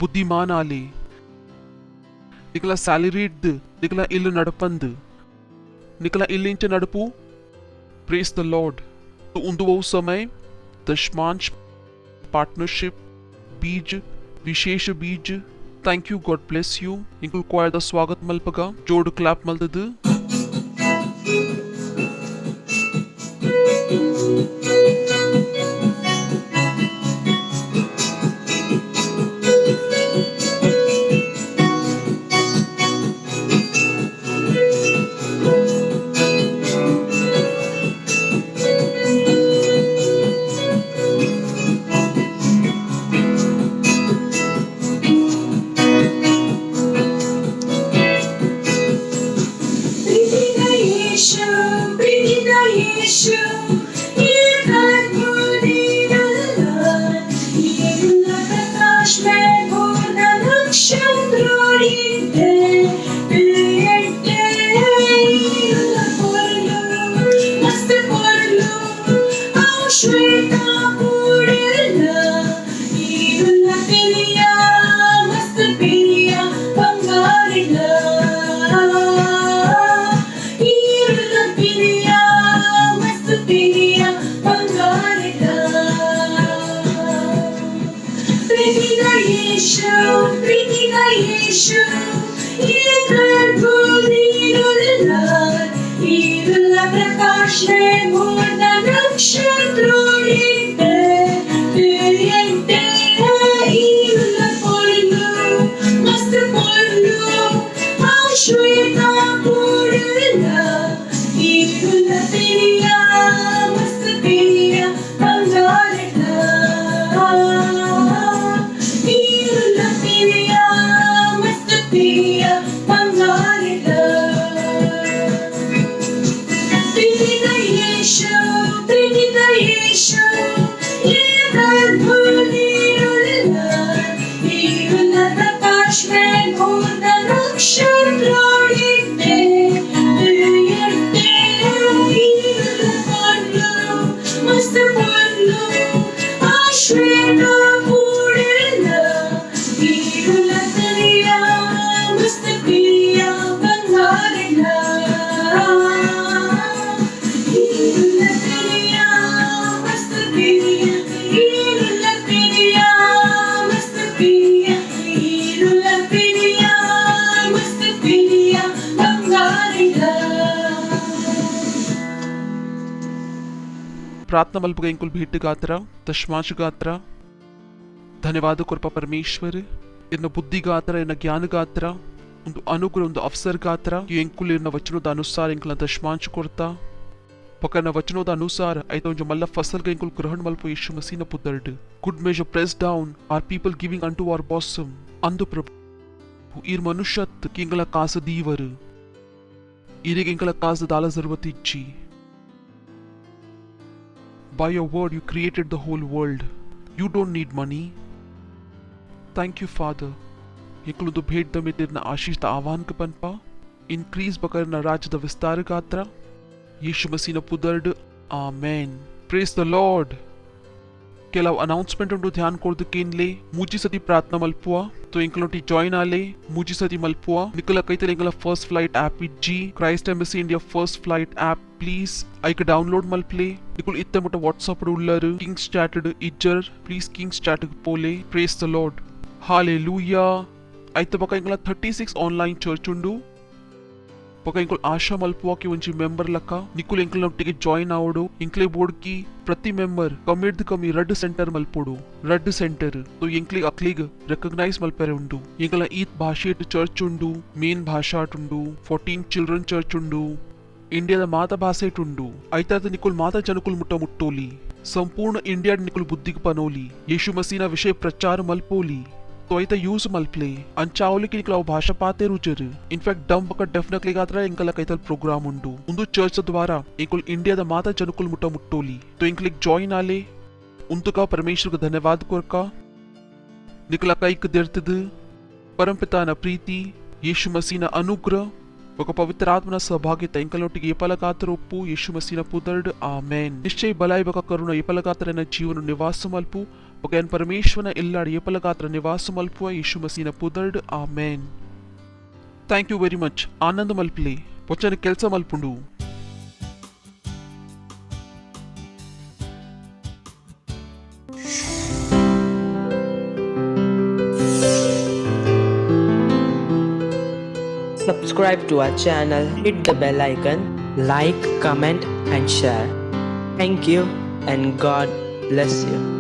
బుద్ధిమాన్ ఆలే నికల ಸ್ಯಾಲರಿಡ್ ನಿಕಲ ಇಲ್ಲು ನಡಪಂದು ನಿಕಲ ಇಲ್ಲಿಂಚ ನಡಪು ಪ್ರೇಸ್ ದ ಲಾರ್ಡ್ तो उन्दुवो समय दशमांश पार्टनरशिप बीज विशेष बीज thank you God bless you इंकुल क्वायर द स्वागत मल्पगा जोड़ क्लैप मल्दद प्रार्थना मल्पगा इंकुल भेट गात्रा दशमांश गात्रा धन्यवाद कृप परमेश्वर इन बुद्धि गात्रा इन ज्ञान गात्रा ಒಂದು ಅನುಗ್ರಹ ಒಂದು ಅವಸರ ಗಾತ್ರ ಎಂಕುಲಿನ ವಚನದ ಅನುಸಾರ ಎಂಕಲ ದಶಮಾಂಶ ಕೊಡ್ತಾ ಪಕನ ವಚನದ ಅನುಸಾರ ಐತ ಒಂದು ಮಲ್ಲ ಫಸಲ್ ಗ ಎಂಕುಲ್ ಗ್ರಹಣ ಮಲ್ಪ ಯೇಸು ಮಸೀನ ಪುದರ್ಡ್ good measure press down our people giving unto our bosom ಅಂದು ಪ್ರಭು ಈರ್ ಮನುಷ್ಯತ್ ಕಿಂಗಲ ಕಾಸ ದೀವರ್ ಈರಿಗೆ ಎಂಕಲ ಕಾಸ ದಾಲ ಜರುರತ್ ಇಚ್ಚಿ by your word you created the whole world you don't need money thank you father एकलु तो भेट दमे तेरना आशीष ता आह्वान के पनपा इंक्रीज बकरना राज्य दा विस्तार गात्रा यीशु मसीह न पुदर्ड आमेन प्रेज द लॉर्ड ಕೆಲವು ಅನೌನ್ಸ್ಮೆಂಟ್ ಉಂಟು ಧ್ಯಾನ ಕೊರ್ದು ಕೇನ್ಲೆ ಮೂಜಿ ಸತಿ ಪ್ರಾರ್ಥನಾ ಮಲ್ಪುವ तो इंकलोटी जॉइन आले मुझी सती मलपुआ निकला कई तरह इंकला फर्स्ट फ्लाइट ऐप जी Christ embassy India first flight app please ಐಕ ಡೌನ್ಲೋಡ್ ಮಲ್ಪ್ಲೆ ನಿಕುಲ್ ಇತ್ತ ಮುಟ ವಾಟ್ಸ್ಆಪ್ ಉಳ್ಳರ್ ಕಿಂಗ್ಸ್ ಚಾಟೆಡ್ ಇಜ್ಜರ್ ಪ್ಲೀಸ್ ಕಿಂಗ್ಸ್ ಚಾಟೆಡ್ ಪೋಲೆ ಪ್ರೇಸ್ ದ ಲಾರ್ಡ್ हालेलुया ಐತ ಬಕ ಇಂಕಲ 36 ಆನ್ಲೈನ್ ಚರ್ಚ್ ಉಂಡು ಬಕ ಇಂಕುಲ್ ಆಶಾ ಮಲ್ಪುವಾ ಕಿ ಒಂಜಿ ಮೆಂಬರ್ ಲಕ್ಕ ನಿಕುಲ್ ಇಂಕಲ ನೊಟ್ಟಿಗೆ ಜಾಯಿನ್ ಆವಡು ಇಂಕ್ಲೆ ಬೋರ್ಡ್ ಕಿ ಪ್ರತಿ ಮೆಂಬರ್ ಕಮಿಡ್ ಕಮಿ ರಡ್ ಸೆಂಟರ್ ಮಲ್ಪೋಡು ರಡ್ ಸೆಂಟರ್ तो इंक्लिग अक्लिग रिकग्नाइज मल्पेरे उंडु इंकला ईत भाषेट चर्च उंडु मेन भाषा उंडु 14 चिल्ड्रन चर्च उंडु इंडिया माता भाषेट उंडु ऐता निकुल माता जनकुल मुट्ट मुट्टोली संपूर्ण इंडिया निकुल बुद्धिग पनोली यीशु मसीह विषय प्रचार मल्पोली तो ऐता यूज मल्पले अंचावली की निकला भाषा पाते रुचर इनफैक्ट डम बक डेफिनेटली गात्रा इंकला कैतल प्रोग्राम उंडु उंदु चर्च द्वारा इंकुल इंडिया माता जनकुल मुट्ट मुट्टोली तो इंक्लिग जॉइन आले उंतुका परमेश्वर का धन्यवाद कोरका निकला कईक दिर्तद परमपिता न प्रीति यीशु मसीह न अनुग्रह ఒక పవిత్రాత్మన సహభాగిత ఇంకలోటికి ఏపలగాత్ర ఒప్పు యేసు మసీన పుదర్డ్ ఆమెన్ నిశ్చయ బలాయి ఒక కరుణ ఏపలగాత్రైన జీవను నివాసమల్పు ఒక ఎన్ పరమేశ్వరನ ಇಲ್ಲಾಡಿ ಏಪಲಗಾತ್ರ ನಿವಾಸಮಲ್ಪುವ ಯೇಸು ಮಸೀನ ಪುದರ್ಡ್ amen. Thank you very much. ಆನಂದ ಮಲ್ಪಲಿ ಪೊಚ್ಚನ ಕೆಲಸ ಮಲ್ಪುಂಡು. Subscribe to our channel, hit the bell icon, like, comment and share. Thank you and God bless you.